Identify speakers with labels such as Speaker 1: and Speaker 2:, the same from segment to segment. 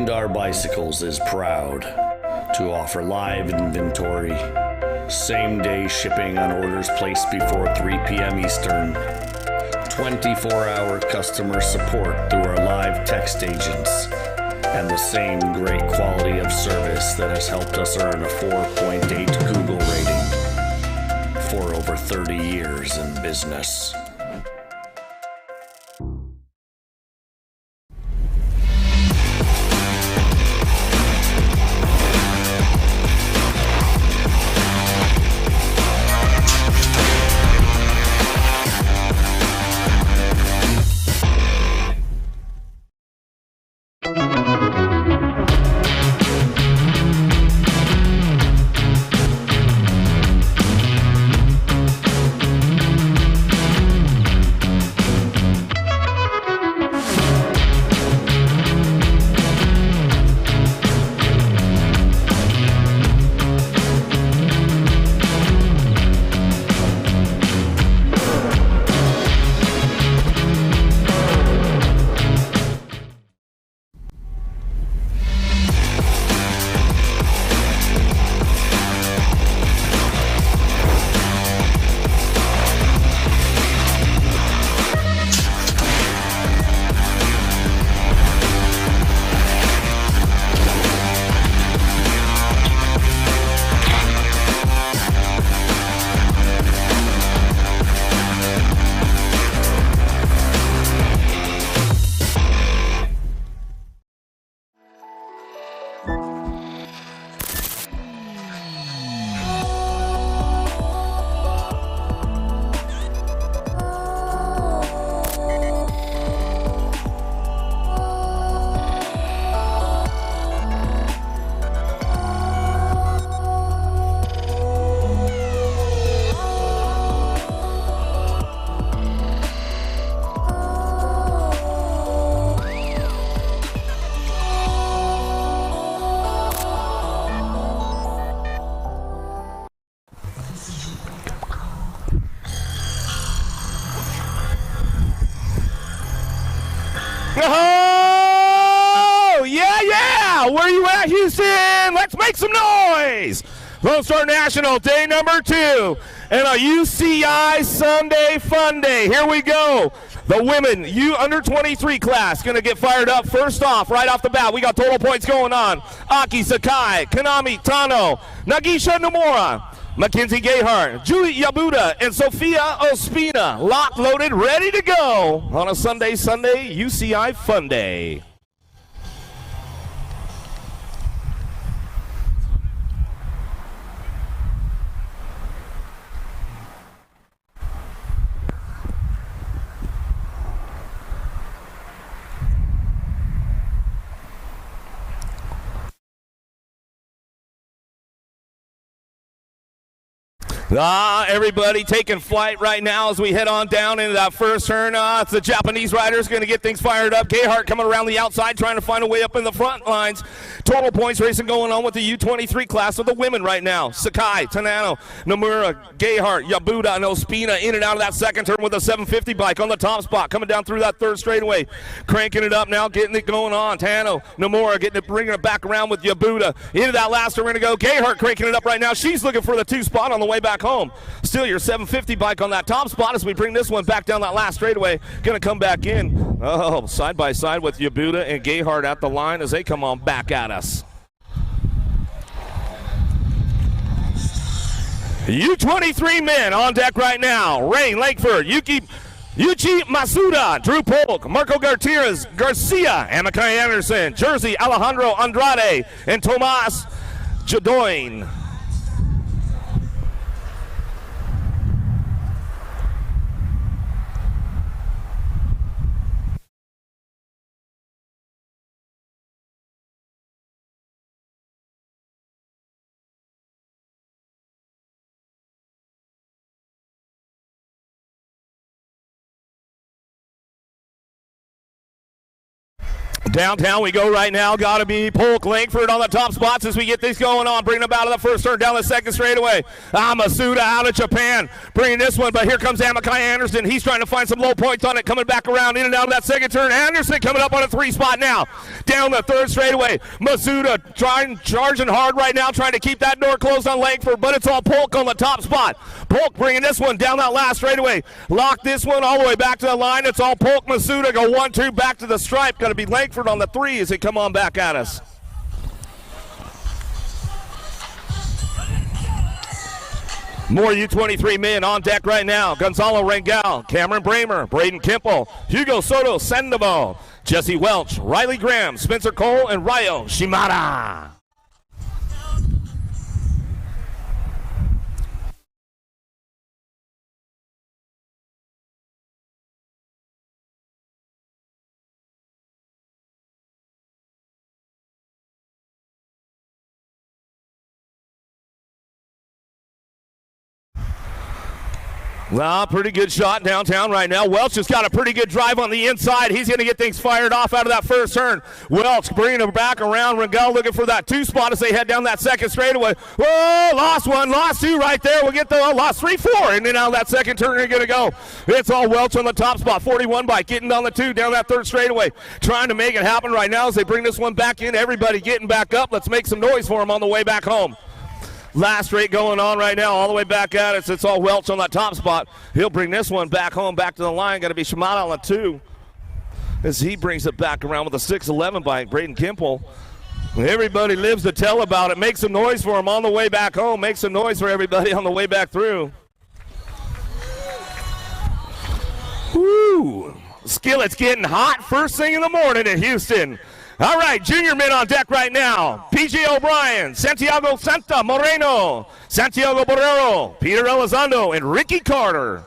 Speaker 1: Our Bicycles is proud to offer live inventory, same-day shipping on orders placed before 3 p.m. Eastern, 24-hour customer support through our live text agents, and the same great quality of service that has helped us earn a 4.8 Google rating for over 30 years in business.
Speaker 2: Oh, yeah. Where you at, Houston? Let's make some noise. Lone Star National, day number 2, and a UCI Sunday Fun Day. Here we go. The women under 23 class going to get fired up. First off, right off the bat, we got total points going on. Aki Sakai, Kanami Tano, Nagisha Nomura, Mackenzie Gayhart, Julie Yabuda, and Sophia Ospina. Locked, loaded, ready to go on a Sunday UCI Fun Day. Everybody taking flight right now as we head on down into that first turn. It's the Japanese riders going to get things fired up. Gayhart coming around the outside, trying to find a way up in the front lines. Total points racing going on with the U23 class of the women right now. Sakai, Tanano, Nomura, Gayhart, Yabuda, and Ospina in and out of that second turn with a 750 bike on the top spot, coming down through that third straightaway. Cranking it up now, getting it going on. Tano, Nomura bringing it back around with Yabuda. Into that last turn we're going to go. Gayhart cranking it up right now. She's looking for the 2 spot on the way back home. Still your 750 bike on that top spot as we bring this one back down that last straightaway. Going to come back in. Oh, side by side with Yabuda and Gayhart at the line as they come on back at us. U23 men on deck right now. Rain Lakeford, Yuchi Masuda, Drew Polk, Marco Garcia, Amakai Anderson, Jersey, Alejandro Andrade, and Tomas Jadoin. Downtown we go right now. Got to be Polk Langford on the top spots as we get this going on. Bringing them out of the first turn down the second straightaway. Masuda out of Japan bringing this one, but here comes Amakai Anderson. He's trying to find some low points on it, coming back around in and out of that second turn. Anderson coming up on a 3 spot now. Down the third straightaway. Masuda charging hard right now, trying to keep that door closed on Langford, but it's all Polk on the top spot. Polk bringing this one down that last straightaway. Lock this one all the way back to the line. It's all Polk. Masuda go 1-2 back to the stripe. Going to be Langford on the 3 as they come on back at us. More U23 men on deck right now. Gonzalo Rangel, Cameron Bramer, Braden Kimple, Hugo Soto Sandoval, Jesse Welch, Riley Graham, Spencer Cole, and Ryo Shimada. Well, pretty good shot downtown right now. Welch has got a pretty good drive on the inside. He's going to get things fired off out of that first turn. Welch bringing him back around. Rangel looking for that 2 spot as they head down that second straightaway. Whoa, lost 1, lost 2 right there. We'll get the lost 3, 4. And then out of that second turn, they're going to go. It's all Welch on the top spot. 41 bike getting down the 2 down that third straightaway. Trying to make it happen right now as they bring this one back in. Everybody getting back up. Let's make some noise for them on the way back home. Last straight going on right now, all the way back at it. It's all Welch on that top spot. He'll bring this one back home, back to the line. Got to be Shimada on the 2 as he brings it back around with a 6'11" bike. Braden Kimple. Everybody lives to tell about it. Make some noise for him on the way back home. Make some noise for everybody on the way back through. Woo! Skillet's getting hot first thing in the morning in Houston. All right, junior men on deck right now. PJ O'Brien, Santiago Santa Moreno, Santiago Borrero, Peter Elizondo, and Ricky Carter.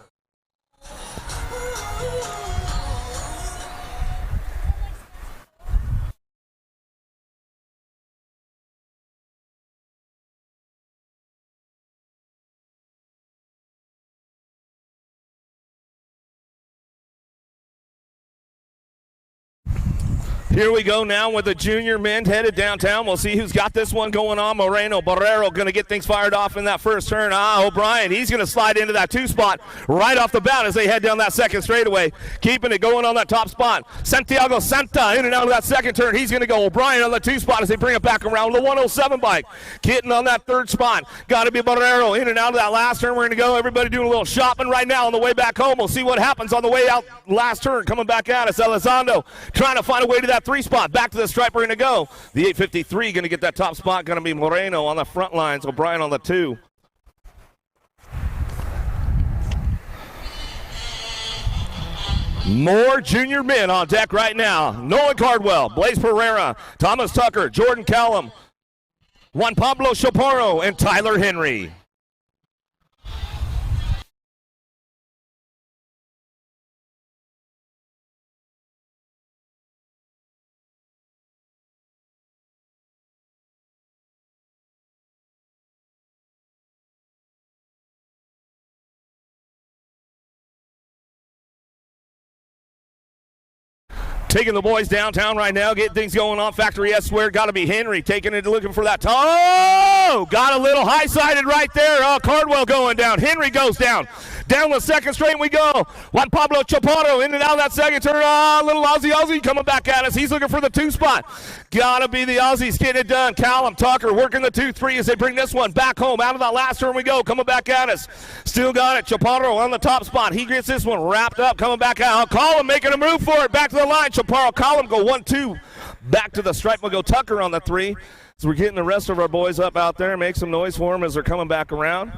Speaker 2: Here we go now with the junior men headed downtown. We'll see who's got this one going on. Moreno, Borrero going to get things fired off in that first turn. O'Brien, he's going to slide into that 2 spot right off the bat as they head down that second straightaway. Keeping it going on that top spot. Santiago Santa in and out of that second turn. He's going to go. O'Brien on the 2 spot as they bring it back around the 107 bike. Kitten on that third spot. Got to be Borrero in and out of that last turn. We're going to go. Everybody doing a little shopping right now on the way back home. We'll see what happens on the way out last turn. Coming back at us. Elizondo trying to find a way to that 3 spot. Back to the stripe, we're going to go. The 853 going to get that top spot. Going to be Moreno on the front lines. O'Brien on the 2. More junior men on deck right now. Nolan Cardwell, Blaze Pereira, Thomas Tucker, Jordan Callum, Juan Pablo Chaparro, and Tyler Henry. Taking the boys downtown right now, getting things going on. Factory S square, got to be Henry taking it, looking for that. Oh, got a little high-sided right there. Cardwell going down. Henry goes down. Down the second straight we go. Juan Pablo Chaparro in and out of that second turn. Little Aussie coming back at us. He's looking for the 2 spot. Got to be the Aussies getting it done. Callum Tucker working the 2-3 as they bring this one back home. Out of that last turn we go. Coming back at us. Still got it. Chaparro on the top spot. He gets this one wrapped up. Coming back out. Colin making a move for it. Back to the line. Chaparro, Colin go 1-2. Back to the stripe. We'll go Tucker on the 3. So we're getting the rest of our boys up out there. Make some noise for them as they're coming back around.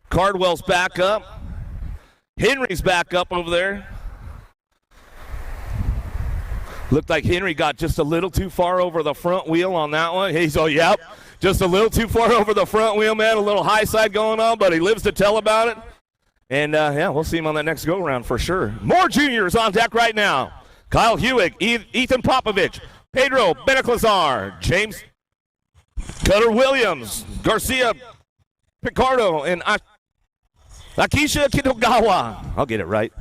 Speaker 2: Cardwell's back up. Henry's back up over there. Looked like Henry got just a little too far over the front wheel on that one. Yep, just a little too far over the front wheel, man. A little high side going on, but he lives to tell about it. And, yeah, we'll see him on that next go-around for sure. More juniors on deck right now. Kyle Hewitt, Ethan Popovich, Pedro Benaclazar, James Cutter Williams, Garcia Picardo, and Akisha Kitogawa. I'll get it right.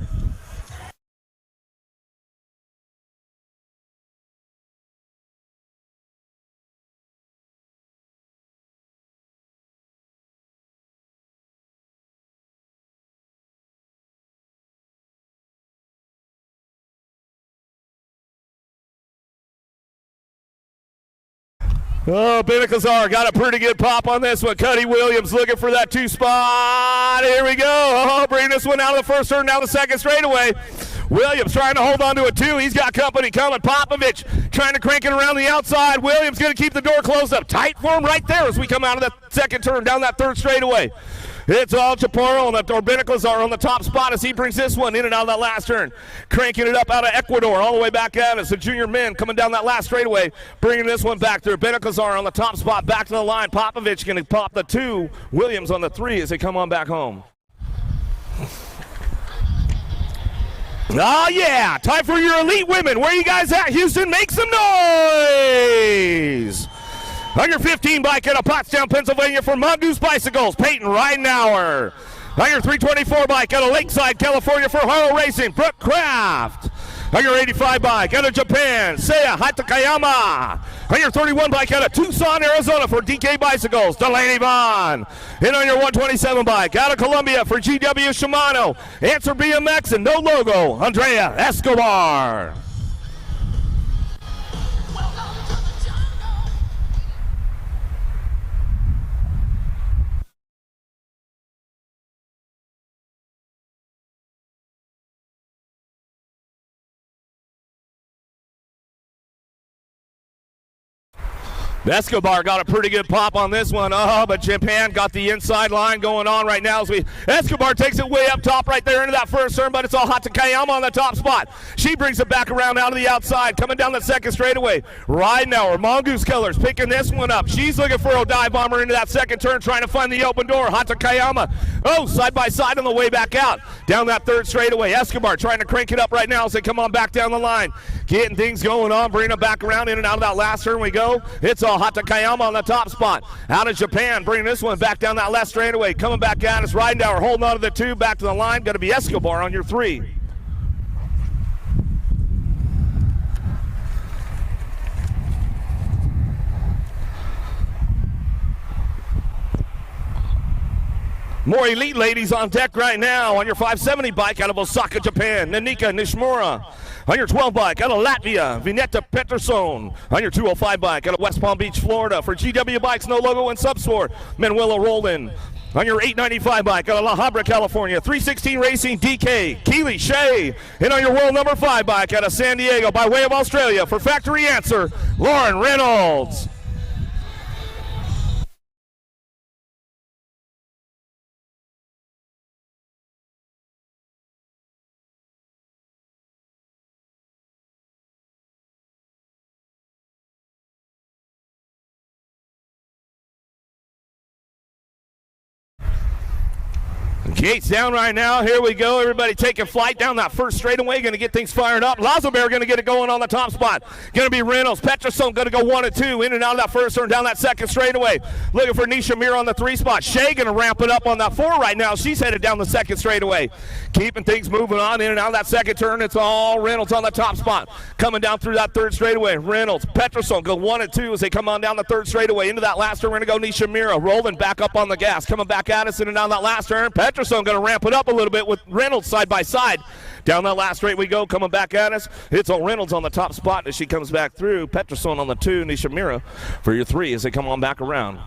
Speaker 2: Oh, Benacazar got a pretty good pop on this one. Cuddy Williams looking for that 2 spot. Here we go. Oh, bringing this one out of the first turn, down the second straightaway. Williams trying to hold on to it, too. He's got company coming. Popovich trying to crank it around the outside. Williams going to keep the door closed up tight for him right there as we come out of that second turn, down that third straightaway. It's all Chaparro or Benacazar on the top spot as he brings this one in and out of that last turn. Cranking it up out of Ecuador all the way back at us. The junior men coming down that last straightaway, bringing this one back through. Benacazar on the top spot, back to the line. Popovich going to pop the 2. Williams on the 3 as they come on back home. Oh, yeah. Time for your elite women. Where you guys at, Houston? Make some noise. On your 15 bike out of Pottstown, Pennsylvania for Mongoose Bicycles, Peyton Ridenauer. On your 324 bike out of Lakeside, California for Haro Racing, Brooke Kraft. On your 85 bike out of Japan, Seiya Hatakayama. On your 31 bike out of Tucson, Arizona for DK Bicycles, Delaney Vaughn. And on your 127 bike out of Colombia for GW Shimano, Answer BMX and no logo, Andrea Escobar. Escobar got a pretty good pop on this one. But Japan got the inside line going on right now as Escobar takes it way up top right there into that first turn, but it's all Hatakayama on the top spot. She brings it back around out of the outside, coming down the second straightaway. Ridenauer, Mongoose Colors picking this one up. She's looking for a dive bomber into that second turn, trying to find the open door. Hatakayama, side by side on the way back out. Down that third straightaway. Escobar trying to crank it up right now as they come on back down the line. Getting things going on, bringing them back around in and out of that last turn we go. It's all Hatakayama on the top spot. Out of Japan, bringing this one back down that last straightaway. Coming back at us, Ridenauer holding on to the 2, back to the line. Going to be Escobar on your 3. More elite ladies on deck right now. On your 570 bike out of Osaka, Japan, Nanika Nishimura. On your 12 bike out of Latvia, Vineta Peterson. On your 205 bike out of West Palm Beach, Florida for GW Bikes, no logo and subsport, Manuela Roldan. On your 895 bike out of La Habra, California, 316 Racing DK, Keely Shea. And on your world number 5 bike out of San Diego by way of Australia for Factory Answer, Lauren Reynolds. Gates down right now. Here we go. Everybody taking flight down that first straightaway. Going to get things fired up. Lazobear going to get it going on the top spot. Going to be Reynolds. Peterson going to go 1 and 2 in and out of that first turn down that second straightaway. Looking for Nisha Mir on the 3 spot. Shea going to ramp it up on that 4 right now. She's headed down the second straightaway. Keeping things moving on in and out of that second turn. It's all Reynolds on the top spot. Coming down through that third straightaway. Reynolds, Peterson go 1 and 2 as they come on down the third straightaway. Into that last turn, we're going to go Nisha Mira. Rolling back up on the gas. Coming back at us in and down that last turn. Peterson going to ramp it up a little bit with Reynolds side by side. Down that last straight we go, coming back at us. It's all Reynolds on the top spot as she comes back through. Peterson on the 2, Nisha Mira for your 3 as they come on back around.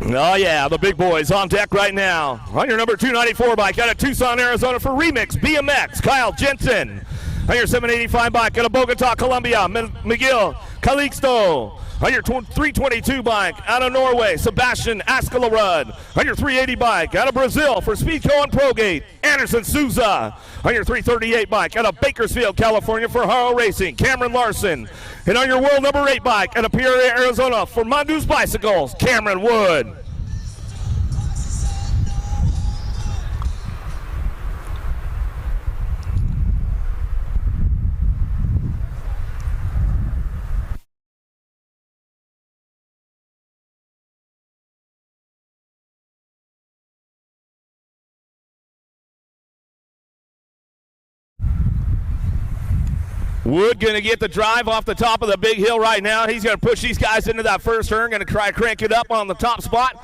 Speaker 2: Oh, yeah, the big boys on deck right now. On your number 294 bike out of Tucson, Arizona for Remix BMX, Kyle Jensen. On your 785 bike out of Bogota, Colombia, Miguel Calixto. On your 322 bike out of Norway, Sebastian Askelarud. On your 380 bike out of Brazil for Speedco and Progate, Anderson Souza. On your 338 bike out of Bakersfield, California for Haro Racing, Cameron Larson. And on your world number 8 bike out of Peoria, Arizona for Mongoose Bicycles, Cameron Wood. Wood going to get the drive off the top of the big hill right now. He's going to push these guys into that first turn. Going to try to crank it up on the top spot.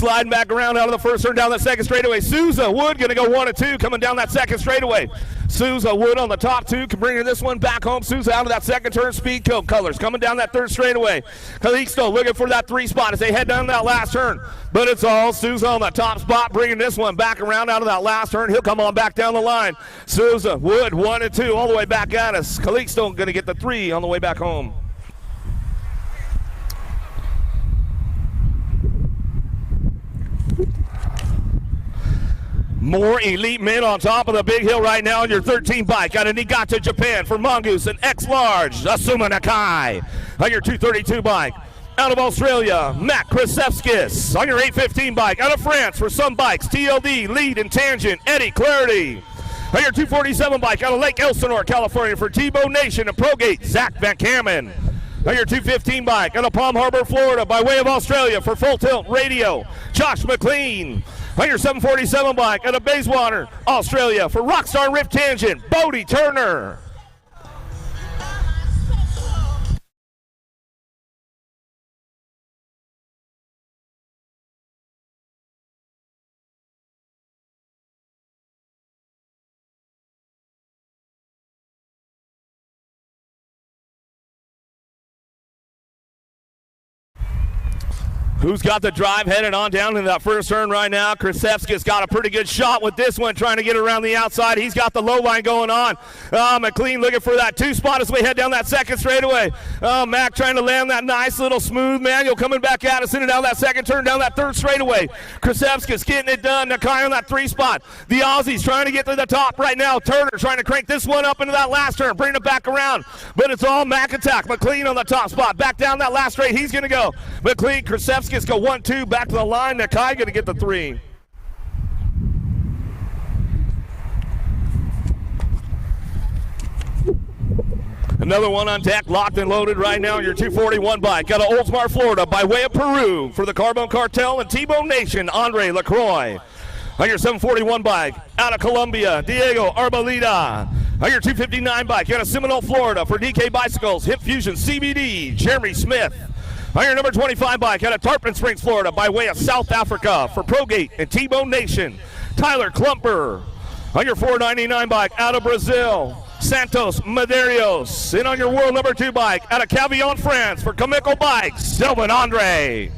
Speaker 2: sliding back around out of the first turn down that second straightaway. Souza Wood going to go 1 and 2 coming down that second straightaway. Souza Wood on the top two, bringing this one back home. Souza out of that second turn. Speed Coat Colors coming down that third straightaway. Calixto looking for that 3 spot as they head down that last turn. But it's all Souza on the top spot, bringing this one back around out of that last turn. He'll come on back down the line. Souza Wood 1 and 2 all the way back at us. Calixto going to get the 3 on the way back home. More elite men on top of the big hill right now on your 13 bike out of Niigata, Japan for Mongoose and X-Large, Asuma Nakai. On your 232 bike out of Australia, Matt Krasevskis. On your 815 bike out of France for Some Bikes, TLD, Lead and Tangent, Eddie Clarity. On your 247 bike out of Lake Elsinore, California for Tebow Nation and Progate, Zach Van Kamen. On your 215 bike out of Palm Harbor, Florida by way of Australia for Full Tilt Radio, Josh McLean. On your 747 bike out of Bayswater, Australia for Rockstar Rift Tangent, Bodie Turner. Who's got the drive headed on down in that first turn right now? Krasevski's got a pretty good shot with this one, trying to get around the outside. He's got the low line going on. McLean looking for that 2 spot as we head down that second straightaway. Mac trying to land that nice little smooth manual coming back at us in and down that second turn, down that third straightaway. Krasevski's getting it done. Nakai on that 3 spot. The Aussies trying to get to the top right now. Turner trying to crank this one up into that last turn, bring it back around. But it's all Mac attack. McLean on the top spot. Back down that last straight. He's going to go. McLean, Krasevski go 1-2 back to the line. Nakai going to get the 3. Another one on deck, locked and loaded right now. Your 241 bike out of Oldsmar, Florida, by way of Peru for the Carbone Cartel and Tebow Nation, Andre LaCroix. On your 741 bike out of Colombia, Diego Arboleda. On your 259 bike out of Seminole, Florida for DK Bicycles, Hip Fusion CBD, Jeremy Smith. On your number 25 bike out of Tarpon Springs, Florida, by way of South Africa for Progate and Tebow Nation, Tyler Klumper. On your 499 bike out of Brazil, Santos Medeiros. And on your world number 2 bike out of Cavillon, France for Comical Bikes, Sylvain Andre.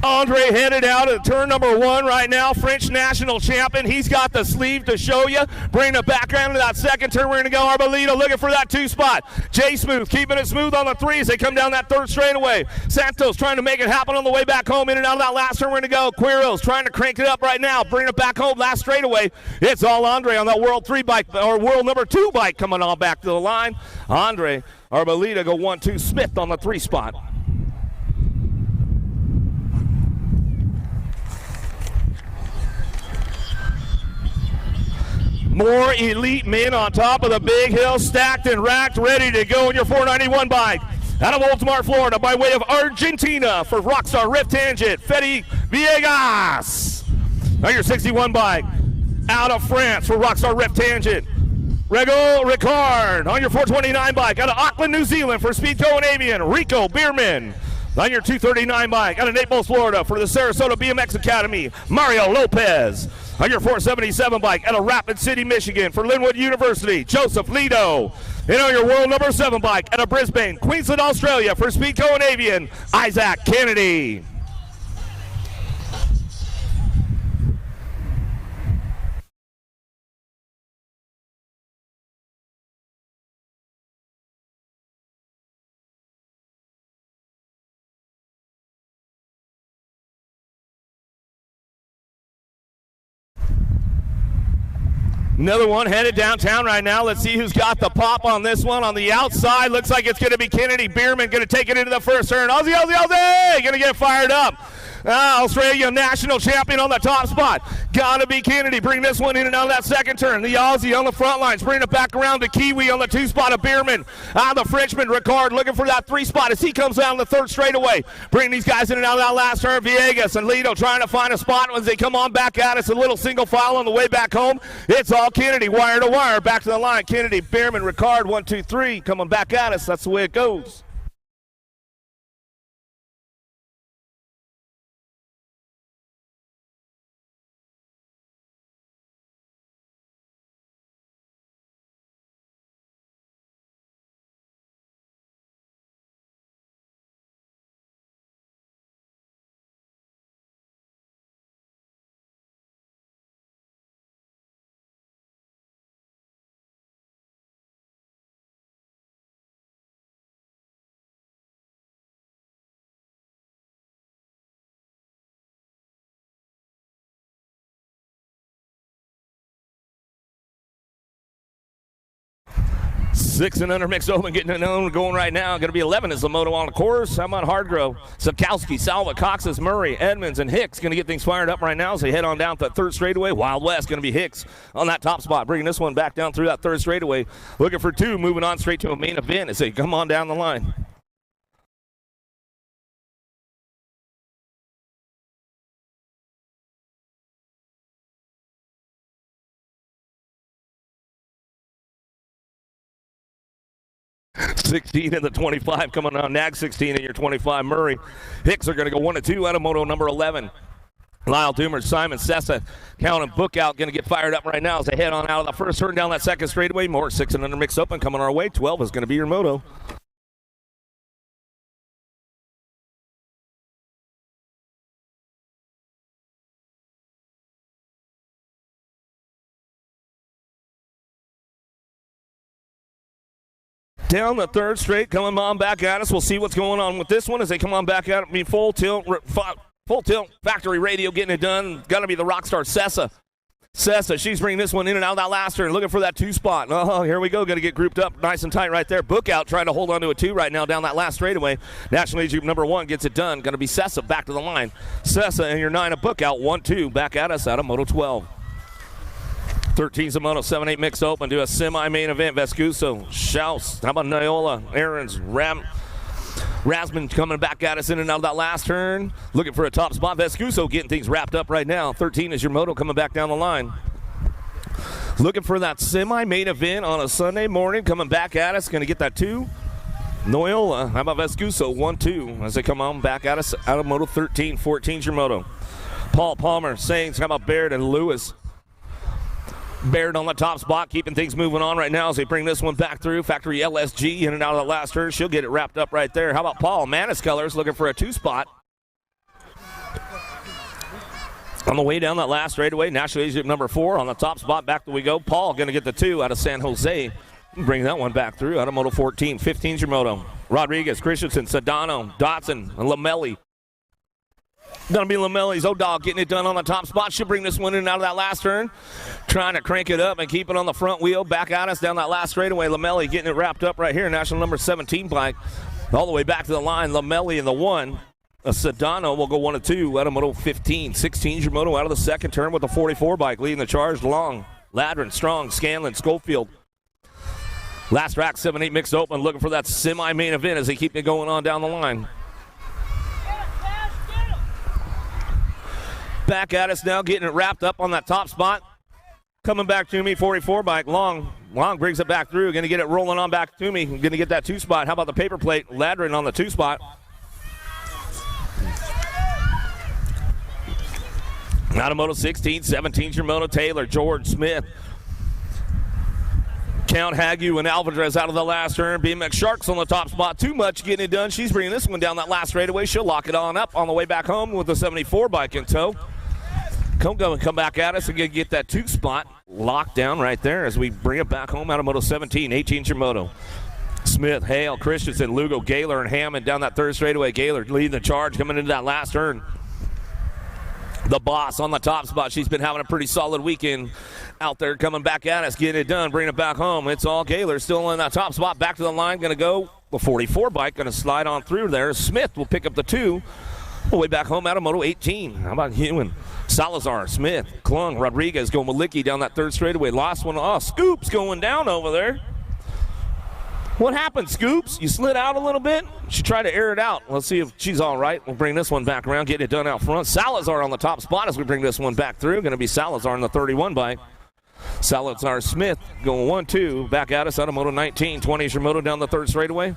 Speaker 2: Andre headed out at turn number 1 right now, French national champion. He's got the sleeve to show you. Bring it back around to that second turn. We're going to go Arboleda looking for that 2 spot. Jay Smooth keeping it smooth on the 3 as they come down that third straightaway. Santos trying to make it happen on the way back home. In and out of that last turn, we're going to go. Quiros trying to crank it up right now. Bring it back home last straightaway. It's all Andre on that world 3 bike, or world number 2 bike coming on back to the line. Andre Arboleda go 1-2. Smith on the 3 spot. More elite men on top of the big hill, stacked and racked, ready to go on your 491 bike. Out of Oldsmar, Florida, by way of Argentina for Rockstar Rift Tangent, Fede Villegas. Now your 61 bike. Out of France for Rockstar Rift Tangent, Rego Ricard. On your 429 bike. Out of Auckland, New Zealand for Speedco and Avian, Rico Bierman. On your 239 bike. Out of Naples, Florida for the Sarasota BMX Academy, Mario Lopez. On your 477 bike out of Rapid City, Michigan for Linwood University, Joseph Lido. And on your world number 7 bike out of Brisbane, Queensland, Australia for Speedco and Avian, Isaac Kennedy. Another one headed downtown right now. Let's see who's got the pop on this one. On the outside, looks like it's going to be Kennedy Bierman going to take it into the first turn. Aussie, Aussie, Aussie! Going to get fired up. Australia national champion on the top spot. Gotta be Kennedy. Bring this one in and out of that second turn. The Aussie on the front lines. Bring it back around to Kiwi on the 2 spot of Bierman. The Frenchman, Ricard, looking for that 3 spot as he comes down the third straightaway. Bring these guys in and out of that last turn. Villegas and Lido trying to find a spot as they come on back at us. A little single file on the way back home. It's all Kennedy, wire to wire. Back to the line. Kennedy, Bierman, Ricard, 1, 2, 3. Coming back at us. That's the way it goes. Six and under mixed open, getting it on going right now. Going to be 11 is the moto on the course. How about Hardgrove, Sikowski, Salva, Coxes, Murray, Edmonds, and Hicks going to get things fired up right now as they head on down to that third straightaway. Wild West going to be Hicks on that top spot, bringing this one back down through that third straightaway. Looking for 2, moving on straight to a main event as they come on down the line. $16 in the 25 coming on. Nag 16 in your 25. Murray. Hicks are going to go 1 and 2 out of moto number 11. Lyle Doomer, Simon Sessa, Count and Book out, going to get fired up right now as they head on out of the first turn down that second straightaway. More 6 and under mixed open coming our way. 12 is going to be your moto. Down the third straight, coming on back at us. We'll see what's going on with this one as they come on back at me. Full tilt, factory radio getting it done. Got to be the rock star Sessa. Sessa, she's bringing this one in and out of that last turn, looking for that 2 spot. Oh, here we go. Going to get grouped up nice and tight right there. Book out, trying to hold on to a 2 right now down that last straightaway. National Age Group number 1 gets it done. Going to be Sessa back to the line. Sessa and your 9 of Book out, 1, 2 back at us out of Moto 12. 13's a Moto 7-8 mixed open to a semi-main event. Vescuso, Schaus, how about Nyola, Aarons, Rasman coming back at us in and out of that last turn. Looking for a top spot. Vescuso getting things wrapped up right now. 13 is your Moto coming back down the line. Looking for that semi-main event on a Sunday morning. Coming back at us. Going to get that 2. Noyola, how about Vescuso? 1, 2 as they come on back at us out of Moto 13. 14's your Moto. Paul Palmer, Saints, how about Baird and Lewis? Baird on the top spot, keeping things moving on right now as they bring this one back through. Factory LSG in and out of the last turn. She'll get it wrapped up right there. How about Paul? Manis Colors looking for a 2 spot. On the way down that last straightaway, National Age Group number 4 on the top spot. Back we go. Paul going to get the 2 out of San Jose. Bring that one back through out of Moto 14. 15's your Moto. Rodriguez, Christensen, Sedano, Dotson, and Lamelli. Going to be Lamelli's O'Dog getting it done on the top spot. She'll bring this one in and out of that last turn. Trying to crank it up and keep it on the front wheel. Back at us down that last straightaway. Lamelli getting it wrapped up right here. National number 17 bike. All the way back to the line. Lamelli in the 1. A Sedano will go 1 and 2 out of Moto 15. 16's your Moto out of the second turn with the 44 bike. Leading the charge. Long, Ladrin, Strong, Scanlon, Schofield. Last rack 7-8 mixed open. Looking for that semi-main event as they keep it going on down the line. Back at us now, getting it wrapped up on that top spot. Coming back to me, 44 bike. Long brings it back through. Going to get it rolling on back to me. Going to get that 2 spot. How about the paper plate? Ladrin on the 2 spot. Out of Moto 16, 17's your Moto. Taylor, George, Smith. Count, Hagu, and Alvarez out of the last turn. BMX Sharks on the top spot. Too much getting it done. She's bringing this one down that last straightaway. She'll lock it on up on the way back home with the 74 bike in tow. Come back at us and get that 2 spot locked down right there as we bring it back home out of Moto 17. 18's your Moto. Smith, Hale, Christensen, Lugo, Gaylor, and Hammond down that third straightaway. Gaylor leading the charge coming into that last turn. The boss on the top spot. She's been having a pretty solid weekend out there coming back at us, getting it done, bringing it back home. It's all Gaylor still in that top spot. Back to the line, going to go. The 44 bike going to slide on through there. Smith will pick up the 2. Way back home out of Moto 18. How about Hewen? Salazar, Smith, Klung, Rodriguez going Malicki down that third straightaway. Lost one. Oh, Scoops going down over there. What happened, Scoops? You slid out a little bit? She tried to air it out. Let's see if she's all right. We'll bring this one back around, get it done out front. Salazar on the top spot as we bring this one back through. Going to be Salazar in the 31 bike. Salazar Smith going 1-2. Back at us out of Moto 19. 20 is your moto down the third straightaway.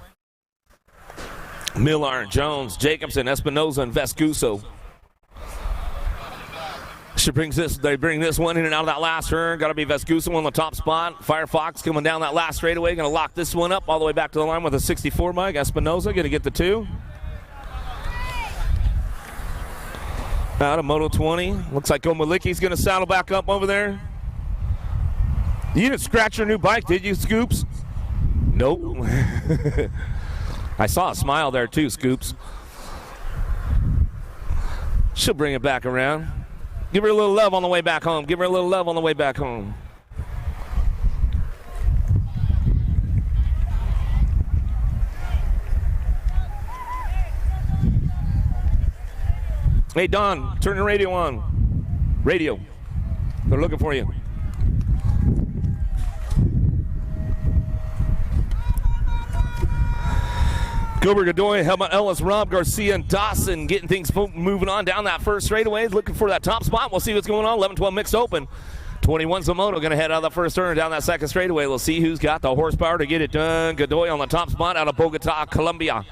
Speaker 2: Millar, Jones, Jacobson, Espinoza, and Vescuso. They bring this one in and out of that last turn. Got to be Vescuso on the top spot. Firefox coming down that last straightaway. Going to lock this one up all the way back to the line with a 64 bike. Espinoza going to get the 2. Out of Moto 20. Looks like Omalicki's going to saddle back up over there. You didn't scratch your new bike, did you, Scoops? Nope. I saw a smile there too, Scoops. She'll bring it back around. Give her a little love on the way back home. Give her a little love on the way back home. Hey, Don, turn the radio on. Radio. They're looking for you. Gilbert Godoy, Helmut Ellis, Rob Garcia, and Dawson getting things moving on down that first straightaway. Looking for that top spot. We'll see what's going on. 11-12 mixed open. 21 Zamoto going to head out of the first turn down that second straightaway. We'll see who's got the horsepower to get it done. Godoy on the top spot out of Bogota, Colombia.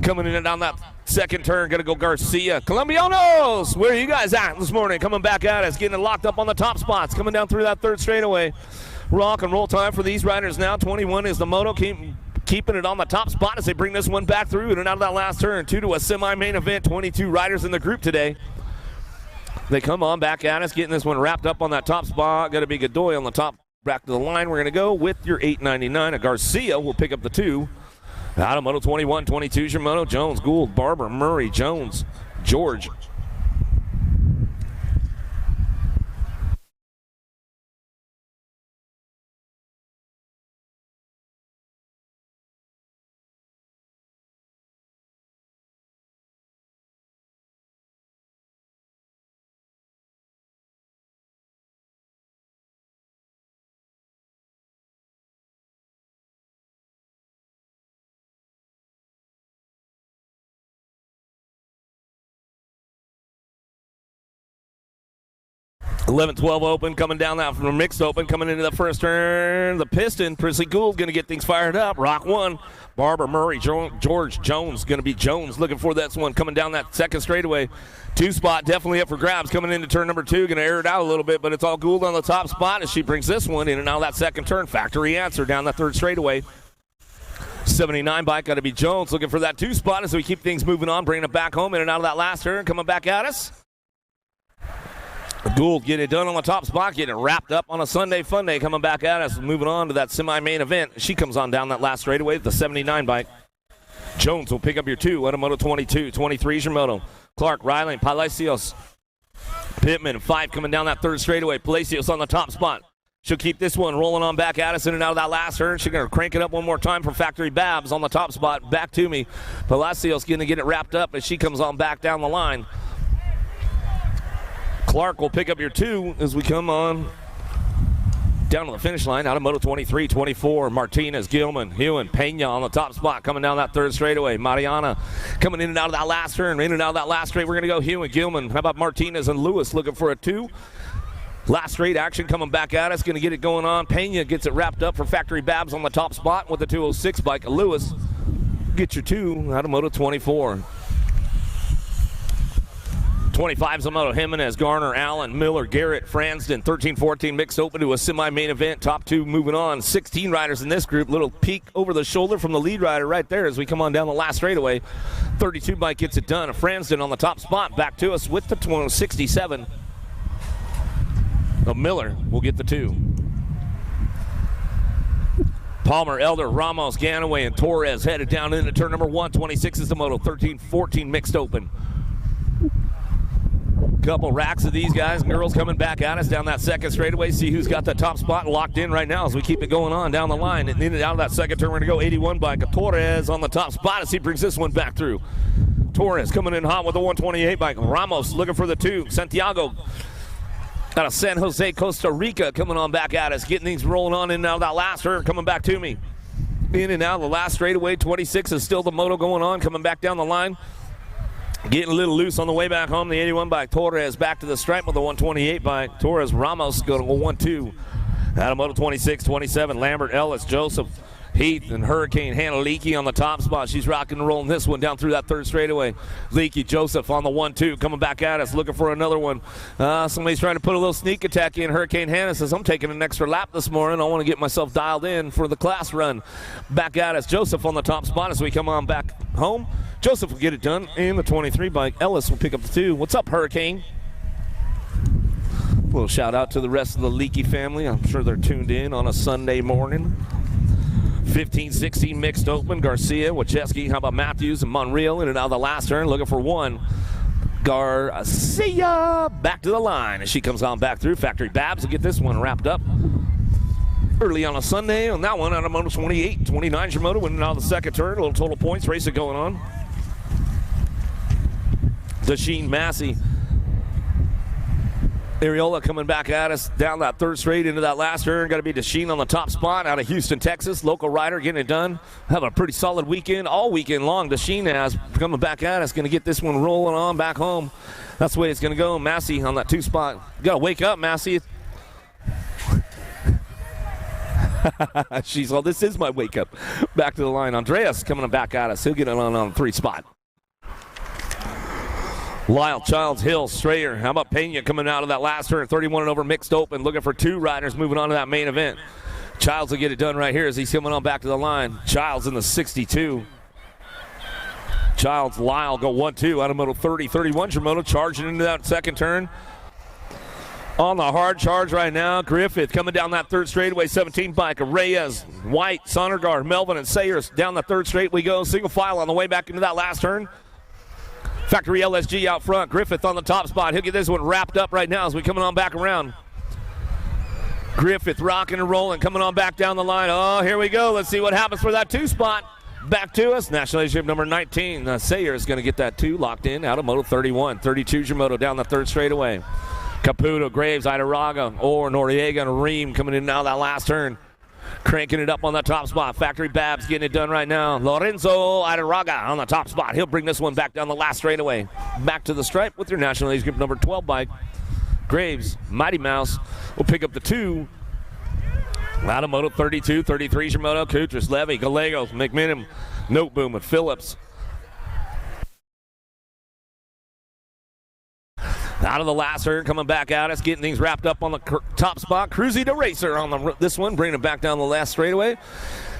Speaker 2: Coming in and down that second turn, going to go Garcia. Colombianos, where are you guys at this morning? Coming back at us, getting it locked up on the top spots. Coming down through that third straightaway. Rock and roll time for these riders now. 21 is the moto. Keeping it on the top spot as they bring this one back through in and out of that last turn. 2 to a semi-main event. 22 riders in the group today. They come on back at us, getting this one wrapped up on that top spot. Got to be Godoy on the top. Back to the line. We're going to go with your 899. Garcia will pick up the 2. Out of Moto 21, 22 is your moto. Jones, Gould, Barber, Murray, Jones, George. Eleven, 12 open, coming down that from a mixed open, coming into the first turn. The piston, Prisley Gould going to get things fired up. Rock 1, Barber, Murray, George, Jones, going to be Jones looking for that one coming down that second straightaway. 2 spot definitely up for grabs coming into turn number 2. Going to air it out a little bit, but it's all Gould on the top spot as she brings this one in and out of that second turn. Factory answer down that third straightaway. 79 bike got to be Jones looking for that 2 spot as we keep things moving on, bringing it back home in and out of that last turn, coming back at us. Gould getting it done on the top spot, getting it wrapped up on a Sunday fun day, coming back at us, moving on to that semi-main event. She comes on down that last straightaway, the 79 bike. Jones will pick up your 2 out of Moto 22. 23 is your moto. Clark, Riley, Palacios, Pittman, 5 coming down that third straightaway. Palacios on the top spot. She'll keep this one rolling on back at us in and out of that last turn. She's going to crank it up one more time for Factory Babs on the top spot. Back to me. Palacios going to get it wrapped up as she comes on back down the line. Clark will pick up your 2 as we come on down to the finish line out of Moto 23, 24. Martinez, Gilman, Hewen, Pena on the top spot coming down that third straightaway. Mariana coming in and out of that last turn. In and out of that last straight, we're going to go Hewen, Gilman. How about Martinez and Lewis looking for a 2? Last straight action coming back at us. Going to get it going on. Pena gets it wrapped up for Factory Babs on the top spot with the 206 bike. Lewis, get your 2 out of Moto 24. 25's a moto. Jimenez, Garner, Allen, Miller, Garrett, Fransden. 13-14 mixed open to a semi-main event. Top 2 moving on. 16 riders in this group. Little peek over the shoulder from the lead rider right there as we come on down the last straightaway. 32 bike gets it done. Fransden on the top spot. Back to us with the 67. Miller will get the 2. Palmer, Elder, Ramos, Ganaway, and Torres headed down into turn number 1. 26 is the moto. 13-14 mixed open. Couple racks of these guys and girls coming back at us down that second straightaway. See who's got the top spot locked in right now as we keep it going on down the line. And in and out of that second turn, we're going to go 81 by Torres on the top spot as he brings this one back through. Torres coming in hot with the 128 bike. Ramos looking for the 2. Santiago out of San Jose, Costa Rica, coming on back at us, getting things rolling on in and out of that last turn, coming back to me. In and out, the last straightaway, 26 is still the moto going on, coming back down the line. Getting a little loose on the way back home. The 81 bike, Torres back to the stripe with the 128 bike. Torres, Ramos go to 1-2. Out of moto 26, 27, Lambert, Ellis, Joseph, Heath, and Hurricane Hannah Leakey on the top spot. She's rocking and rolling this one down through that third straightaway. Leakey, Joseph on the 1-2, coming back at us, looking for another one. Somebody's trying to put a little sneak attack in. Hurricane Hannah says, I'm taking an extra lap this morning. I want to get myself dialed in for the class run. Back at us, Joseph on the top spot as we come on back home. Joseph will get it done in the 23 bike. Ellis will pick up the 2. What's up, Hurricane? A little shout out to the rest of the Leakey family. I'm sure they're tuned in on a Sunday morning. 15-16 mixed open. Garcia, Wachewski, how about Matthews and Monreal in and out of the last turn, looking for 1. Garcia back to the line as she comes on back through. Factory Babs will get this one wrapped up early on a Sunday on that one out of moto 28. 29 is your moto, winning out of the second turn. A little total points racing going on. Dasheen Massey. Ariola coming back at us down that third straight into that last turn. Got to be Dasheen on the top spot out of Houston, Texas. Local rider getting it done. Having a pretty solid weekend all weekend long. Dasheen has coming back at us. Going to get this one rolling on back home. That's the way it's going to go. Massey on that 2 spot. Got to wake up, Massey. She's all, this is my wake up. Back to the line. Andreas coming back at us. He'll get it on the 3 spot. Lyle, Childs, Hill, Strayer. How about Pena coming out of that last turn? 31 and over mixed open. Looking for 2 riders moving on to that main event. Childs will get it done right here as he's coming on back to the line. Childs in the 62. Childs, Lyle go 1-2 out of moto 30. 31's your moto, charging into that second turn. On the hard charge right now, Griffith coming down that third straightaway, 17 bike. Reyes, White, Sondergaard, Melvin, and Sayers down the third straight we go. Single file on the way back into that last turn. Factory LSG out front. Griffith on the top spot. He'll get this one wrapped up right now as we coming on back around. Griffith rocking and rolling, coming on back down the line. Oh, here we go. Let's see what happens for that 2 spot. Back to us. National Leadership number 19. Sayers is going to get that 2 locked in out of moto 31. 32's your moto down the third straightaway. Caputo, Graves, Idaraga, or Noriega, and Ream coming in now that last turn. Cranking it up on the top spot. Factory Babs getting it done right now. Lorenzo Idaraga on the top spot. He'll bring this one back down the last straightaway. Back to the stripe with your National League Group number 12 bike. Graves, Mighty Mouse will pick up the 2. Out of moto 32, 33's your moto. Kutras, Levy, Gallegos, McMinnon, Noteboom, and Phillips. Out of the last turn, coming back at us, getting things wrapped up on the top spot. Cruzy to Racer on this one, bringing it back down the last straightaway.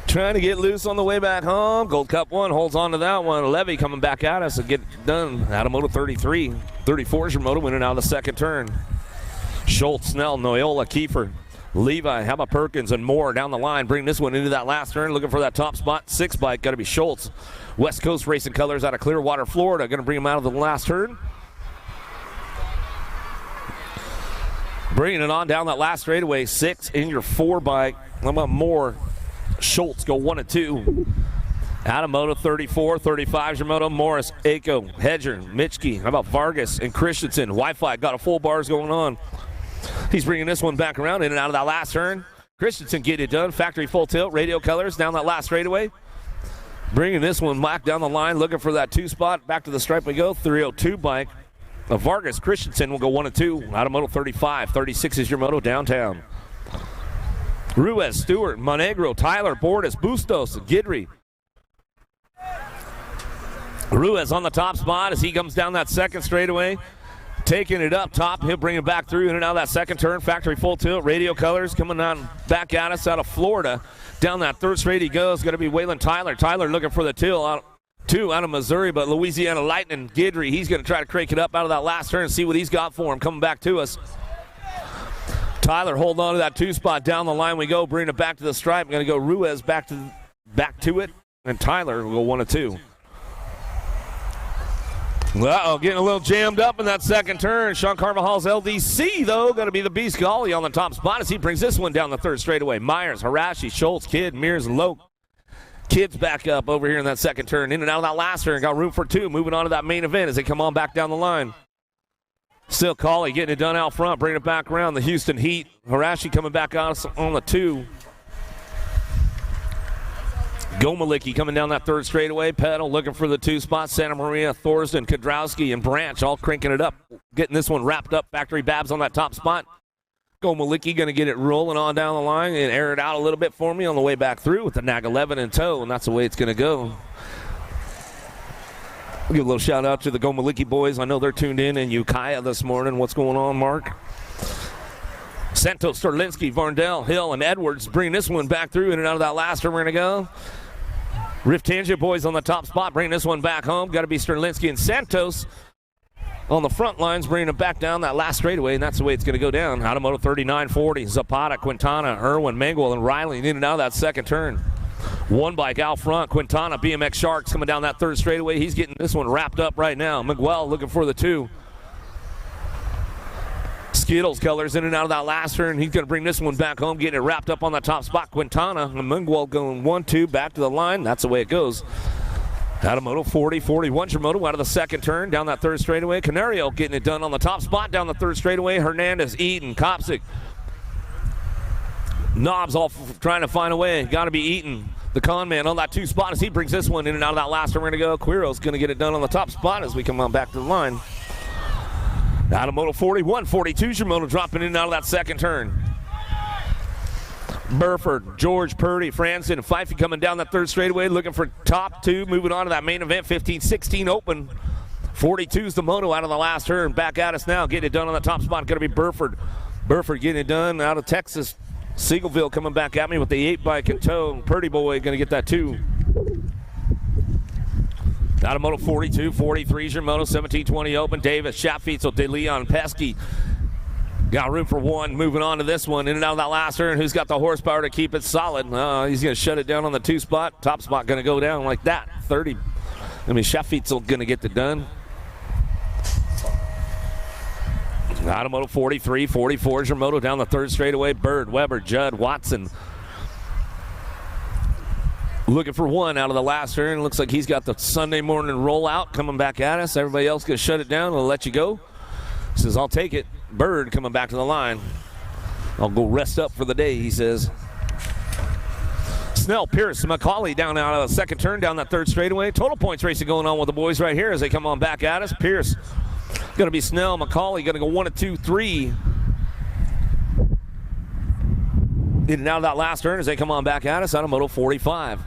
Speaker 2: Trying to get loose on the way back home. Gold Cup 1 holds on to that one. Levy coming back at us and get it done. Out of moto 33. 34 is your moto, winning out of the second turn. Schultz, Snell, Noyola, Kiefer, Levi, how about Perkins and Moore down the line. Bring this one into that last turn, looking for that top spot. 6 bike, got to be Schultz. West Coast Racing Colors out of Clearwater, Florida. Going to bring him out of the last turn. Bringing it on down that last straightaway, 6 in your 4 bike. How about Moore? Schultz go 1 and 2. Out of moto 34, 35 is your moto. Morris, Aiko, Hedger, Mitchke. How about Vargas and Christensen? Wi-Fi got a full bars going on. He's bringing this one back around in and out of that last turn. Christensen get it done. Factory full tilt, radio colors down that last straightaway. Bringing this one back down the line, looking for that 2 spot. Back to the stripe we go. 302 bike. Vargas Christensen will go 1 and 2 out of moto 35. 36 is your moto downtown. Ruiz, Stewart, Monegro, Tyler, Bordas, Bustos, Gidry. Ruiz on the top spot as he comes down that second straightaway. Taking it up top. He'll bring it back through in and out of that second turn. Factory full tilt. Radio colors coming on back at us out of Florida. Down that third straight he goes. Going to be Waylon Tyler. Tyler looking for the tilt out. 2 out of Missouri, but Louisiana Lightning, Gidry, he's going to try to crank it up out of that last turn and see what he's got for him coming back to us. Tyler holding on to that 2 spot. Down the line we go, bringing it back to the stripe. Going to go Ruiz back to it, and Tyler will go 1 and 2. Uh-oh, getting a little jammed up in that second turn. Sean Carvajal's LDC, though, going to be the Beast Golly on the top spot as he brings this one down the third straightaway. Myers, Harashi, Schultz, Kidd, Mears, and Loke. Kids back up over here in that second turn. In and out of that last turn. Got room for two. Moving on to that main event as they come on back down the line. Still Colley getting it done out front. Bringing it back around. The Houston Heat. Harashi coming back out on the two. Gomalicki coming down that third straightaway. Pedal looking for the two spots. Santa Maria, Thorsden, Kodrowski, and Branch all cranking it up. Getting this one wrapped up. Factory Babs on that top spot. Gomalicki going to get it rolling on down the line and air it out a little bit for me on the way back through with the Nag 11 in tow, and that's the way it's going to go. I'll give a little shout out to the Gomalicki boys. I know they're tuned in Ukiah this morning. What's going on, Mark? Santos, Sterlinski, Varndell, Hill, and Edwards bringing this one back through in and out of that last turn. We're going to go. Rift Tangent boys on the top spot, bringing this one back home. Got to be Sterlinski and Santos on the front lines, bringing it back down that last straightaway, and that's the way it's going to go down. Automoto 3940, Zapata, Quintana, Irwin, Mengel, and Riley in and out of that second turn. One bike out front, Quintana, BMX Sharks coming down that third straightaway. He's getting this one wrapped up right now. Miguel looking for the two. Skittles colors in and out of that last turn. He's going to bring this one back home, getting it wrapped up on the top spot. Quintana and Miguel going 1-2 back to the line. That's the way it goes. Automoto 40-41, Shimoto out of the second turn, down that third straightaway. Canario getting it done on the top spot, down the third straightaway. Hernandez, Eaton, Kopsick. Knobs all trying to find a way. Got to be Eaton, the con man, on that two spot as he brings this one in and out of that last turn. We're going to go. Quiro's going to get it done on the top spot as we come on back to the line. Automoto 41-42, Shimoto dropping in and out of that second turn. Burford, George, Purdy, Franson, and Fifey coming down that third straightaway, looking for top two, moving on to that main event, 15-16 open. 42's the moto out of the last turn. Back at us now, getting it done on the top spot. Going to be Burford. Burford getting it done out of Texas. Siegelville coming back at me with the 8-bike in tow. Purdy boy going to get that two. Automoto 42-43, Shimoto 17-20 open. Davis, Shafitzel, De Leon, Pesky. Got room for one. Moving on to this one. In and out of that last turn. Who's got the horsepower to keep it solid? He's going to shut it down on the two spot. Top spot going to go down like that. 30. Shafitzel going to get it done. Automoto 43-44. Shimoto down the third straightaway. Bird, Weber, Judd, Watson. Looking for one out of the last turn. Looks like he's got the Sunday morning rollout coming back at us. Everybody else going to shut it down. We'll let you go. Says, I'll take it. Bird coming back to the line. I'll go rest up for the day, he says. Snell, Pierce, McCauley down out of the second turn, down that third straightaway. Total points racing going on with the boys right here as they come on back at us. Pierce going to be Snell, McCauley going to go 1, 2, 3. In and out of that last turn as they come on back at us. Automoto 45.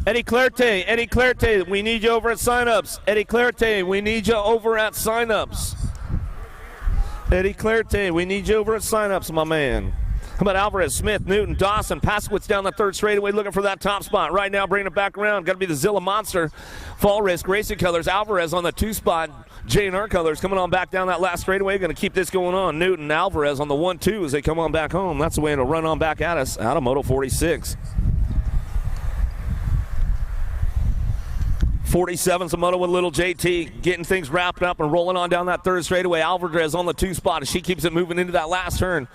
Speaker 2: Eddie Clarté, we need you over at signups. Eddie Clarté, we need you over at signups. Eddie Clarté, we need you over at signups, my man. How about Alvarez, Smith, Newton, Dawson, Paskowitz down the third straightaway looking for that top spot. Right now, bringing it back around. Got to be the Zilla Monster. Fall Risk, Racing Colors, Alvarez on the two spot. J&R Colors coming on back down that last straightaway. Going to keep this going on. Newton, Alvarez on the 1-2 as they come on back home. That's the way it'll run on back at us. Automoto 46. 47's a moto with little JT, getting things wrapped up and rolling on down that third straightaway. Alvarez on the two spot as she keeps it moving into that last turn.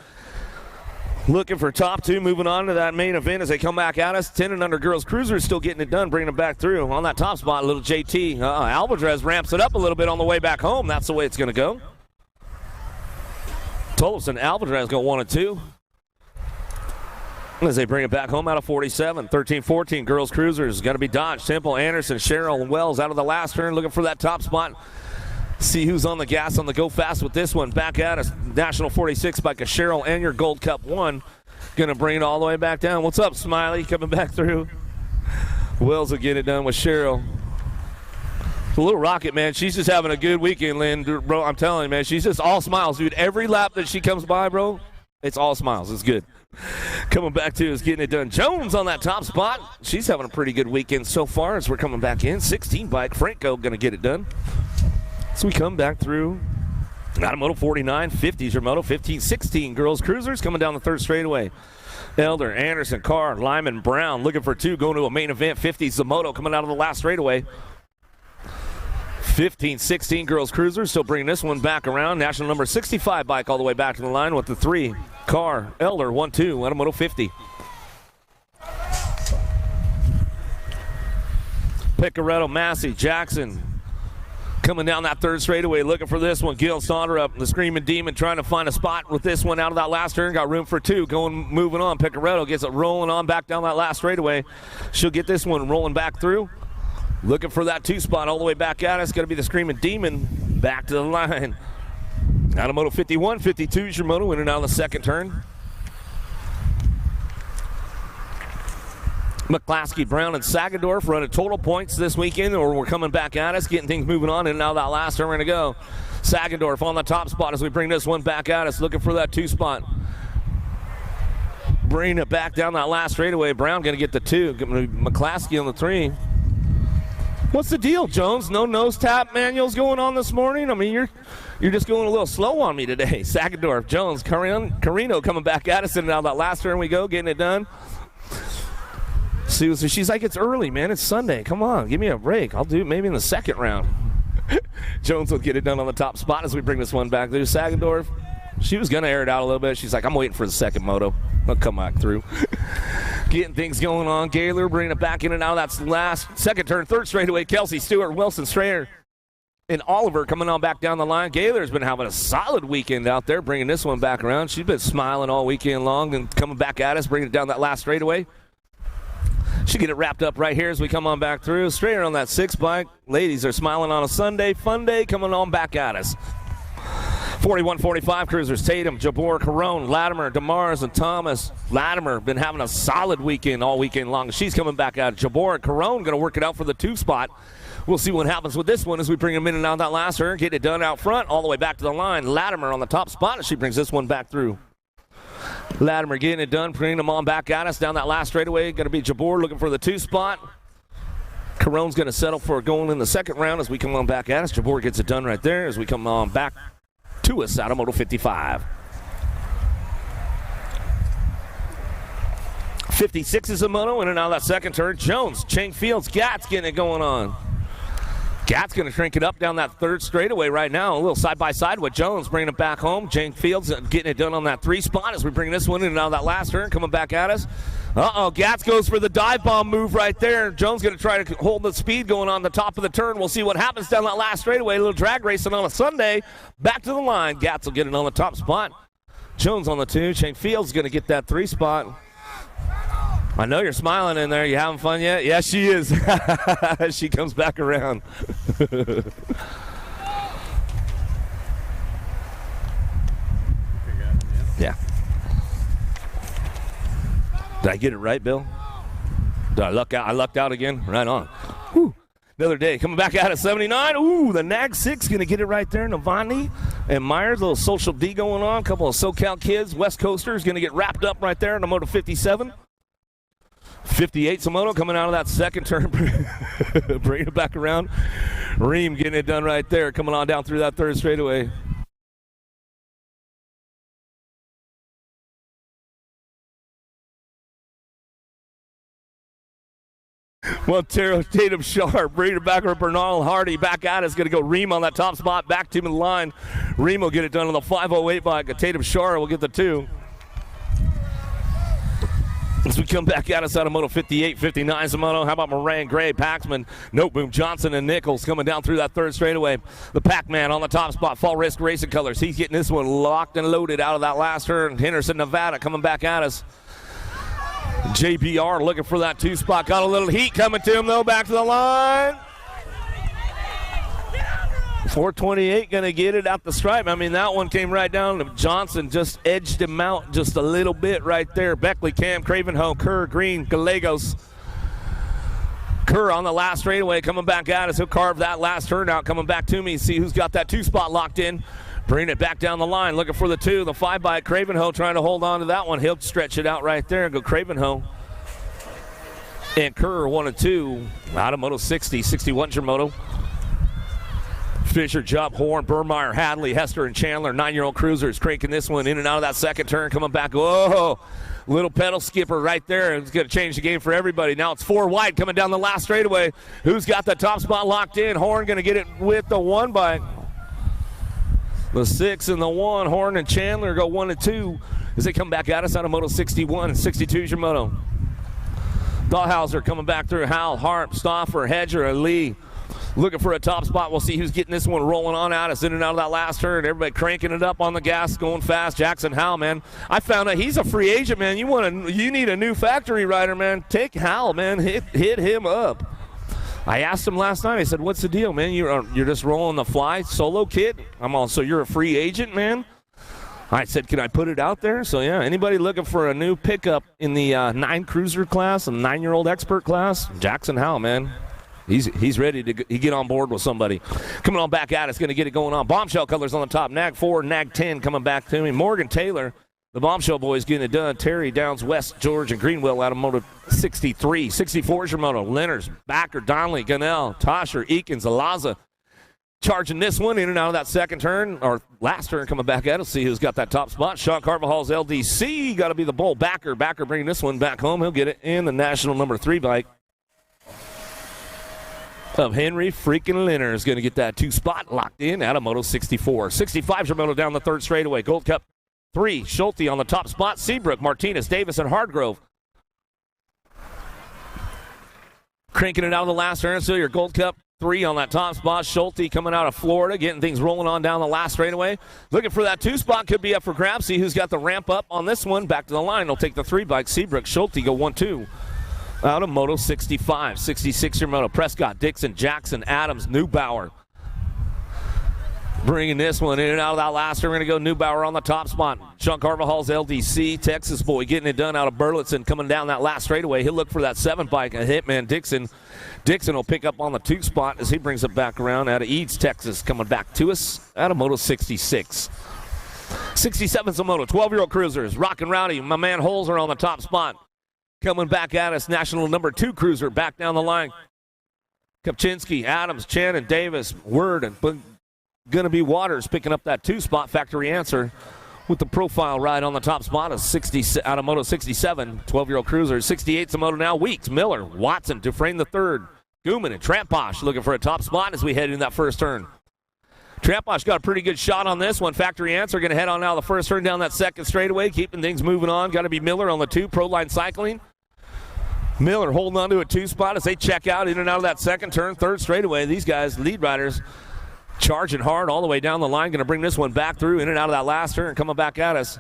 Speaker 2: Looking for top two, moving on to that main event as they come back at us. 10 and under girls cruiser still getting it done, bringing it back through. On that top spot, little JT. Alvarez ramps it up a little bit on the way back home. That's the way it's going to go. Tolson, Alvarez go 1 and 2. As they bring it back home out of 47. 13-14, girls cruisers. Got to be Dodge, Temple, Anderson, Cheryl, and Wells out of the last turn looking for that top spot. See who's on the gas on the go fast with this one. Back at us, National 46 by Cheryl and your Gold Cup 1. Going to bring it all the way back down. What's up, Smiley? Coming back through. Wells will get it done with Cheryl. The little rocket, man, she's just having a good weekend, Lynn. Bro, I'm telling you, man, she's just all smiles, dude. Every lap that she comes by, bro, it's all smiles. It's good. Coming back to is getting it done. Jones on that top spot. She's having a pretty good weekend so far as we're coming back in. 16 bike. Franco going to get it done. So we come back through. Automoto 49, 50s, your moto 15, 16 girls cruisers coming down the third straightaway. Elder, Anderson, Carr, Lyman, Brown looking for two, going to a main event. 50s, the moto coming out of the last straightaway. 15, 16 girls cruisers, still bringing this one back around. National number 65 bike all the way back to the line with the 3. Carr, Elder, 1-2, Automoto 50. Picaretto, Massey, Jackson coming down that third straightaway, looking for this one. Gil Sonderup, the Screaming Demon, trying to find a spot with this one out of that last turn. Got room for two. Moving on. Picaretto gets it rolling on back down that last straightaway. She'll get this one rolling back through. Looking for that two spot all the way back at us. Going to be the Screaming Demon back to the line. Out of Moto 51, 52 is your moto in and out of the second turn. McClaskey, Brown, and Sagadorf running total points this weekend, or we're coming back at us, getting things moving on in and out of that last turn. We're going to go. Sagadorf on the top spot as we bring this one back at us, looking for that two spot. Bring it back down that last straightaway. Brown going to get the two. McClaskey on the three. What's the deal, Jones? No nose tap manuals going on this morning? I mean, you're just going a little slow on me today. Sagadorf, Jones, Carino coming back at us, and now that last turn we go, getting it done. Susan, she's like, it's early, man. It's Sunday. Come on, give me a break. I'll do it maybe in the second round. Jones will get it done on the top spot as we bring this one back through. Sagadorf, she was going to air it out a little bit. She's like, I'm waiting for the second moto. I'll come back through. Getting things going on. Gaylor bringing it back in and out. That's the last second turn, third straightaway. Kelsey, Stewart, Wilson, Strayer, and Oliver coming on back down the line. Gaylor's been having a solid weekend out there, bringing this one back around. She's been smiling all weekend long and coming back at us, bringing it down that last straightaway. She'll get it wrapped up right here as we come on back through. Strayer on that six bike. Ladies are smiling on a Sunday. Fun day coming on back at us. 41-45 cruisers, Tatum, Jabor, Carone, Latimer, DeMars, and Thomas. Latimer been having a solid weekend all weekend long. She's coming back out. Jabor and Carone going to work it out for the two spot. We'll see what happens with this one as we bring them in and out that last turn. Get it done out front, all the way back to the line. Latimer on the top spot as she brings this one back through. Latimer getting it done, bringing them on back at us down that last straightaway. Going to be Jabor looking for the two spot. Carone's going to settle for going in the second round as we come on back at us. Jabor gets it done right there as we come on back to us out of Moto 55. 56 is a moto in and out of that second turn. Jones, Chang Fields, Gatz getting it going on. Gat's going to shrink it up down that third straightaway right now. A little side-by-side with Jones, bringing it back home. Chang Fields getting it done on that three spot as we bring this one in and out of that last turn, coming back at us. Gatz goes for the dive bomb move right there. Jones going to try to hold the speed going on the top of the turn. We'll see what happens down that last straightaway. A little drag racing on a Sunday. Back to the line. Gatz will get it on the top spot. Jones on the two. Chang Fields going to get that three spot. I know you're smiling in there. You having fun yet? Yeah, she is. She comes back around. Yeah. Did I get it right, Bill? Did I luck out? I lucked out again? Right on. Whew. Another day. Coming back out at 79. Ooh, the Nag 6 going to get it right there. Navani and Myers, a little social D going on. A couple of SoCal kids. West Coasters going to get wrapped up right there in the Moto 57. 58 Samoto coming out of that second turn. Bringing it back around. Ream getting it done right there. Coming on down through that third straightaway. Montero, Tatum, Sharp, bringing it back with Bernal Hardy back at us. Going to go Ream on that top spot. Back to him in the line. Ream will get it done on the 508 bike. Tatum, Sharp will get the two. As we come back at us out of Moto 58, 59 Moto. How about Moran, Gray, Paxman, Noteboom, Johnson, and Nichols coming down through that third straightaway. The Pac-Man on the top spot, Fall Risk Racing Colors. He's getting this one locked and loaded out of that last turn. Henderson, Nevada coming back at us. JBR looking for that two spot. Got a little heat coming to him, though. Back to the line. 428 going to get it out the stripe. I mean, that one came right down to Johnson. Just edged him out just a little bit right there. Beckley, Cam, Cravenho, Kerr, Green, Gallegos. Kerr on the last straightaway coming back at us. He'll carve that last turn out. Coming back to me. See who's got that two spot locked in. Bringing it back down the line. Looking for the two. The 5 by Cravenho trying to hold on to that one. He'll stretch it out right there and go Cravenho. And Kerr 1 and 2 out of Moto 60. 61's your moto. Fisher, Jupp, Horn, Burmeyer, Hadley, Hester, and Chandler, 9-year-old cruisers, cranking this one in and out of that second turn, coming back. Whoa, little pedal skipper right there. It's going to change the game for everybody. Now it's 4 wide coming down the last straightaway. Who's got the top spot locked in? Horn going to get it with the 1 by the 6 and the 1. Horn and Chandler go 1 and 2 as they come back at us out of Moto 61. 62's your moto. Dahlhauser coming back through. Howell, Harp, Stauffer, Hedger, and Lee. Looking for a top spot. We'll see who's getting this one rolling on out. It's in and out of that last turn. Everybody cranking it up on the gas, going fast. Jackson Howell, man. I found out he's a free agent, man. You need a new factory rider, man. Take Howell, man. Hit him up. I asked him last night. I said, "What's the deal, man? You're just rolling the fly solo kid?" So you're a free agent, man? I said, "Can I put it out there?" So yeah, anybody looking for a new pickup in the 9 cruiser class, a 9-year-old expert class, Jackson Howell, man. He's ready to get on board with somebody. Coming on back at us, going to get it going on. Bombshell colors on the top. Nag 4, Nag 10 coming back to me. Morgan Taylor, the Bombshell boys getting it done. Terry Downs, West, George, and Greenwell out of Moto 63. 64 is your moto. Lenners, Backer, Donnelly, Gunnell, Tosher, Eakins, Alaza. Charging this one in and out of that second turn, or last turn coming back at us. See who's got that top spot. Sean Carvajal's LDC. Got to be the bull. Backer bringing this one back home. He'll get it in the national number 3 bike of Henry freaking Linner is going to get that 2 spot locked in out of Moto 64. 65's your moto down the third straightaway. Gold Cup 3, Schulte on the top spot. Seabrook, Martinez, Davis, and Hardgrove. Cranking it out of the last turn. So your Gold Cup 3 on that top spot. Schulte coming out of Florida, getting things rolling on down the last straightaway. Looking for that 2 spot. Could be up for grabs. See who's got the ramp up on this one. Back to the line. They'll take the 3 bike. Seabrook, Schulte go 1-2. Out of Moto 65. 66 your moto. Prescott, Dixon, Jackson, Adams, Neubauer. Bringing this one in and out of that last turn. We're going to go Neubauer on the top spot. Sean Carvajal's LDC, Texas boy, getting it done out of Burleson, coming down that last straightaway. He'll look for that 7 bike. A Hitman Dixon. Dixon will pick up on the 2 spot as he brings it back around out of Eads, Texas, coming back to us out of Moto 66. 67's a moto. 12-year-old cruisers. Rockin' Rowdy. My man Holzer on the top spot. Coming back at us, national number 2 cruiser back down the line. Kopczynski, Adams, Chan, and Davis, Word, and going to be Waters picking up that 2 spot. Factory answer with the profile ride on the top spot of 60 out of Moto 67. 12-year-old cruiser. 68's a moto now. Weeks, Miller, Watson, Dufresne the third, Gooman, and Tramposh looking for a top spot as we head in that first turn. Tramposh got a pretty good shot on this one. Factory answer going to head on now the first turn down that second straightaway, keeping things moving on. Got to be Miller on the 2, Pro Line Cycling. Miller holding on to a 2 spot as they check out in and out of that second turn, third straightaway. These guys, lead riders, charging hard all the way down the line. Going to bring this one back through in and out of that last turn, coming back at us.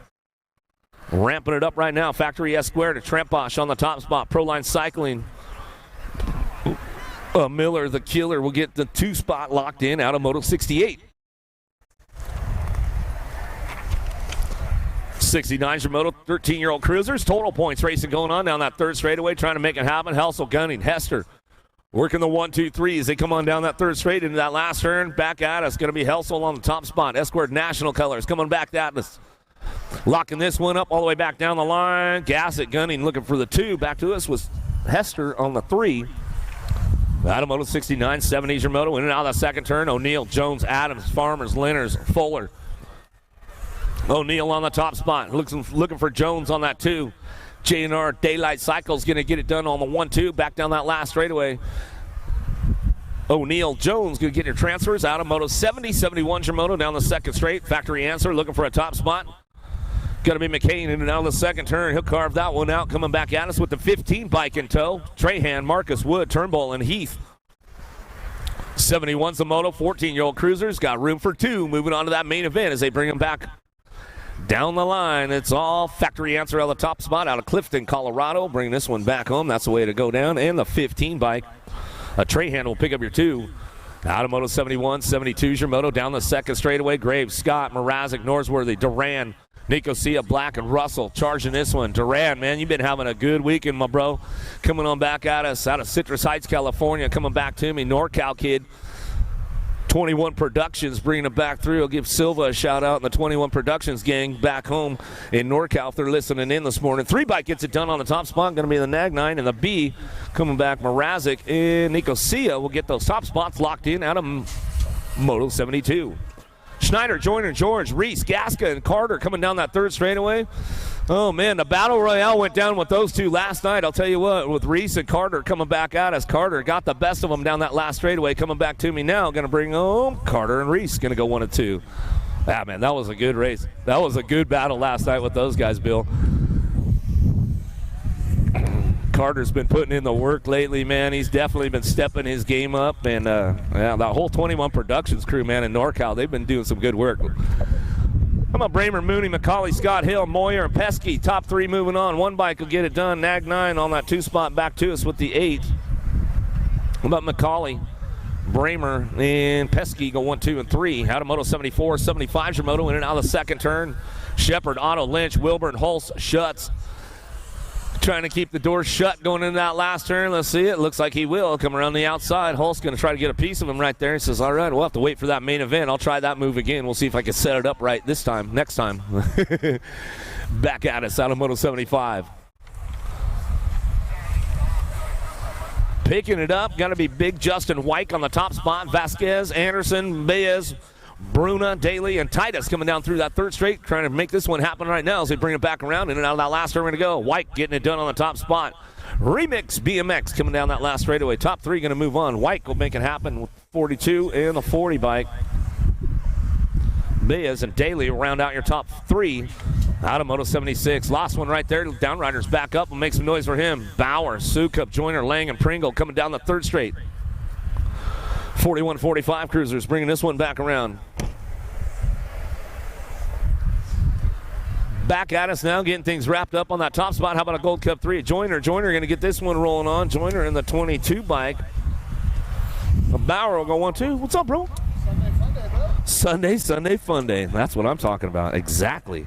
Speaker 2: Ramping it up right now. Factory S square to Tramposh on the top spot. Pro Line Cycling. Miller, the killer, will get the 2 spot locked in out of Moto 68. 69's your moto, 13-year-old cruisers. Total points racing going on down that third straightaway, trying to make it happen. Helsel, Gunning, Hester working the 1-2-3 as they come on down that third straight into that last turn. Back at us, going to be Helsel on the top spot. Esquire National Colors coming back at us. Locking this one up all the way back down the line. Gassett, Gunning looking for the 2. Back to us was Hester on the 3. Out of Moto 69, 70's your moto. In and out of that second turn. O'Neill, Jones, Adams, Farmers, Lenners, Fuller. O'Neill on the top spot. Looking for Jones on that 2. J&R Daylight Cycle's going to get it done on the 1-2. Back down that last straightaway. O'Neill, Jones going to get your transfers out of Moto 70. 71's your moto down the second straight. Factory answer looking for a top spot. Going to be McCain in and out of the second turn. He'll carve that one out. Coming back at us with the 15 bike in tow. Trahan, Marcus Wood, Turnbull, and Heath. 71's the moto. 14-year-old cruisers got room for 2. Moving on to that main event as they bring them back down the line. It's all Factory answer on the top spot out of Clifton, Colorado. Bring this one back home. That's the way to go down. And the 15 bike. Trahan will pick up your 2. Out of Moto 71, 72's your moto. Down the second straightaway. Graves, Scott, Mrazek, Norsworthy, Duran, Nicosia, Black, and Russell charging this one. Duran, man, you've been having a good weekend, my bro. Coming on back at us out of Citrus Heights, California. Coming back to me. NorCal kid. 21 Productions bringing it back through. I'll give Silva a shout out in the 21 Productions gang back home in NorCal if they're listening in this morning. 3 bike gets it done on the top spot. Going to be the Nag 9 and the B coming back. Mrazek and Nicosia will get those top spots locked in out of Moto 72. Schneider, Joyner, George, Reese, Gasca, and Carter coming down that third straightaway. Oh, man, the battle royale went down with those 2 last night. I'll tell you what, with Reese and Carter coming back at us. Carter got the best of them down that last straightaway. Coming back to me now. Going to bring home Carter and Reese. Going to go 1-2. Ah, man, that was a good race. That was a good battle last night with those guys, Bill. Carter's been putting in the work lately, man. He's definitely been stepping his game up. And yeah, that whole 21 Productions crew, man, in NorCal, they've been doing some good work. How about Bramer, Mooney, McCauley, Scott, Hill, Moyer, and Pesky? Top three moving on. One bike will get it done. Nag 9 on that 2 spot back to us with the 8. How about McCauley, Bramer, and Pesky go 1, 2, and 3. Hatamoto 74, 75 your moto in and out of the second turn. Shepard, Otto, Lynch, Wilburn, Holst, Schutz. Trying to keep the door shut going into that last turn. Let's see it. Looks like he will come around the outside. Holt's going to try to get a piece of him right there. He says, all right, we'll have to wait for that main event. I'll try that move again. We'll see if I can set it up right this time, next time. Back at us, Hatamoto 75. Picking it up, got to be big Justin White on the top spot. Vasquez, Anderson, Baez, Bruna, Daly, and Titus coming down through that third straight, trying to make this one happen right now as they bring it back around in and out of that last turn. We're going to go. White getting it done on the top spot. Remix BMX coming down that last straightaway. Top three going to move on. White will make it happen with 42 and the 40 bike. Baez and Daly will round out your top three. Hatamoto 76. Lost one right there. Downriders back up and make some noise for him. Bauer, Sukup, Joyner, Lang, and Pringle coming down the third straight. 41-45 cruisers bringing this one back around. Back at us now, getting things wrapped up on that top spot. How about a Gold Cup 3? Joyner going to get this one rolling on. Joyner in the 22 bike. Bauer will go 1, 2. What's up, bro? Sunday fun day. That's what I'm talking about. Exactly.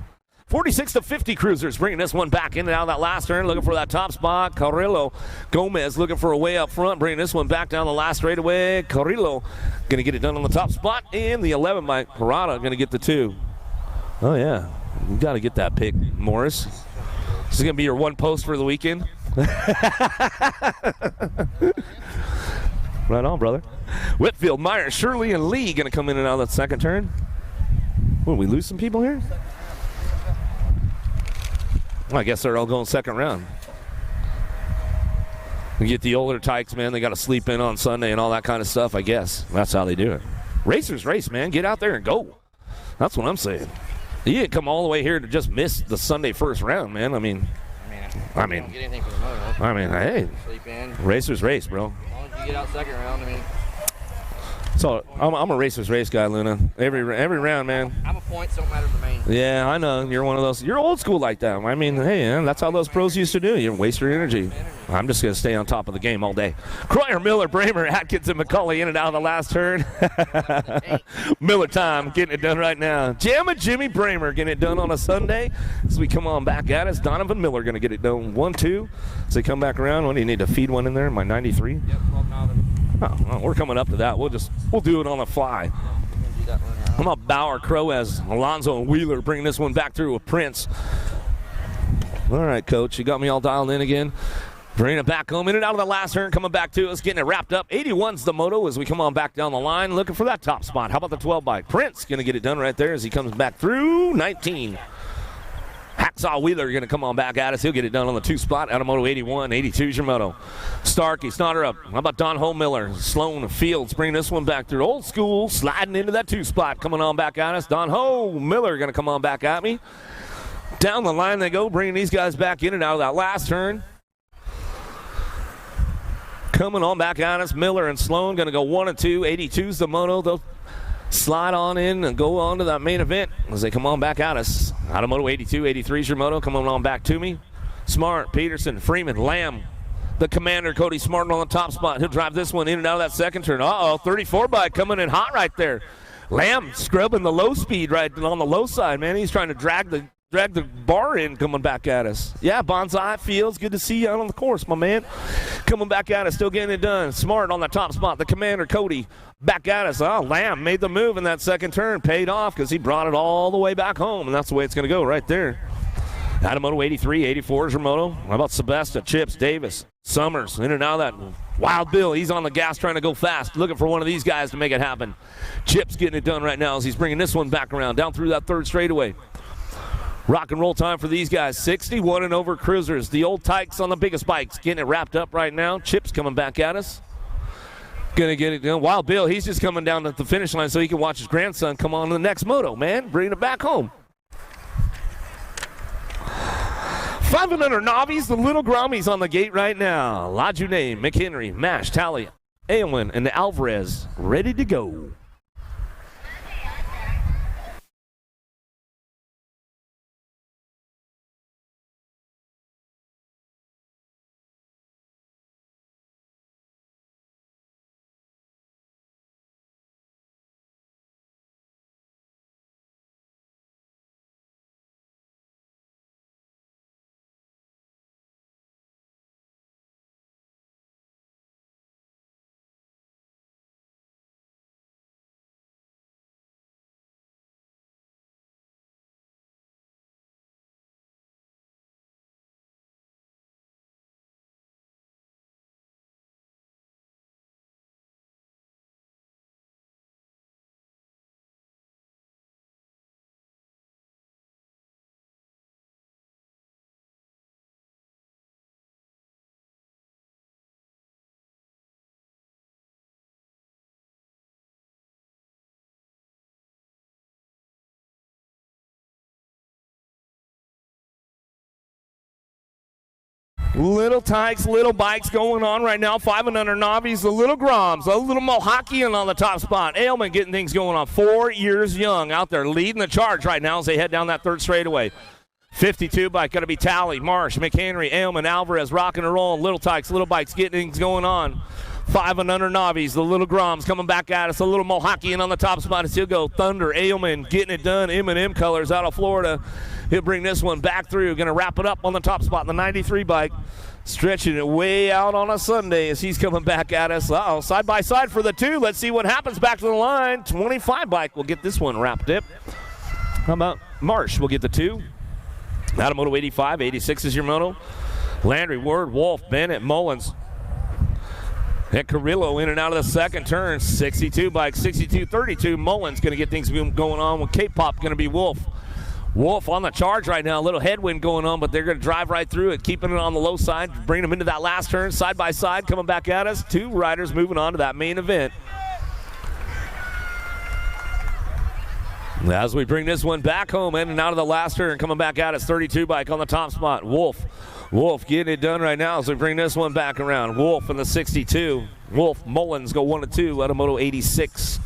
Speaker 2: 46-50 cruisers bringing this one back in and out of that last turn, looking for that top spot. Carrillo Gomez looking for a way up front, bringing this one back down the last straightaway. Carrillo going to get it done on the top spot, and the 11 by Parada going to get the 2. Oh, yeah. You got to get that pick, Morris. This is going to be your one post for the weekend. Right on, brother. Whitfield, Meyer, Shirley, and Lee going to come in and out of that second turn. What, did we lose some people here? Well, I guess they're all going second round. We get the older tykes, man. They got to sleep in on Sunday and all that kind of stuff, I guess. That's how they do it. Racers race, man. Get out there and go. That's what I'm saying. You didn't come all the way here to just miss the Sunday first round, man. I mean,
Speaker 3: don't get anything for the moto.
Speaker 2: Hey.
Speaker 3: Sleep in.
Speaker 2: Racers race, bro.
Speaker 3: As long as you get out second round,
Speaker 2: So I'm a racers race guy, Luna. Every round, man.
Speaker 3: I'm a point, so it matters the main.
Speaker 2: Yeah, I know. You're one of those. You're old school like that. I mean, hey, man, that's how those pros used to do. You waste your energy. I'm just going to stay on top of the game all day. Cryer, Miller, Bramer, Atkins, and McCauley in and out of the last turn. Miller time, getting it done right now. Jam and Jimmy Bramer getting it done on a Sunday. As we come on back at us, Donovan Miller going to get it done 1, 2. As they come back around, what do you need to feed one in there? My 93?
Speaker 3: Yep, 12 nothing.
Speaker 2: Oh, well, we're coming up to that. We'll do it on the fly. How about Bauer, Croes, Alonzo, and Wheeler bringing this one back through with Prince. All right, Coach, you got me all dialed in again. Bringing it back home, in and out of the last turn, coming back to us, getting it wrapped up. 81's the moto as we come on back down the line, looking for that top spot. How about the 12 bike? Prince going to get it done right there as he comes back through 19. Hacksaw Wheeler going to come on back at us. He'll get it done on the 2 spot. Automoto 81, 82's your moto. Starkey, Snodder up. How about Don Ho Miller? Sloan Fields bringing this one back through. Old school, sliding into that 2 spot. Coming on back at us. Don Ho Miller going to come on back at me. Down the line they go, bringing these guys back in and out of that last turn. Coming on back at us. Miller and Sloan going to go 1 and 2. 82's the moto. They'll slide on in and go on to that main event as they come on back at us. Automoto 82, 83's your moto. Coming on back to me. Smart, Peterson, Freeman, Lamb. The commander, Cody Smart, on the top spot. He'll drive this one in and out of that second turn. 34 bike coming in hot right there. Lamb scrubbing the low speed right on the low side, man. He's trying to drag the bar in coming back at us. Yeah, Bonsai Fields, good to see you out on the course, my man. Coming back at us, still getting it done. Smart on the top spot. The commander, Cody, back at us. Lamb made the move in that second turn. Paid off because he brought it all the way back home, and that's the way it's going to go right there. Hatamoto 83, 84 is your moto. How about Sebesta, Chips, Davis, Summers, in and out of that. Wild Bill, he's on the gas trying to go fast, looking for one of these guys to make it happen. Chips getting it done right now as he's bringing this one back around, down through that third straightaway. Rock and roll time for these guys. 61 and over cruisers. The old tykes on the biggest bikes getting it wrapped up right now. Chips coming back at us. Going to get it done. Wild Bill, he's just coming down to the finish line so he can watch his grandson come on to the next moto, man. Bringing it back home. 5 and under novice, the little Grommies on the gate right now. Lajune, McHenry, Mash, Tally, Aylwin, and Alvarez ready to go. Little tykes, little bikes going on right now. 5 and under novice, the little Groms, a little Mohawkian on the top spot. Aylman getting things going on. 4 years young out there leading the charge right now as they head down that third straightaway. 52 bike, going to be Tally, Marsh, McHenry, Aylman, Alvarez, rocking and rolling. Little tykes, little bikes getting things going on. 5 and under novice, the little Groms coming back at us. A little Mohawkian on the top spot. He'll go Thunder, Aylman getting it done. M&M colors out of Florida. He'll bring this one back through. Going to wrap it up on the top spot. The 93 bike stretching it way out on a Sunday as he's coming back at us. Uh-oh, side by side for the 2. Let's see what happens back to the line. 25 bike will get this one wrapped up. How about Marsh will get the 2. Out of Moto 85. 86 is your moto. Landry, Ward, Wolf, Bennett, Mullins. And Carrillo in and out of the second turn. 62 bike, 62-32. Mullins going to get things going on with K-Pop going to be Wolf. Wolf on the charge right now. A little headwind going on, but they're going to drive right through it, keeping it on the low side, bringing them into that last turn, side by side, coming back at us. 2 riders moving on to that main event. As we bring this one back home, in and out of the last turn, coming back at us, 32 bike on the top spot. Wolf getting it done right now as we bring this one back around. Wolf in the 62. Wolf, Mullins go 1 and 2 out of Moto 86.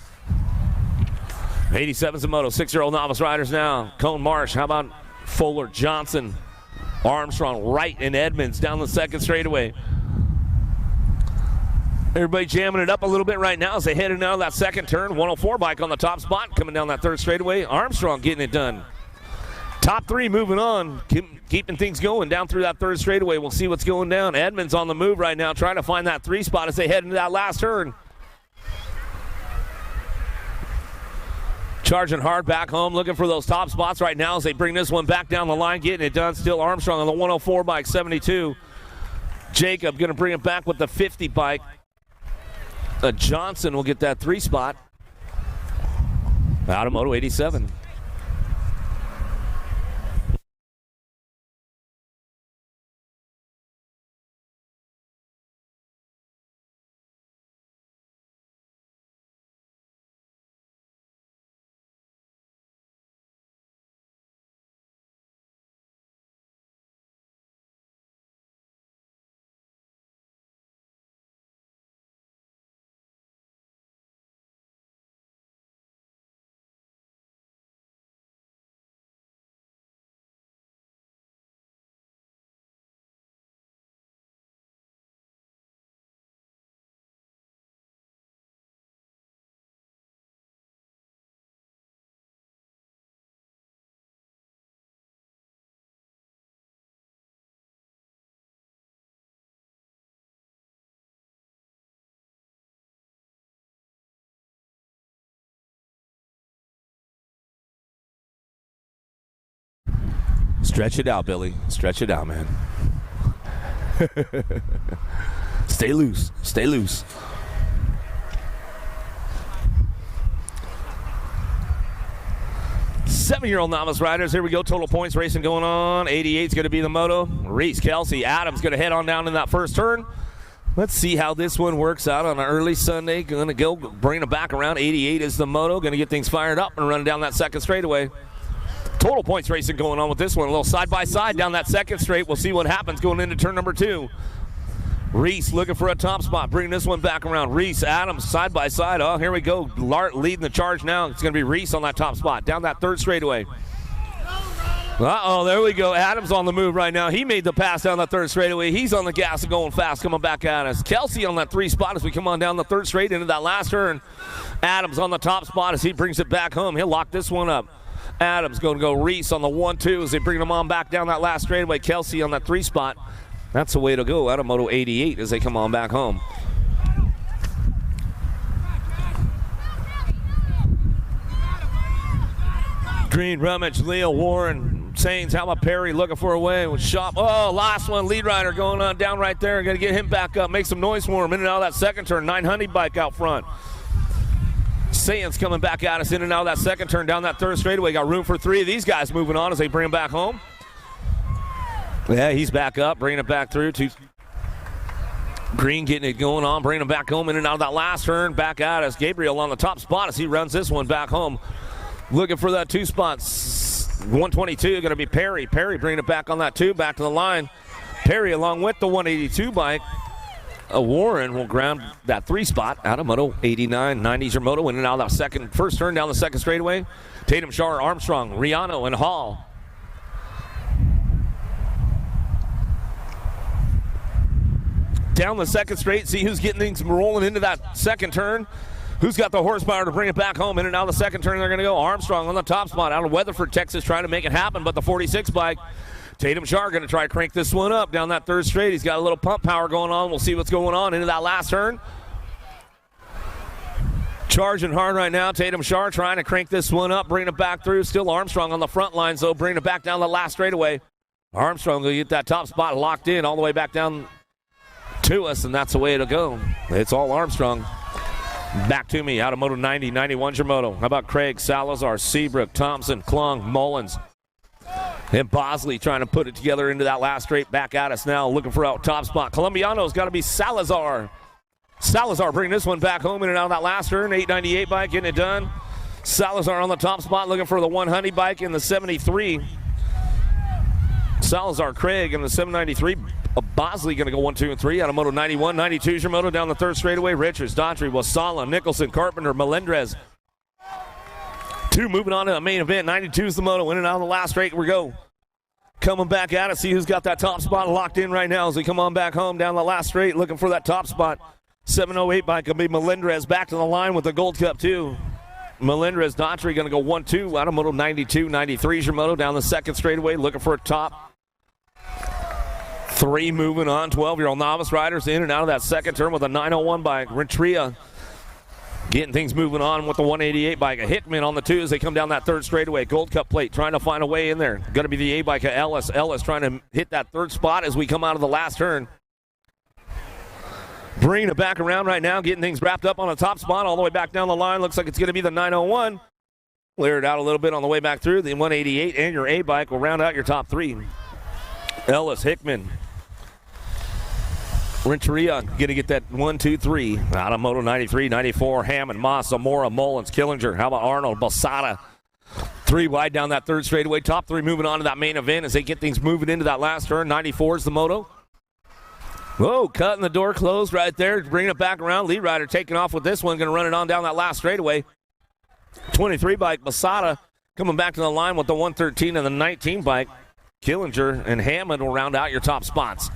Speaker 2: 87's a Moto. 6-year-old novice riders now. Cone Marsh. How about Fuller, Johnson, Armstrong, Wright, and Edmonds down the second straightaway. Everybody jamming it up a little bit right now as they head out of that second turn. 104 bike on the top spot coming down that third straightaway. Armstrong getting it done. Top 3 moving on, keeping things going down through that third straightaway. We'll see what's going down. Edmonds on the move right now, trying to find that 3 spot as they head into that last turn. Charging hard back home, looking for those top spots right now as they bring this one back down the line, getting it done. Still Armstrong on the 104 bike, 72. Jacob going to bring it back with the 50 bike. Johnson will get that 3 spot out of Moto 87. Stretch it out, Billy. Stretch it out, man. Stay loose. Stay loose. Seven-year-old novice riders. Here we go. Total points racing going on. 88's going to be the moto. Reese, Kelsey, Adams going to head on down in that first turn. Let's see how this one works out on an early Sunday. Going to go bring it back around. 88 is the moto. Going to get things fired up and run down that second straightaway. Total points racing going on with this one. A little side-by-side down that second straight. We'll see what happens going into turn number 2. Reese looking for a top spot, bringing this one back around. Reese, Adams, side-by-side. Oh, here we go. Lart leading the charge now. It's going to be Reese on that top spot. Down that third straightaway. Uh-oh, there we go. Adams on the move right now. He made the pass down the third straightaway. He's on the gas and going fast, coming back at us. Kelsey on that 3 spot as we come on down the third straight into that last turn. Adams on the top spot as he brings it back home. He'll lock this one up. Adams going to go Reese on the 1-2 as they bring him on back down that last straightaway. Kelsey on that 3 spot. That's the way to go out of Moto 88 as they come on back home. Green, Rummage, Leo, Warren, Sains, how about Perry looking for a way with Shop. Oh, last one, lead rider going on down right there. Got to get him back up, make some noise for him. In and out of that second turn, 900 bike out front. Sains coming back at us in and out of that second turn down that third straightaway. Got room for 3 of these guys moving on as they bring him back home. Yeah, he's back up, bringing it back through to Green, getting it going on, bringing him back home in and out of that last turn. Back at us, Gabriel on the top spot as he runs this one back home. Looking for that 2 spots. 122 going to be Perry. Perry bringing it back on that 2, back to the line. Perry along with the 182 bike. Warren will grab that 3 spot out of Moto 89. 90s your Moto in and out of that first turn down the second straightaway. Tatum, Shar, Armstrong, Riano, and Hall. Down the second straight, see who's getting things rolling into that second turn. Who's got the horsepower to bring it back home? In and out of the second turn, they're going to go. Armstrong on the top spot out of Weatherford, Texas, trying to make it happen, but the 46 bike. Tatum Shar going to try to crank this one up down that third straight. He's got a little pump power going on. We'll see what's going on into that last turn. Charging hard right now. Tatum Shar trying to crank this one up, bring it back through. Still Armstrong on the front lines, though, bringing it back down the last straightaway. Armstrong will get that top spot locked in all the way back down to us, and that's the way it'll go. It's all Armstrong. Back to me out of Moto 90, 91's your Moto. How about Craig, Salazar, Seabrook, Thompson, Klung, Mullins, and Bosley trying to put it together into that last straight. Back at us now, looking for a top spot. Colombiano's got to be Salazar. Salazar bringing this one back home in and out of that last turn. 898 bike getting it done. Salazar on the top spot looking for the 100 bike in the 73. Salazar, Craig in the 793. Bosley going to go 1, 2, and 3 out of Moto 91. 92's your Moto down the third straightaway. Richards, Daughtry, Wasala, Nicholson, Carpenter, Melendrez. 2 moving on to the main event. 92's the Moto. In and out of the last straight we go. Coming back at us. See who's got that top spot locked in right now as we come on back home down the last straight looking for that top spot. 708 bike will be Melendrez back to the line with the Gold Cup 2. Melendrez, Daughtry going to go 1, 2 out of Moto 92. 93's your Moto down the second straightaway looking for a top. 3 moving on, 12-year-old novice riders in and out of that second turn with a 901 bike. Rentria getting things moving on with the 188 bike. A Hickman on the 2 as they come down that third straightaway. Gold Cup plate trying to find a way in there. Going to be the A bike of Ellis. Ellis trying to hit that third spot as we come out of the last turn. Bringing it back around right now, getting things wrapped up on the top spot all the way back down the line. Looks like it's going to be the 901. Clear it out a little bit on the way back through. The 188 and your A bike will round out your top 3. Ellis, Hickman, Renteria going to get that 1, 2, 3 out of Moto 93, 94. Hammond, Moss, Zamora, Mullins, Killinger. How about Arnold, Balsada? 3 wide down that third straightaway. Top 3 moving on to that main event as they get things moving into that last turn. 94 is the Moto. Whoa, cutting the door closed right there. Bringing it back around. Lead rider taking off with this one. Going to run it on down that last straightaway. 23 bike, Balsada coming back to the line with the 113 and the 19 bike. Killinger and Hammond will round out your top spots.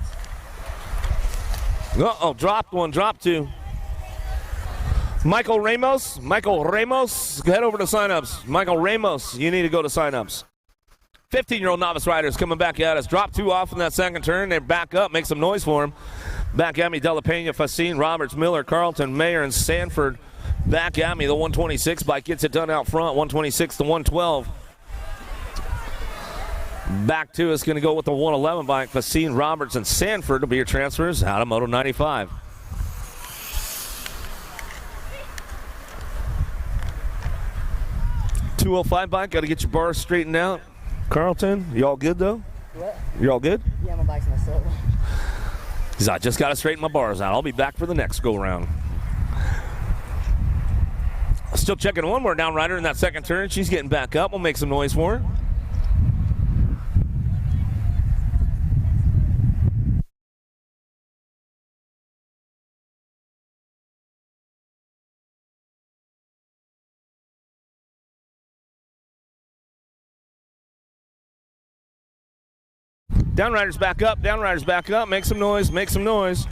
Speaker 2: Uh-oh, dropped 1, dropped 2. Michael Ramos, head over to signups. Michael Ramos, you need to go to signups. 15-year-old novice riders coming back at us. Drop 2 off in that second turn. They back up, make some noise for him. Back at me, De La Pena, Facine, Roberts, Miller, Carlton, Mayer, and Sanford. Back at me, the 126 bike gets it done out front. 126 to 112. Back to us, going to go with the 111 bike. Facine, Roberts, and Sanford will be your transfers out of Moto 95. .205 bike, got to get your bars straightened out. Carlton, you all good though?
Speaker 4: What?
Speaker 2: You all good?
Speaker 4: Yeah, my bike's messed up.
Speaker 2: Because I just got to straighten my bars out. I'll be back for the next go round. Still checking one more down rider in that second turn. She's getting back up. We'll make some noise for her. Downriders back up, downriders back up. Make some noise, make some noise.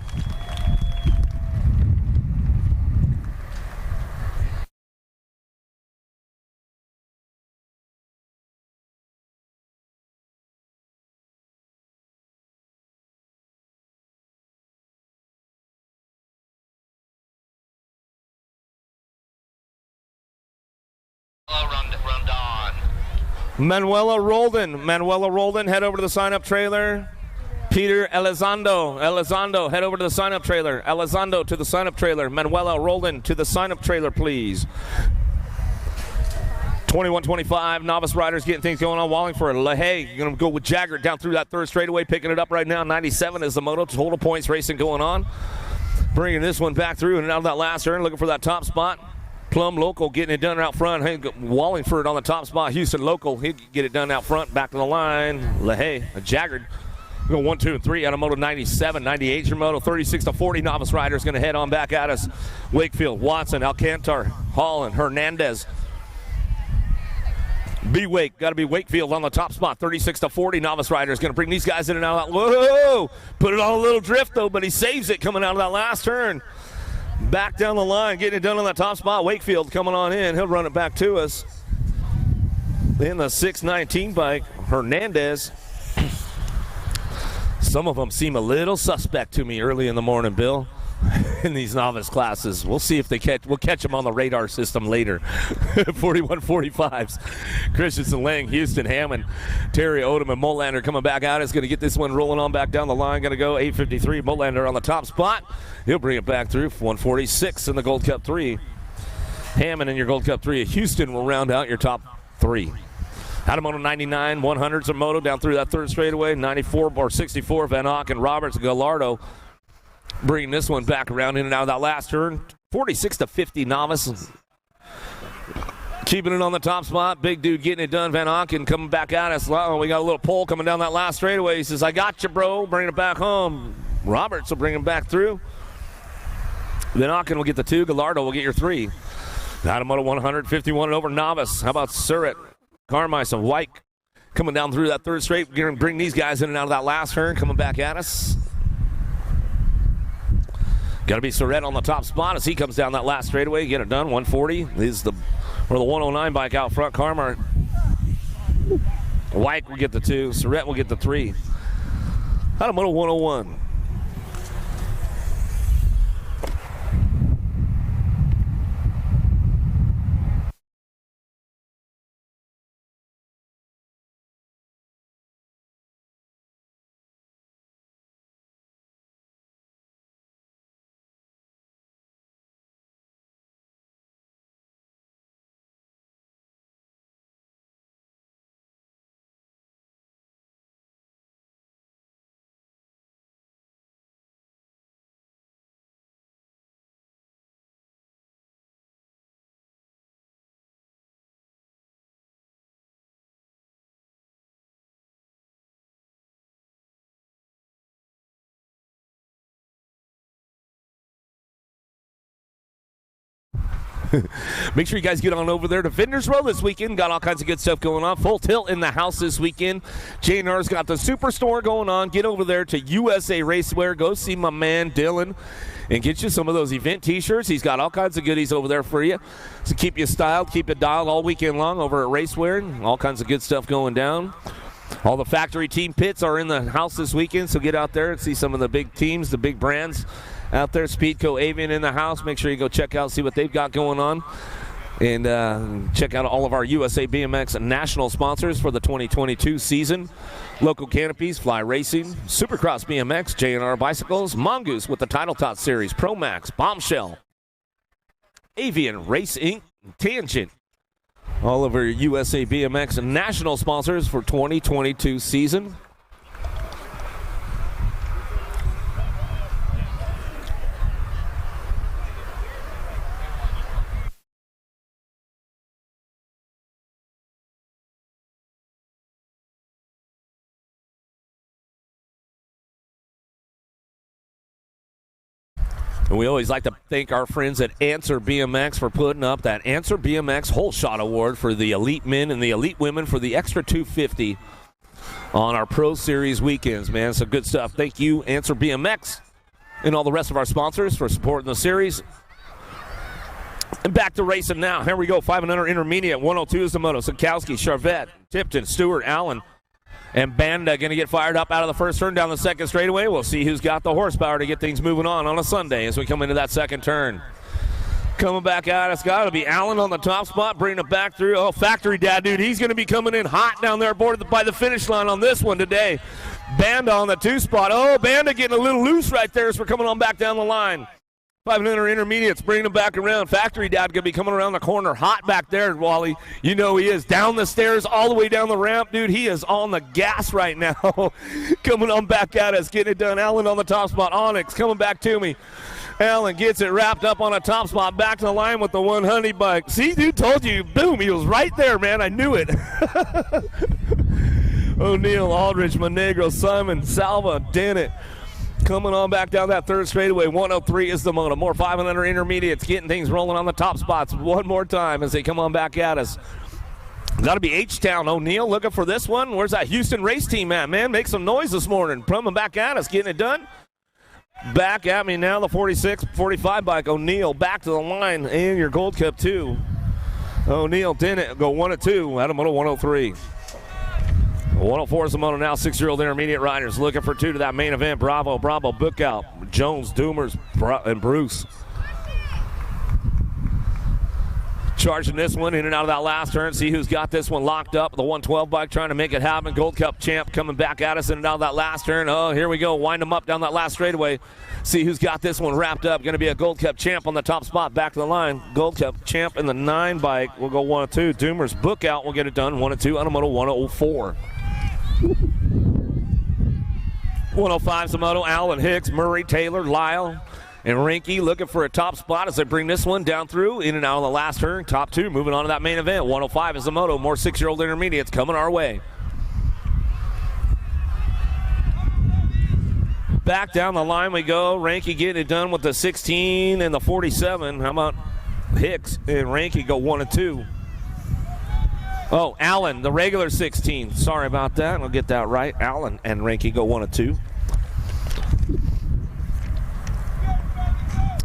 Speaker 2: Manuela Roldan, head over to the sign-up trailer. Peter Elizondo, head over to the sign-up trailer. Elizondo to the sign-up trailer. Manuela Roldan to the sign-up trailer, please. 21-25, novice riders getting things going on. Wallingford, LaHaye, going to go with Jagger down through that third straightaway, picking it up right now. 97 is the moto. Total points racing going on. Bringing this one back through and out of that last turn, looking for that top spot. Plum Local getting it done out front. Hey, Wallingford on the top spot. Houston Local, he'll get it done out front. Back to the line. LaHaye, Jaggard. Go 1, 2, and 3 out of moto 97. 98 your moto. 36-40 novice riders going to head on back at us. Wakefield, Watson, Alcantar, Hall, and Hernandez. B-Wake, got to be Wakefield on the top spot. 36-40 novice riders going to bring these guys in and out of that. Whoa! Put it on a little drift though, but he saves it coming out of that last turn. Back down the line, getting it done on that top spot. Wakefield coming on in. He'll run it back to us. Then the 619 bike, Hernandez. Some of them seem a little suspect to me early in the morning, Bill, in these novice classes. We'll see if we'll catch them on the radar system later. 41-45s. Christensen, Lang, Houston, Hammond, Terry Odom, and Molander coming back out. Is going to get this one rolling on back down the line. Going to go 8:53. Molander on the top spot. He'll bring it back through. 146 in the Gold Cup 3. Hammond in your Gold Cup 3. Houston will round out your top 3. Out of moto 99, 100s of moto down through that third straightaway. 94 or 64, Van Ock and Roberts, Gallardo bringing this one back around in and out of that last turn. 46-50 novice. Keeping it on the top spot. Big dude getting it done. Van Auken coming back at us. Oh, we got a little pole coming down that last straightaway. He says, I got you, bro. Bring it back home. Roberts will bring him back through. Van Auken will get the 2. Gallardo will get your 3. Out of moto 151 and over novice. How about Surratt, Carmichael, White coming down through that third straight. We're going to bring these guys in and out of that last turn. Coming back at us. Got to be Surratt on the top spot as he comes down that last straightaway. Get it done. 140 is the 109 bike out front. Carmar. White will get the 2. Surratt will get the 3. Out of moto 101. Make sure you guys get on over there to Vendors Row this weekend. Got all kinds of good stuff going on. Full tilt in the house this weekend. JNR's got the Superstore going on. Get over there to USA Racewear. Go see my man Dylan and get you some of those event t-shirts. He's got all kinds of goodies over there for you to keep you styled, keep it dialed all weekend long over at Racewear. All kinds of good stuff going down. All the factory team pits are in the house this weekend, so get out there and see some of the big teams, the big brands out there. Speedco Avian in the house. Make sure you go check out, see what they've got going on. And check out all of our USA BMX national sponsors for the 2022 season. Local Canopies, Fly Racing, Supercross BMX, JNR Bicycles, Mongoose with the Title Tot Series, Pro Max, Bombshell, Avian, Race Inc., Tangent. All of our USA BMX national sponsors for 2022 season. And we always like to thank our friends at Answer BMX for putting up that Answer BMX Whole Shot Award for the elite men and the elite women for the extra 250 on our Pro Series weekends, man. So good stuff. Thank you, Answer BMX, and all the rest of our sponsors for supporting the series. And back to racing now. Here we go. 500 intermediate. 102 is the moto. Sikowski, Charvette, Tipton, Stewart, Allen, and Banda going to get fired up out of the first turn down the second straightaway. We'll see who's got the horsepower to get things moving on a Sunday as we come into that second turn. Coming back out, it's got to be Allen on the top spot, bringing it back through. Oh, Factory Dad, dude, he's going to be coming in hot down there by the finish line on this one today. Banda on the 2 spot. Oh, Banda getting a little loose right there as we're coming on back down the line. 500 intermediates, bringing them back around. Factory Dad going to be coming around the corner, hot back there, Wally. You know he is. Down the stairs, all the way down the ramp. Dude, he is on the gas right now. Coming on back at us, getting it done. Allen on the top spot. Onyx coming back to me. Allen gets it wrapped up on a top spot, back to the line with the 100 bike. See, dude, told you. Boom, he was right there, man. I knew it. O'Neill, Aldridge, Monegro, Simon, Salva, Dennett. Coming on back down that third straightaway. 103 is the moto. More 500 intermediates getting things rolling on the top spots one more time as they come on back at us. Got to be H-Town. O'Neill looking for this one. Where's that Houston race team at, man? Make some noise this morning. Coming back at us, getting it done. Back at me now, the 46, 45 bike. O'Neill back to the line and your Gold Cup 2. O'Neill didn't go 1 2 out of moto 103. 104 is the moto now. 6-year-old intermediate riders looking for 2 to that main event. Bravo, book out. Jones, Doomers, and Bruce. Charging this one in and out of that last turn. See who's got this one locked up. The 112 bike trying to make it happen. Gold Cup champ coming back at us in and out of that last turn. Oh, here we go. Wind them up down that last straightaway. See who's got this one wrapped up. Going to be a Gold Cup champ on the top spot. Back to the line. Gold Cup champ in the 9 bike. We'll go 1 2. Doomers book out. We'll get it done. 1 2 on a moto 104. 105 is the moto. Allen, Hicks, Murray, Taylor, Lyle, and Rinky looking for a top spot as they bring this one down through, in and out on the last turn. Top 2 moving on to that main event. 105 is the moto. More 6-year-old intermediates coming our way. Back down the line we go. Ranky getting it done with the 16 and the 47. How about Hicks and Ranky go 1 2. Oh, Allen, the regular 16. Sorry about that. I'll get that right. Allen and Ranky go 1 2.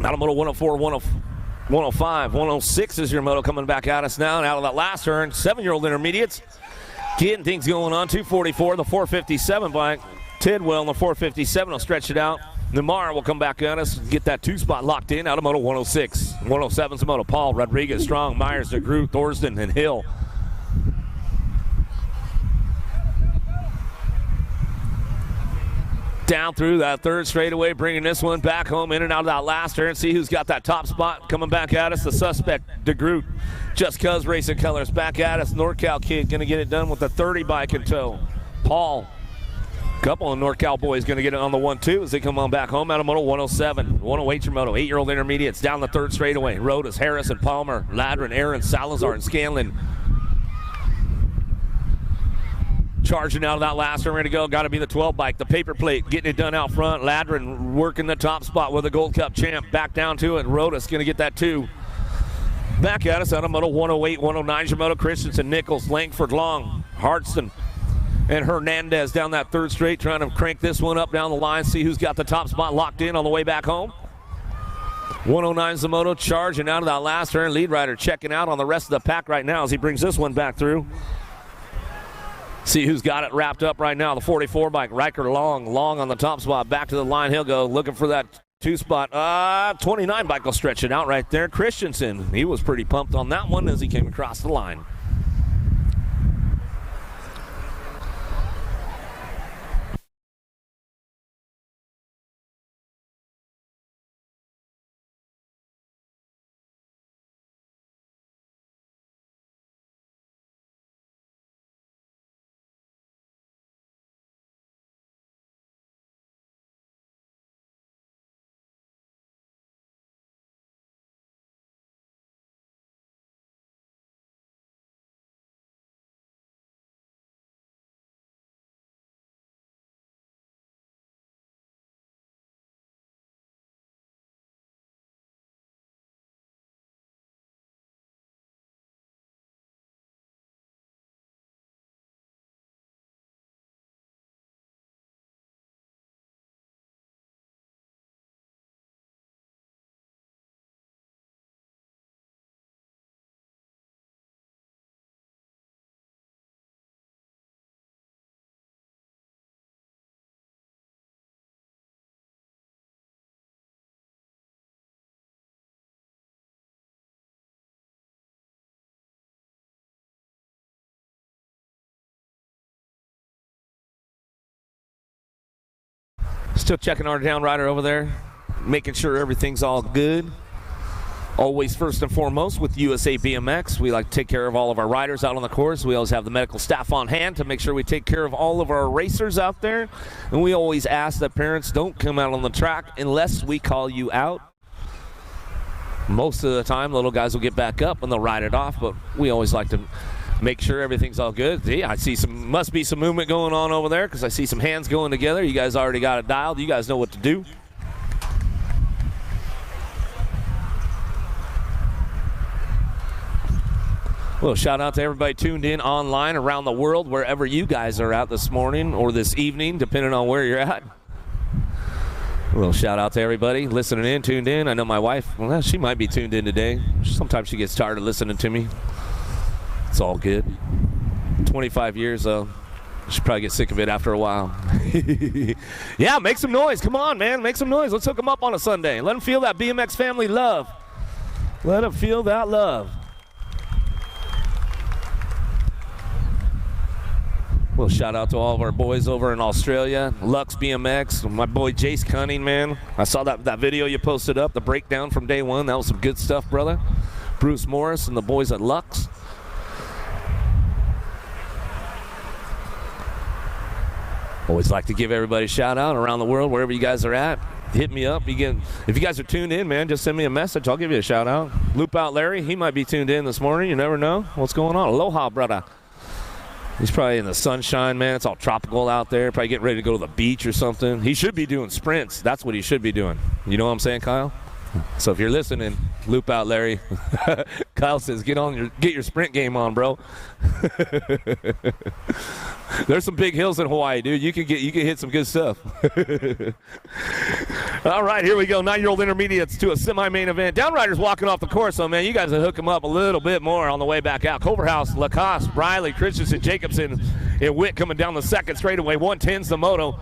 Speaker 2: Out of moto 104, 105, 106 is your moto coming back at us now. And out of that last turn, 7-year-old intermediates getting things going on. 244, the 457 bike. Tidwell, the 457 will stretch it out. Namar will come back at us, get that 2 spot locked in. Out of moto 106. 107 is the moto. Paul, Rodriguez, Strong, Myers, DeGroot, Thorsden, and Hill. Down through that third straightaway, bringing this one back home in and out of that last turn. See who's got that top spot coming back at us. The suspect, DeGroot, Just Cuz Racing Colors back at us. NorCal kid going to get it done with the 30 bike in tow. Paul, couple of NorCal boys going to get it on the 1 2 as they come on back home out of moto 107. 108 your moto. 8-year-old intermediates down the third straightaway. Rodas, Harrison, Palmer, Ladrin, Aaron, Salazar, and Scanlon. Charging out of that last turn, ready to go. Got to be the 12 bike, the paper plate, getting it done out front. Ladrin working the top spot with a Gold Cup champ. Back down to it. Rodas going to get that 2. Back at us out of moto 108, 109 your moto. Christensen, Nichols, Langford, Long, Hartston, and Hernandez down that third straight, trying to crank this one up down the line. See who's got the top spot locked in on the way back home. 109 is the moto, charging out of that last turn. Lead rider checking out on the rest of the pack right now as he brings this one back through. See who's got it wrapped up right now. The 44 bike, Riker Long on the top spot. Back to the line, he'll go looking for that 2 spot. 29 bike will stretch it out right there. Christensen, he was pretty pumped on that one as he came across the line. Still checking our down rider over there, making sure everything's all good. Always first and foremost with USA BMX, we like to take care of all of our riders out on the course. We always have the medical staff on hand to make sure we take care of all of our racers out there. And we always ask that parents don't come out on the track unless we call you out. Most of the time, little guys will get back up and they'll ride it off, but we always like to make sure everything's all good. Yeah, I see must be some movement going on over there because I see some hands going together. You guys already got it dialed. You guys know what to do. Well, shout out to everybody tuned in online around the world, wherever you guys are at this morning or this evening, depending on where you're at. Well, shout out to everybody listening in, tuned in. I know my wife, well, she might be tuned in today. Sometimes she gets tired of listening to me. It's all good. 25 years, though. She'll probably get sick of it after a while. Yeah, make some noise. Come on, man. Make some noise. Let's hook them up on a Sunday. Let them feel that BMX family love. Let them feel that love. Well, shout out to all of our boys over in Australia. Lux BMX, my boy Jace Cunning, man. I saw that video you posted up, the breakdown from day one. That was some good stuff, brother. Bruce Morris and the boys at Lux. Always like to give everybody a shout out around the world, wherever you guys are at. Hit me up. If you guys are tuned in, man, just send me a message. I'll give you a shout out. Loop out Larry. He might be tuned in this morning. You never know what's going on. Aloha, brother. He's probably in the sunshine, man. It's all tropical out there. Probably getting ready to go to the beach or something. He should be doing sprints. That's what he should be doing. You know what I'm saying, Kyle? So if you're listening, loop out Larry. Kyle says, get your sprint game on, bro. There's some big hills in Hawaii, dude. You can hit some good stuff. All right, here we go. 9-year-old intermediates to a semi-main event. Downriders walking off the course, so man, you guys will hook them up a little bit more on the way back out. Culverhouse, Lacoste, Riley, Christensen, Jacobson, and Witt coming down the second straightaway. 110's the moto.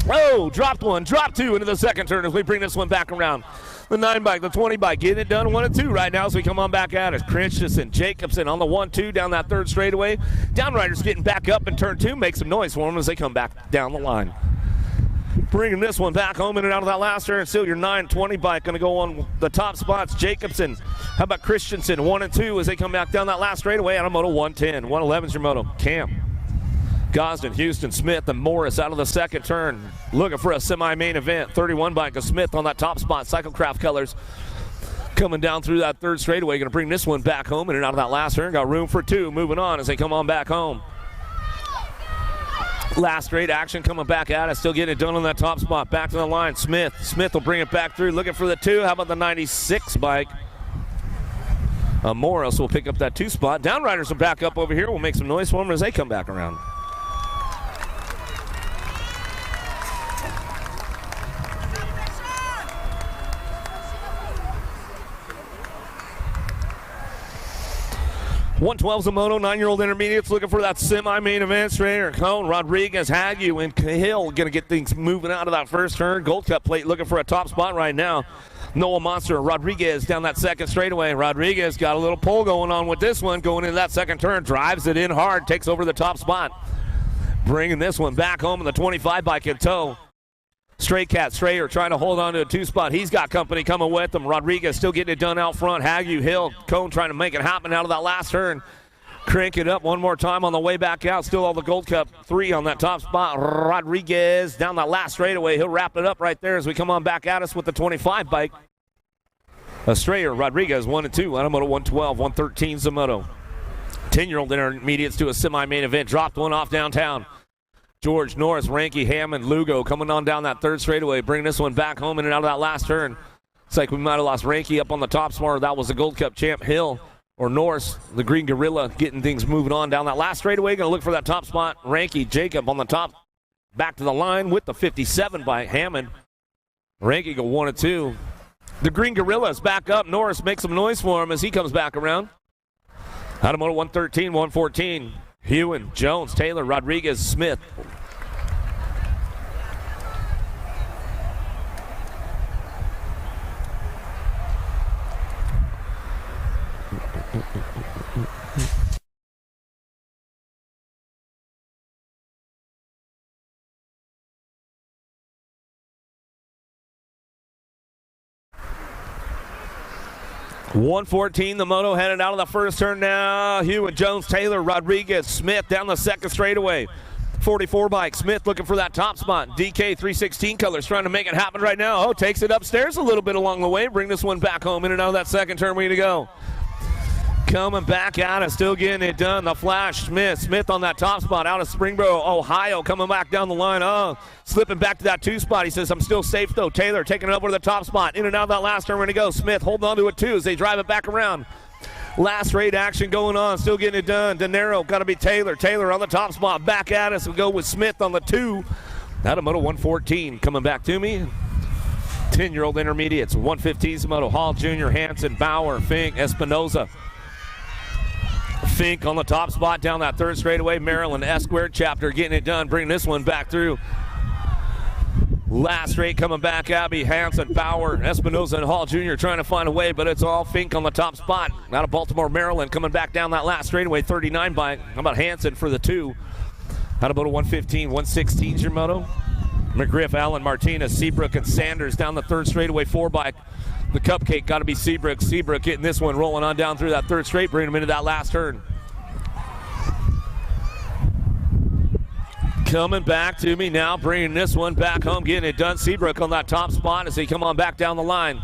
Speaker 2: Oh, dropped one, dropped two into the second turn as we bring this one back around. The 9 bike, the 20 bike, getting it done 1 and 2 right now as we come on back at it. Christensen, Jacobson on the 1-2 down that third straightaway. Downriders getting back up in turn 2, make some noise for them as they come back down the line. Bringing this one back home in and out of that last turn. Still your 920 bike going to go on the top spots. Jacobson, how about Christensen, 1 and 2 as they come back down that last straightaway on a moto 110. 111's your moto. Cam. Gosden, Houston, Smith, and Morris out of the second turn. Looking for a semi-main event. 31 bike of Smith on that top spot. Cyclecraft colors coming down through that third straightaway. Going to bring this one back home in and out of that last turn. Got room for 2. Moving on as they come on back home. Last straight action coming back at us. Still getting it done on that top spot. Back to the line. Smith will bring it back through. Looking for the 2. How about the 96 bike? Morris will pick up that 2 spot. Downriders will back up over here. We'll make some noise for them as they come back around. .112's a moto, 9-year-old intermediates looking for that semi-main event. Strayer, Cone, Rodriguez, Hague, and Hill going to get things moving out of that first turn. Gold Cup plate looking for a top spot right now. Noah Monster, Rodriguez down that second straightaway. Rodriguez got a little pull going on with this one, going into that second turn, drives it in hard, takes over the top spot. Bringing this one back home in the 25 bike in tow. Stray Cat, Strayer trying to hold on to a 2 spot. He's got company coming with him. Rodriguez still getting it done out front. Hague, Hill, Cone trying to make it happen out of that last turn. Crank it up one more time on the way back out. Still all the Gold Cup 3 on that top spot. Rodriguez down that last straightaway. He'll wrap it up right there as we come on back at us with the 25 bike. Strayer, Rodriguez 1 and 2. On a moto 112, 113's the moto. 10-year-old intermediates to a semi-main event. Dropped one off downtown. George, Norris, Ranky, Hammond, Lugo coming on down that third straightaway, bringing this one back home in and out of that last turn. It's like we might have lost Ranky up on the top spot. That was the Gold Cup champ, Hill, or Norris, the Green Gorilla, getting things moving on down that last straightaway. Going to look for that top spot. Ranky, Jacob on the top, back to the line with the 57 by Hammond. Ranky go 1 and 2. The Green Gorilla is back up. Norris makes some noise for him as he comes back around. Hanamoto 113, 114. Hewen, Jones, Taylor, Rodriguez, Smith. 114, the moto headed out of the first turn now. Hewitt, Jones, Taylor, Rodriguez, Smith down the second straightaway. 44 bike, Smith looking for that top spot. DK 316 colors trying to make it happen right now. Oh, takes it upstairs a little bit along the way. Bring this one back home in and out of that second turn. Way to go. Coming back out and still getting it done. The Flash, Smith on that top spot out of Springboro, Ohio, coming back down the line. Oh, slipping back to that 2 spot. He says, I'm still safe though. Taylor taking it over to the top spot. In and out of that last turn. We're going to go. Smith holding on to it too as they drive it back around. Last straight action going on. Still getting it done. De Niro got to be Taylor. Taylor on the top spot. Back at us. We'll go with Smith on the 2. Out of Moto 114. Coming back to me. 10-year-old intermediates. 115's Moto. Hall Jr., Hansen, Bauer, Fink, Espinoza. Fink on the top spot down that 3rd straightaway. Maryland S-squared chapter getting it done. Bringing this one back through. Last straight coming back, Abby, Hansen, Bauer, Espinoza, and Hall Jr. trying to find a way, but it's all Fink on the top spot. Out of Baltimore, Maryland, coming back down that last straightaway, 39 bike. How about Hansen for the 2? Out of Moto 115, 116's your moto. McGriff, Allen, Martinez, Seabrook, and Sanders down the 3rd straightaway, 4 bike. The cupcake got to be Seabrook. Seabrook getting this one rolling on down through that 3rd straight, bringing him into that last turn. Coming back to me now, bringing this one back home, getting it done. Seabrook on that top spot as they come on back down the line.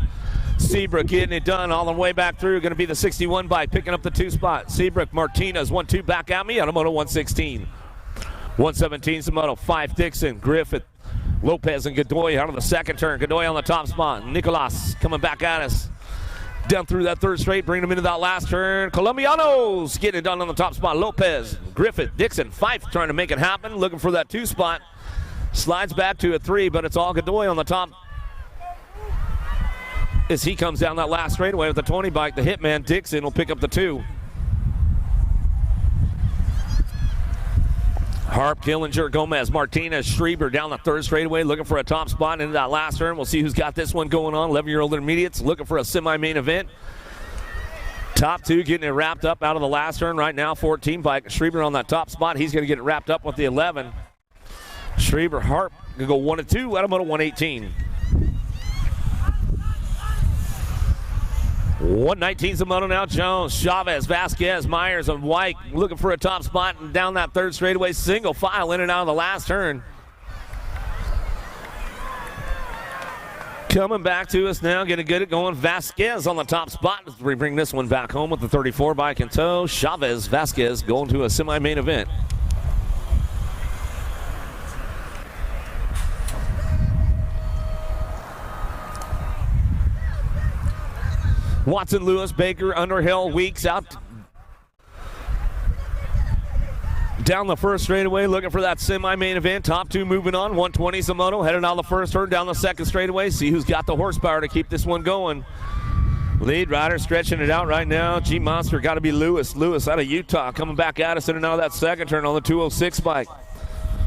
Speaker 2: Seabrook getting it done all the way back through. Going to be the 61 bike, picking up the 2 spot. Seabrook, Martinez, 1-2 back at me out of Moto 116. 117's the Moto 5, Dixon, Griffith, Lopez, and Godoy out of the 2nd turn. Godoy on the top spot. Nicolas coming back at us. Down through that 3rd straight, bringing them into that last turn. Colombianos getting it done on the top spot. Lopez, Griffith, Dixon, Fife trying to make it happen. Looking for that 2 spot. Slides back to a 3, but it's all Godoy on the top. As he comes down that last straightaway with the 20 bike, the hitman Dixon will pick up the 2. Harp, Killinger, Gomez, Martinez, Schreiber down the 3rd straightaway, looking for a top spot into that last turn. We'll see who's got this one going on. 11-year-old intermediates looking for a semi-main event. Top 2 getting it wrapped up out of the last turn right now. 14 bike. Schreiber on that top spot. He's going to get it wrapped up with the 11. Schreiber, Harp going to go 1 and 2 out of Moto 118. 119's the moto now. Jones, Chavez, Vasquez, Myers, and White looking for a top spot and down that 3rd straightaway. Single file in and out of the last turn. Coming back to us now, going to get it going. Vasquez on the top spot as we bring this one back home with the 34 bike in tow. Chavez, Vasquez going to a semi-main event. Watson, Lewis, Baker, Underhill, Weeks out down the 1st straightaway, looking for that semi-main event. Top 2 moving on. 120's the moto, heading out of the 1st turn, down the 2nd straightaway. See who's got the horsepower to keep this one going. Lead rider stretching it out right now. G-Monster got to be Lewis. Lewis out of Utah, coming back at us in and out of that 2nd turn on the 206 bike.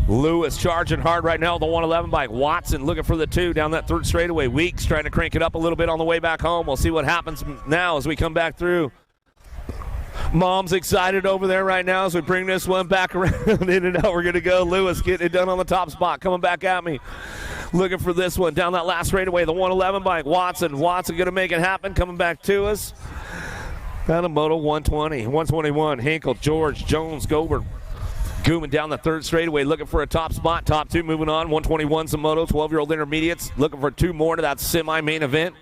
Speaker 2: Lewis charging hard right now with the 111 bike. Watson looking for the 2 down that 3rd straightaway. Weeks trying to crank it up a little bit on the way back home. We'll see what happens now as we come back through. Mom's excited over there right now as we bring this one back around in and out. We're going to go. Lewis getting it done on the top spot. Coming back at me. Looking for this one down that last straightaway. The 111 bike. Watson going to make it happen. Coming back to us. Out of Moto 120. 121. Hinkle, George, Jones, Gobert. Gooman down the 3rd straightaway, looking for a top spot. Top 2 moving on. 121's the moto, 12-year-old intermediates, looking for 2 more to that semi-main event.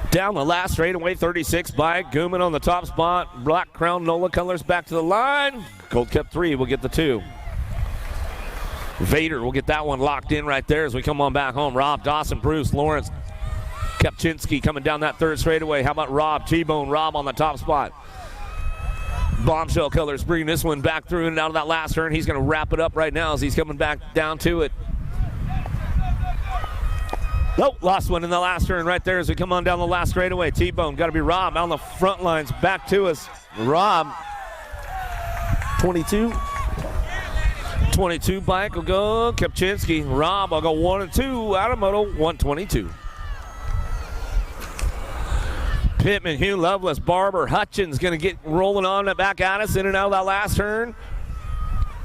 Speaker 2: Down the last straightaway, 36 bike. Gooman on the top spot. Black Crown NOLA colors back to the line. Gold Cup 3 will get the 2. Vader will get that one locked in right there as we come on back home. Rob, Dawson, Bruce, Lawrence, Kapczynski coming down that 3rd straightaway. How about Rob? T-Bone Rob on the top spot. Bombshell colors bringing this one back through and out of that last turn. He's going to wrap it up right now as he's coming back down to it. Nope, lost one in the last turn right there as we come on down the last straightaway. T-Bone, got to be Rob on the front lines. Back to us. Rob, 22 bike will go. Kapczynski. Rob will go 1 and 2 out of Moto 122. Pittman, Hugh Lovelace, Barber, Hutchins going to get rolling on back at us in and out of that last turn.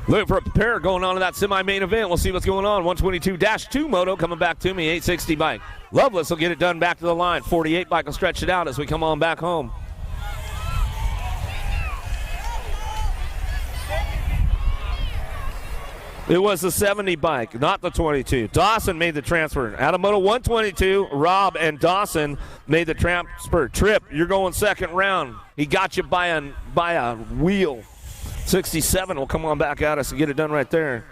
Speaker 2: Looking for a pair going on to that semi-main event. We'll see what's going on. 122-2 moto coming back to me. 860 bike. Loveless will get it done back to the line. 48 bike will stretch it out as we come on back home. It was the 70 bike, not the 22. Dawson made the transfer. Out of moto 122, Rob and Dawson made the transfer. Trip, you're going second round. He got you by a wheel. 67 will come on back at us and get it done right there.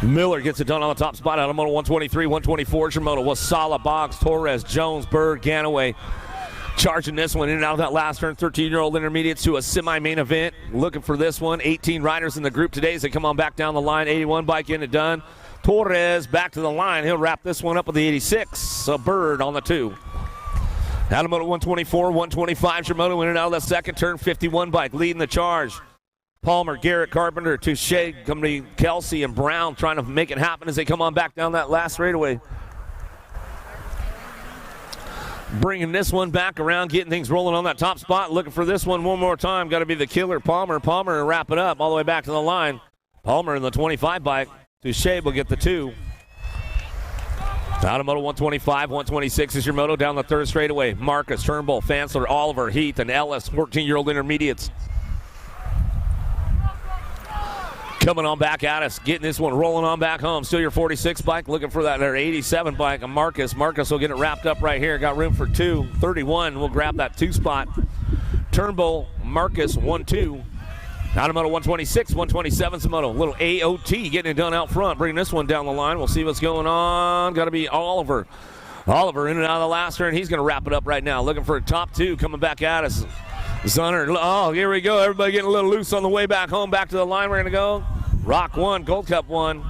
Speaker 2: Miller gets it done on the top spot out of moto 123, 124. Shimoda was Sala, Boggs, Torres, Jones, Bird, Ganaway. Charging this one in and out of that last turn. 13-year-old intermediates to a semi-main event. Looking for this one. 18 riders in the group today as they come on back down the line. 81 bike in it done. Torres back to the line. He'll wrap this one up with the 86. So Bird on the 2. Out of moto 124, 125. Shimoda in and out of that second turn. 51 bike leading the charge. Palmer, Garrett, Carpenter, Touche, company Kelsey and Brown trying to make it happen as they come on back down that last straightaway. Bringing this one back around, getting things rolling on that top spot. Looking for this one more time. Got to be the killer, Palmer. Palmer and wrap it up all the way back to the line. Palmer in the 25 bike. Touche will get the 2. Out of moto 125, 126 is your moto down the third straightaway. Marcus, Turnbull, Fansler, Oliver, Heath, and Ellis, 14-year-old intermediates. Coming on back at us, getting this one rolling on back home. Still your 46 bike, looking for that there 87 bike. And Marcus will get it wrapped up right here. Got room for 2. 31 will grab that 2 spot. Turnbull, Marcus, 1-2. Out of moto 126, 127 Moto. Little AOT getting it done out front. Bringing this one down the line. We'll see what's going on. Got to be Oliver. Oliver in and out of the last turn. He's going to wrap it up right now. Looking for a top 2 coming back at us. Zunner. Oh, here we go. Everybody getting a little loose on the way back home. Back to the line. We're going to go. Rock 1, Gold Cup 1.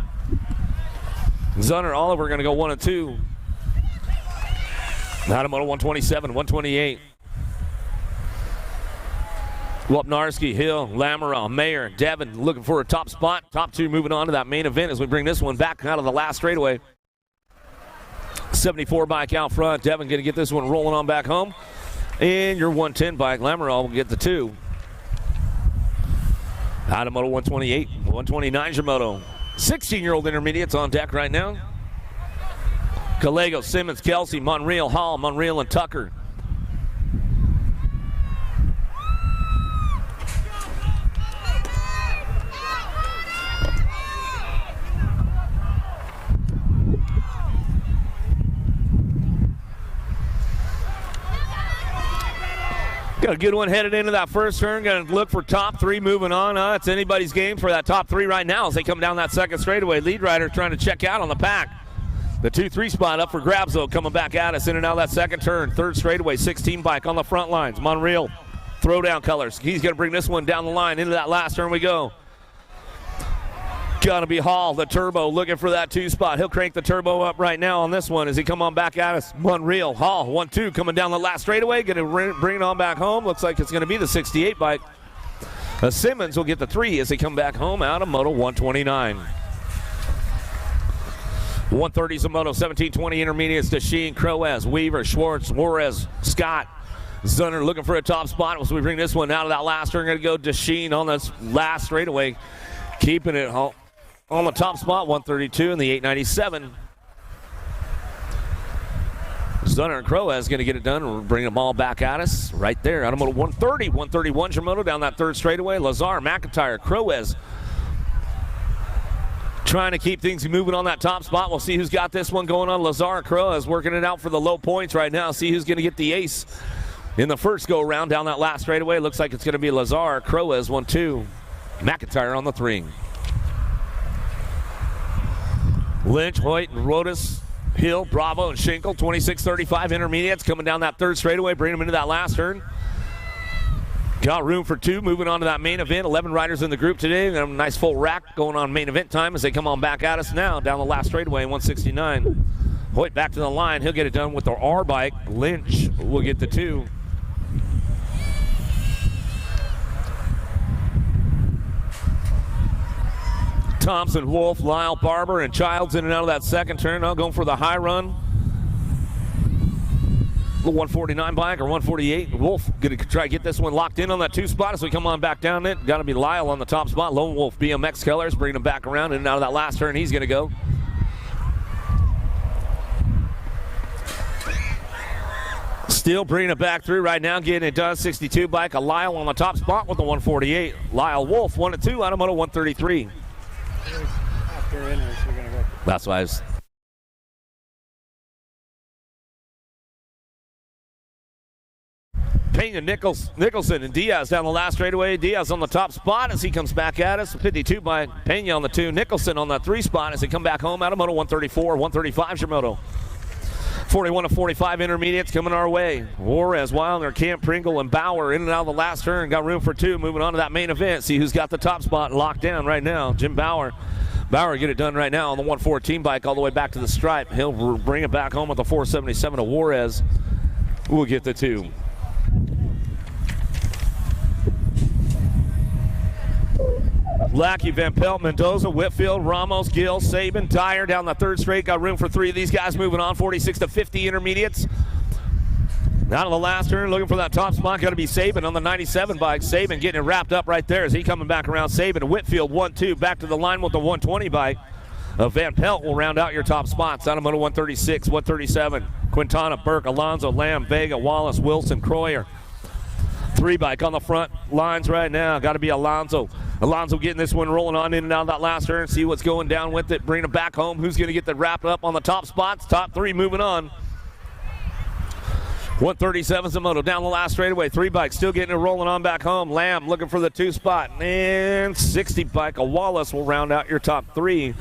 Speaker 2: Zunner, Oliver going to go 1 and 2. Out of moto 127, 128. Wapnarski, Hill, Lamoureux, Mayer, Devin looking for a top spot. Top 2 moving on to that main event as we bring this one back out of the last straightaway. 74 bike out front. Devin going to get this one rolling on back home. And your 110 bike, Lamoureux will get the 2. Out of moto 128, 129 is your moto. 16-year-old intermediates on deck right now. Gallego, Simmons, Kelsey, Monreal, Hall, Monreal, and Tucker. Got a good one headed into that first turn. Going to look for top 3 moving on. It's anybody's game for that top 3 right now as they come down that second straightaway. Lead rider trying to check out on the pack. The 2-3 spot up for grabs, though, coming back at us in and out of that second turn. Third straightaway, 16 bike on the front lines. Monreal, throwdown colors. He's going to bring this one down the line. Into that last turn we go. Gonna be Hall, the turbo, looking for that 2 spot. He'll crank the turbo up right now on this one as he come on back at us. Monreal, Hall, 1-2 coming down the last straightaway. Gonna bring it on back home. Looks like it's gonna be the 68 bike. Simmons will get the 3 as they come back home out of moto 129. 130 is a moto, 1720 intermediates to Sheen, Croaz, Weaver, Schwartz, Juarez, Scott. Zunner looking for a top spot as we bring this one out of that last turn. Gonna go to Sheen on this last straightaway. Keeping it home. On the top spot, 132 and the 897. Zunner and Croaz going to get it done. We'll bring them all back at us right there. Out of moto 130, 131 Shimoda down that third straightaway. Lazar, McIntyre, Croaz trying to keep things moving on that top spot. We'll see who's got this one going on. Lazar, Croaz working it out for the low points right now. See who's going to get the ace in the first go around down that last straightaway. Looks like it's going to be Lazar, Croaz 1-2. McIntyre on the 3. Lynch, Hoyt, and Rodas, Hill, Bravo, and Schinkel, 26-35 intermediates coming down that third straightaway, bringing them into that last turn. Got room for 2, moving on to that main event. 11 riders in the group today. And a nice full rack going on main event time as they come on back at us now down the last straightaway, 169. Hoyt back to the line. He'll get it done with the R bike. Lynch will get the 2. Thompson, Wolf, Lyle, Barber, and Childs in and out of that second turn. Now going for the high run. The 149 bike or 148. Wolf going to try to get this one locked in on that 2 spot as we come on back down it. Got to be Lyle on the top spot. Lone Wolf BMX colors, bringing him back around in and out of that last turn. He's going to go. Still bringing it back through right now, getting it done. 62 bike, a Lyle on the top spot with the 148. Lyle Wolf 1 and 2 out of moto 133.
Speaker 4: After inners, we're going to go.
Speaker 2: That's why I was. Pena, Nicholson, and Diaz down the last straightaway. Diaz on the top spot as he comes back at us. 52 by Pena on the 2. Nicholson on that 3 spot as they come back home out of moto 134. 135 is your moto. 41 to 45 intermediates coming our way. Juarez, Wilder, Camp, Pringle, and Bauer in and out of the last turn. Got room for 2. Moving on to that main event. See who's got the top spot locked down right now. Jim Bauer. Bauer get it done right now on the 114 bike all the way back to the stripe. He'll bring it back home with the 477 to Juarez. We'll get the 2. Lackey, Van Pelt, Mendoza, Whitfield, Ramos, Gill, Saban, Dyer down the 3rd straight. Got room for 3 of these guys moving on. 46 to 50 intermediates. Out of the last turn, looking for that top spot. Got to be Saban on the 97 bike. Saban getting it wrapped up right there as he coming back around. Saban, Whitfield 1-2 back to the line with the 120 bike. Van Pelt will round out your top spots. Out of moto 136, 137. Quintana, Burke, Alonso, Lamb, Vega, Wallace, Wilson, Croyer. 3 bike on the front lines right now. Got to be Alonso. Alonso getting this one rolling on in and out of that last turn. See what's going down with it. Bringing it back home. Who's going to get the wrap up on the top spots? Top 3 moving on. 137's the moto down the last straightaway. 3 bikes still getting it rolling on back home. Lamb looking for the 2 spot. And 60 bike. A Wallace will round out your top 3.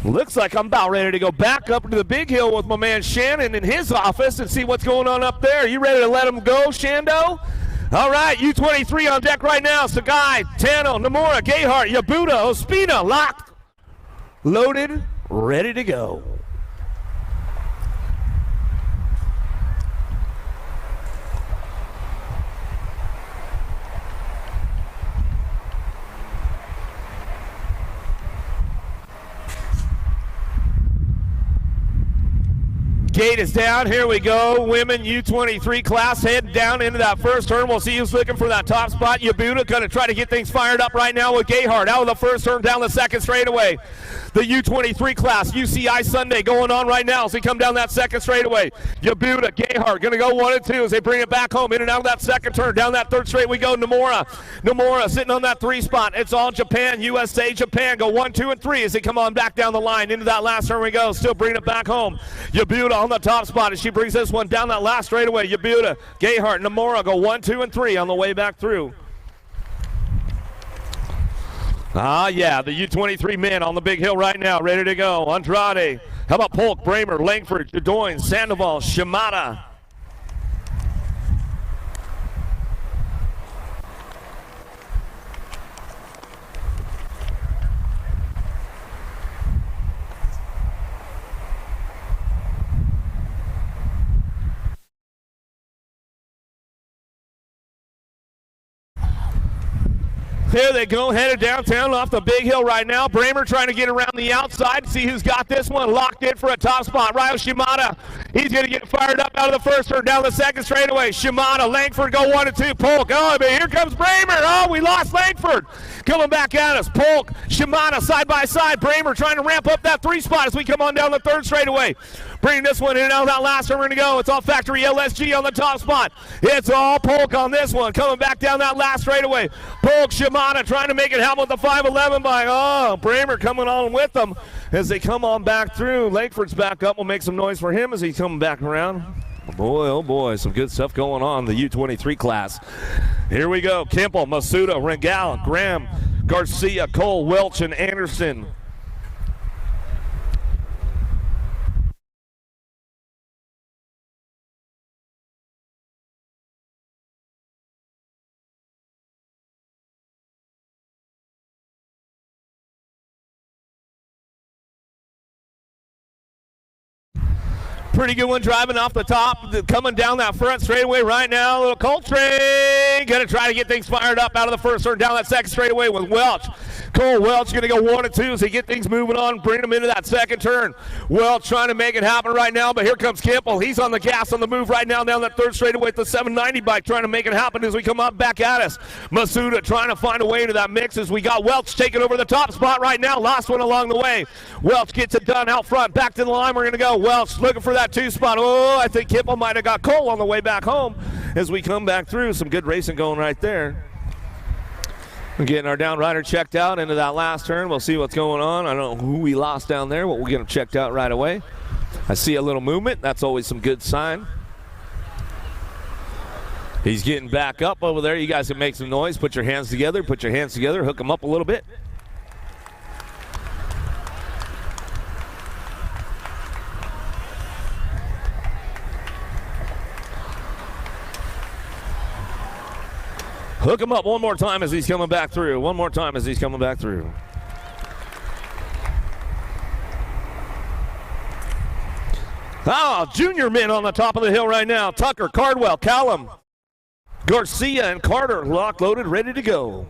Speaker 2: Looks like I'm about ready to go back up to the big hill with my man Shannon in his office and see what's going on up there. You ready to let him go, Shando? All right, U23 on deck right now. Sagai, Tano, Nomura, Gayhart, Yabuta, Ospina, locked, loaded, ready to go. Gate is down. Here we go. Women U23 class heading down into that first turn. We'll see who's looking for that top spot. Yabuta going to try to get things fired up right now with Gayhart. Out of the first turn, down the 2nd straightaway. The U23 class, UCI Sunday going on right now as they come down that 2nd straightaway. Yabuta, Gayhart going to go 1 and 2 as they bring it back home. In and out of that 2nd turn. Down that 3rd straight we go. Nomura sitting on that 3 spot. It's all Japan, USA, Japan. Go 1, 2, and 3 as they come on back down the line. Into that last turn we go. Still bringing it back home. Yabuta on the top spot as she brings this one down that last straightaway. Yabuta, Gayhart, Nomura go 1, 2, and 3 on the way back through. Yeah, the U23 men on the big hill right now, ready to go. Andrade, how about Polk, Bramer, Langford, Jodoin, Sandoval, Shimada. Here they go, headed downtown off the big hill right now. Bramer trying to get around the outside. See who's got this one locked in for a top spot. Ryo Shimada, he's going to get fired up out of the first turn, down the 2nd straightaway. Shimada, Langford go 1 and 2. Polk, oh, but here comes Bramer. Oh, we lost Langford. Coming back at us. Polk, Shimada side by side. Bramer trying to ramp up that 3 spot as we come on down the 3rd straightaway. Bringing this one in and out of that last turn, we're going to go. It's all factory LSG on the top spot. It's all Polk on this one. Coming back down that last straightaway. Polk, Shimada trying to make it happen with the 511 by, Bramer coming on with them as they come on back through. Langford's back up. We'll make some noise for him as he's coming back around. Oh boy, some good stuff going on in the U23 class. Here we go. Kemple, Masuda, Regal, Graham, Garcia, Cole, Welch, and Anderson. Pretty good one driving off the top, coming down that front straightaway right now. A little Coltrane going to try to get things fired up out of the first turn, down that 2nd straightaway with Welch. Cole Welch going to go 1 and 2 as they get things moving on, bring them into that second turn. Welch trying to make it happen right now, but here comes Campbell. He's on the gas on the move right now down that third straightaway with the 790 bike, trying to make it happen as we come up back at us. Masuda trying to find a way into that mix as we got Welch taking over the top spot right now. Last one along the way. Welch gets it done out front. Back to the line we're going to go. Welch looking for that 2 spot. Oh, I think Campbell might have got Cole on the way back home as we come back through. Some good racing going right there. We're getting our down rider checked out into that last turn. We'll see what's going on. I don't know who we lost down there, but we'll get him checked out right away. I see a little movement. That's always some good sign. He's getting back up over there. You guys can make some noise. Put your hands together. Put your hands together. Hook him up a little bit. Hook him up one more time as he's coming back through. One more time as he's coming back through. Junior men on the top of the hill right now. Tucker, Cardwell, Callum, Garcia, and Carter locked, loaded, ready to go.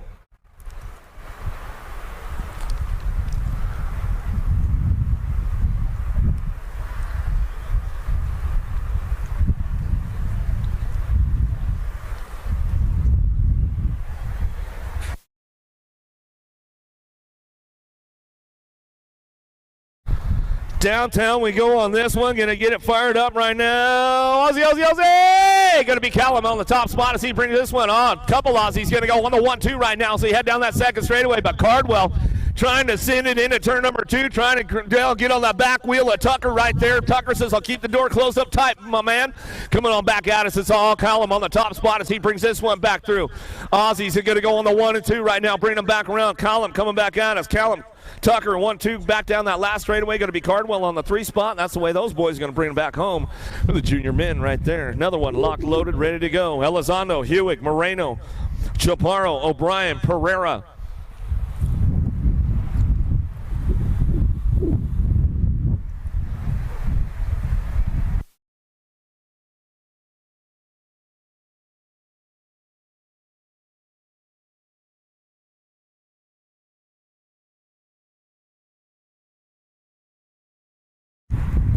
Speaker 2: Downtown we go on this one. Gonna get it fired up right now. Aussie, Aussie, Aussie! Gonna be Callum on the top spot as he brings this one on. Couple Aussies gonna go on the 1-2 right now, so he head down that second straightaway. But Cardwell trying to send it into turn number 2, trying to get on that back wheel of Tucker right there. Tucker says, I'll keep the door closed up tight, my man. Coming on back at us, it's all Callum on the top spot as he brings this one back through. Aussies are gonna go on the 1 and 2 right now, bring them back around. Callum coming back at us. Callum, Tucker, 1-2, back down that last straightaway. Going to be Cardwell on the 3 spot. That's the way those boys are going to bring them back home for the junior men right there. Another one locked, loaded, ready to go. Elizondo, Hewitt, Moreno, Chaparro, O'Brien, Pereira.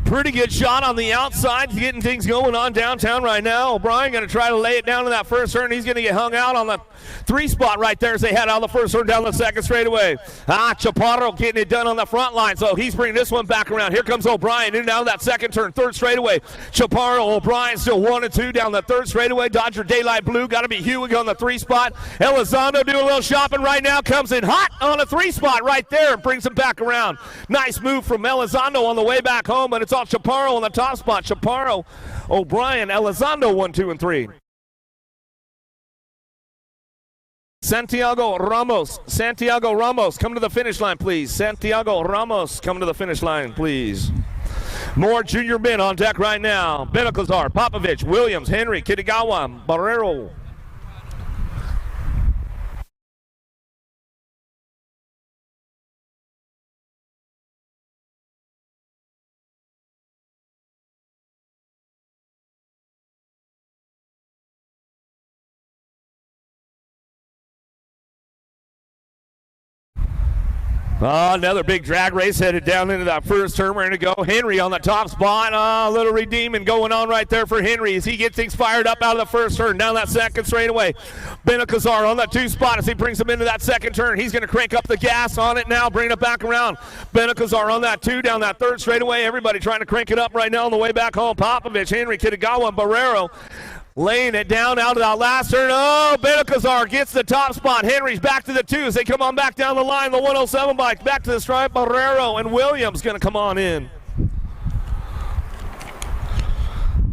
Speaker 2: Pretty good shot on the outside, getting things going on downtown right now. O'Brien going to try to lay it down in that first turn. He's going to get hung out on the 3 spot right there as they head out the first turn down the second straightaway. Chaparro getting it done on the front line, so he's bringing this one back around. Here comes O'Brien in and out of that second turn, third straightaway. Chaparro, O'Brien still 1 and 2 down the third straightaway. Dodger Daylight Blue, got to be Hewig on the 3 spot. Elizondo doing a little shopping right now, comes in hot on a 3 spot right there and brings him back around. Nice move from Elizondo on the way back home, but it's all Chaparro on the top spot. Chaparro, O'Brien, Elizondo 1, 2, and 3. Santiago Ramos, come to the finish line, please. Santiago Ramos, come to the finish line, please. More junior men on deck right now. Benacazar, Popovich, Williams, Henry, Kitagawa, Barrero. Another big drag race headed down into that first turn. We're going to go Henry on the top spot. A little redeeming going on right there for Henry as he gets things fired up out of the first turn. Down that second straightaway. Benacazar on that 2 spot as he brings him into that second turn. He's going to crank up the gas on it now, bring it back around. Benacazar on that 2 down that third straightaway. Everybody trying to crank it up right now on the way back home. Popovich, Henry, Kitagawa, and Barrero. Laying it down out of that last turn. Oh, Benacazar gets the top spot. Henry's back to the 2 as they come on back down the line. The 107 bike back to the stripe. Barrero and Williams going to come on in.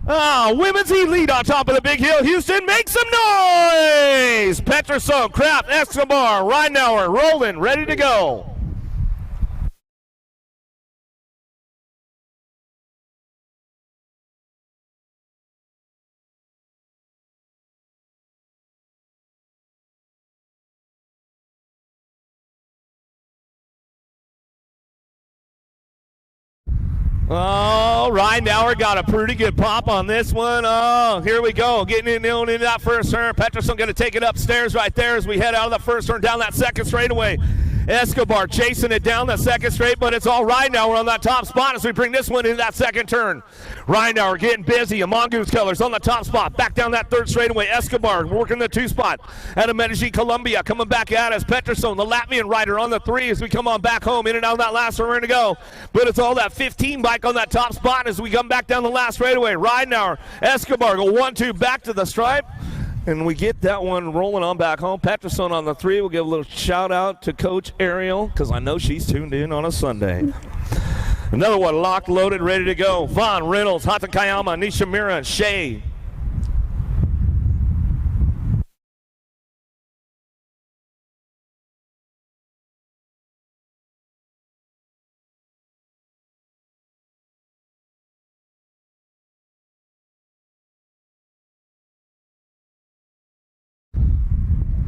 Speaker 2: Women's heat lead on top of the big hill. Houston, make some noise! Peterson, Kraft, Escobar, Reinauer, rolling, ready to go. Oh, Reinauer got a pretty good pop on this one. Oh, here we go. Getting into that first turn. Peterson going to take it upstairs right there as we head out of the first turn down that second straightaway. Escobar chasing it down the second straight, but it's all right now. We're on that top spot as we bring this one into that second turn. Reinauer getting busy. A Mongoose Colors on the top spot. Back down that third straightaway. Escobar working the 2 spot. Out of Medellin, Colombia. Coming back at us. Peterson, the Latvian rider, on the 3 as we come on back home. In and out of that last turn. We're going to go. But it's all that 15 bike on that top spot as we come back down the last straightaway. Reinauer, Escobar go 1-2 back to the stripe. And we get that one rolling on back home. Peterson on the 3. We'll give a little shout out to Coach Ariel because I know she's tuned in on a Sunday. Another one locked, loaded, ready to go. Vaughn, Reynolds, Hatakayama, Nishimura, Shea.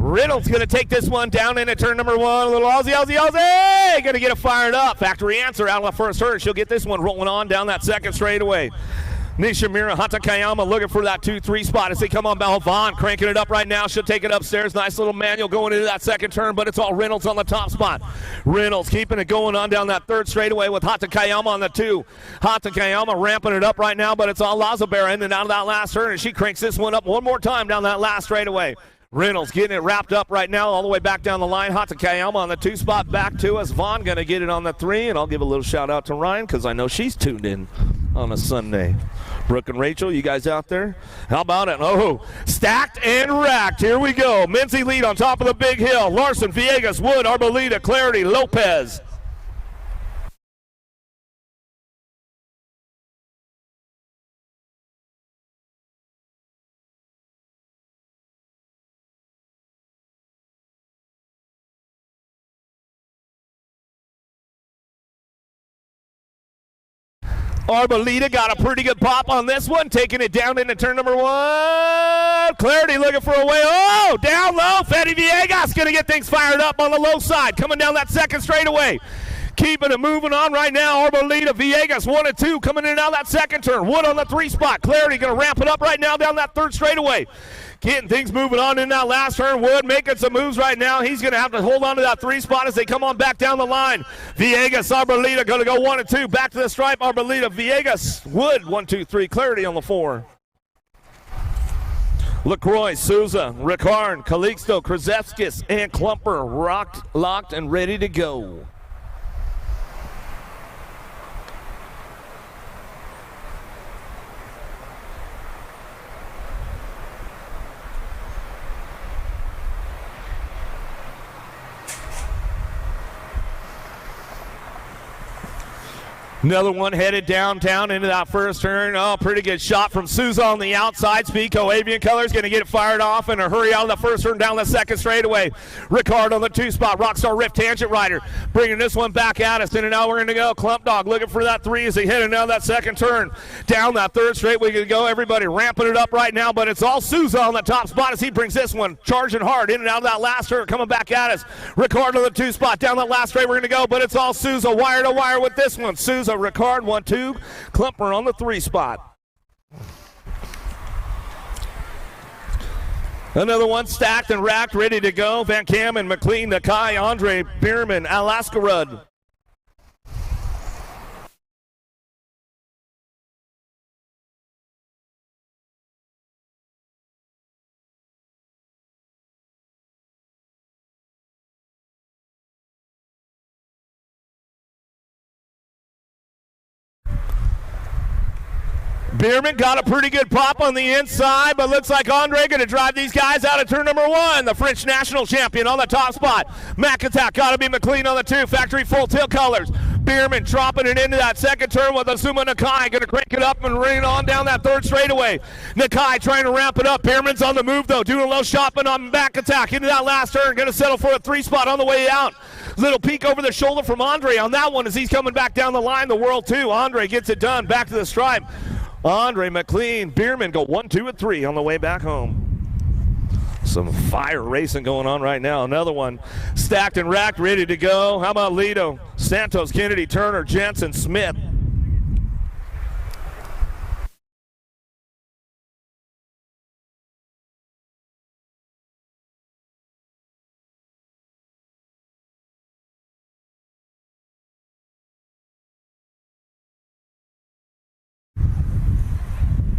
Speaker 2: Reynolds going to take this one down into turn number 1. A little Aussie. Going to get it fired up. Factory answer out of the first turn. She'll get this one rolling on down that second straightaway. Nishimura, Hatakayama looking for that 2-3 spot as they come on. Vaughn cranking it up right now. She'll take it upstairs. Nice little manual going into that second turn, but it's all Reynolds on the top spot. Reynolds keeping it going on down that third straightaway with Hatakayama on the 2. Hatakayama ramping it up right now, but it's all Lazabera in and out of that last turn, and she cranks this one up one more time down that last straightaway. Reynolds getting it wrapped up right now all the way back down the line. Hatakayama on the 2 spot back to us. Vaughn going to get it on the 3, and I'll give a little shout out to Ryan because I know she's tuned in on a Sunday. Brooke and Rachel, you guys out there? How about it? Oh, stacked and racked. Here we go. Mincy lead on top of the big hill. Larson, Villegas, Wood, Arboleda, Clarity, Lopez. Arboleda got a pretty good pop on this one, taking it down into turn number 1. Clarity looking for a way. Oh, down low. Fede Villegas going to get things fired up on the low side, coming down that second straightaway. Keeping it moving on right now. Arboleda, Villegas 1 and 2 coming in and out of that second turn. Wood on the 3 spot. Clarity going to ramp it up right now down that third straightaway. Getting things moving on in that last turn. Wood making some moves right now. He's going to have to hold on to that 3 spot as they come on back down the line. Villegas, Arboleda going to go 1 and 2. Back to the stripe. Arboleda, Villegas, Wood 1, 2, 3. Clarity on the 4. LaCroix, Souza, Ricard, Calixto, Krzyzewskis, and Klumper locked, and ready to go. Another one headed downtown into that first turn. Oh, pretty good shot from Souza on the outside. Speedco Avian Colors going to get it fired off in a hurry out of the first turn down the second straightaway. Ricard on the 2 spot. Rockstar Rift Tangent Rider bringing this one back at us. In and out we're going to go. Clump Dog looking for that 3 as he hit it down that second turn. Down that third straightaway going to go. Everybody ramping it up right now, but it's all Souza on the top spot as he brings this one charging hard in and out of that last turn. Coming back at us. Ricard on the 2 spot. Down that last straight we're going to go, but it's all Souza wire to wire with this one. Souza, Ricard 1, 2. Klumper on the 3 spot. Another one stacked and racked, ready to go. Van Kamen, McLean, Nakai, Andre, Bierman, Alaskarud. Bierman got a pretty good pop on the inside, but looks like Andre going to drive these guys out of turn number 1. The French national champion on the top spot. Mac Attack got to be McLean on the 2. Factory full tilt colors. Bierman dropping it into that second turn with Asuma Nakai. Going to crank it up and bring it on down that third straightaway. Nakai trying to ramp it up. Bierman's on the move though, doing a low shopping on Mac Attack into that last turn. Going to settle for a 3 spot on the way out. Little peek over the shoulder from Andre on that one as he's coming back down the line. The World 2. Andre gets it done. Back to the stripe. Andre, McLean, Bierman go 1, 2, and 3 on the way back home. Some fire racing going on right now. Another one stacked and racked, ready to go. How about Lido, Santos, Kennedy, Turner, Jensen, Smith.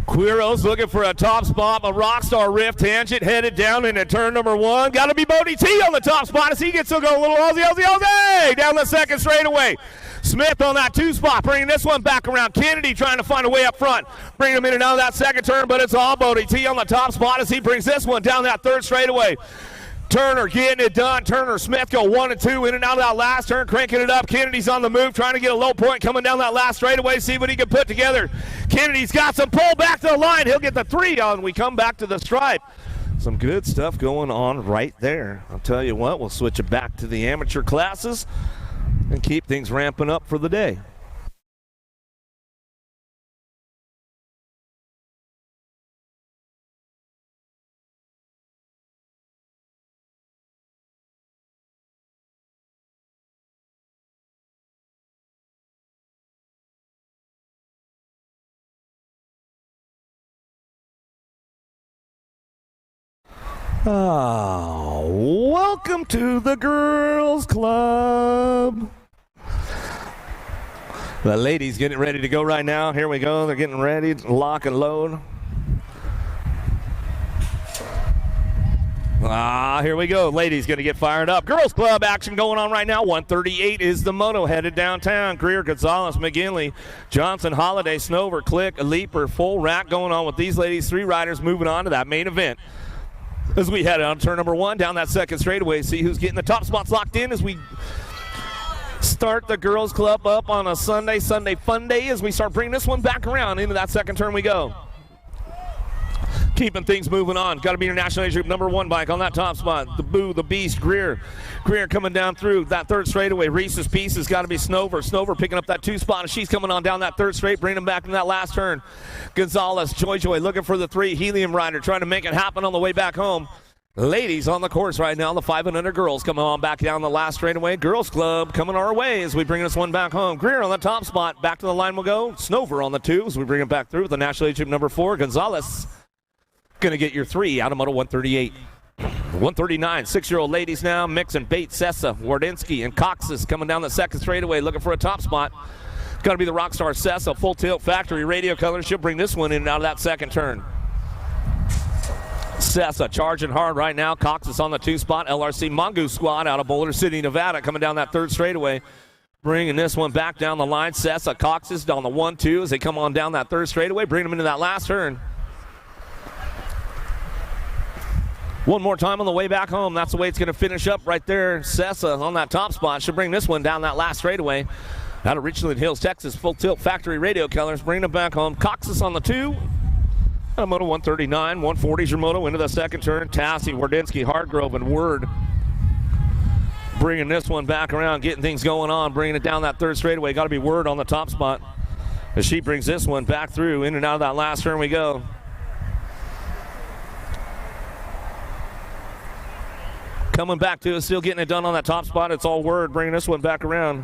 Speaker 2: Quiros looking for a top spot, but Rockstar Rift tangent headed down into turn number 1. Got to be Bodie T on the top spot as he gets to go a little Aussie down the second straightaway. Smith on that 2 spot, bringing this one back around. Kennedy trying to find a way up front, bringing him in and out of that second turn, but it's all Bodie T on the top spot as he brings this one down that third straightaway. Turner getting it done. Turner, Smith go 1 and 2 in and out of that last turn, cranking it up. Kennedy's on the move, trying to get a low point coming down that last straightaway, see what he can put together. Kennedy's got some pull back to the line. He'll get the 3 on. We come back to the stripe. Some good stuff going on right there. I'll tell you what, we'll switch it back to the amateur classes and keep things ramping up for the day. Welcome to the Girls Club. The ladies getting ready to go right now. Here we go. They're getting ready to lock and load. Here we go. Ladies going to get fired up. Girls Club action going on right now. 138 is the moto headed downtown. Greer, Gonzalez, McGinley, Johnson, Holiday, Snover, Click, Leaper, full rack going on with these ladies. 3 riders moving on to that main event. As we head on turn number 1 down that second straightaway, see who's getting the top spots locked in as we start the Girls Club up on a Sunday fun day as we start bringing this one back around into that second turn we go. Keeping things moving on. Got to be your National Age Group number 1 bike on that top spot. The Boo, the Beast, Greer. Greer coming down through that third straightaway. Reese's Pieces got to be Snover. Snover picking up that 2 spot, and she's coming on down that third straight, bringing them back in that last turn. Gonzalez, Joy looking for the 3. Helium Rider trying to make it happen on the way back home. Ladies on the course right now. The 5 and under girls coming on back down the last straightaway. Girls Club coming our way as we bring this one back home. Greer on the top spot. Back to the line we'll go. Snover on the 2 as we bring it back through with the National Age Group number 4. Gonzalez going to get your 3 out of Moto 138. 139, 6-year-old ladies now. Mixing Bates, Sessa, Wardinsky, and Cox's coming down the second straightaway looking for a top spot. Got to be the Rockstar Sessa, full tilt factory radio color. She'll bring this one in and out of that second turn. Sessa charging hard right now. Cox is on the 2 spot. LRC Mongoose squad out of Boulder City, Nevada, coming down that third straightaway. Bringing this one back down the line. Sessa, Cox is on the 1-2 as they come on down that third straightaway. Bring them into that last turn. One more time on the way back home. That's the way it's going to finish up right there. Sessa on that top spot. Should bring this one down that last straightaway. Out of Richland Hills, Texas. Full tilt factory radio colors. Bring them back home. Cox is on the 2. Moto 139. 140 is your moto into the second turn. Tassie, Wardinsky, Hardgrove, and Word. Bringing this one back around. Getting things going on. Bringing it down that third straightaway. Got to be Word on the top spot. As she brings this one back through. In and out of that last turn we go. Coming back to us, still getting it done on that top spot. It's all Word, bringing this one back around.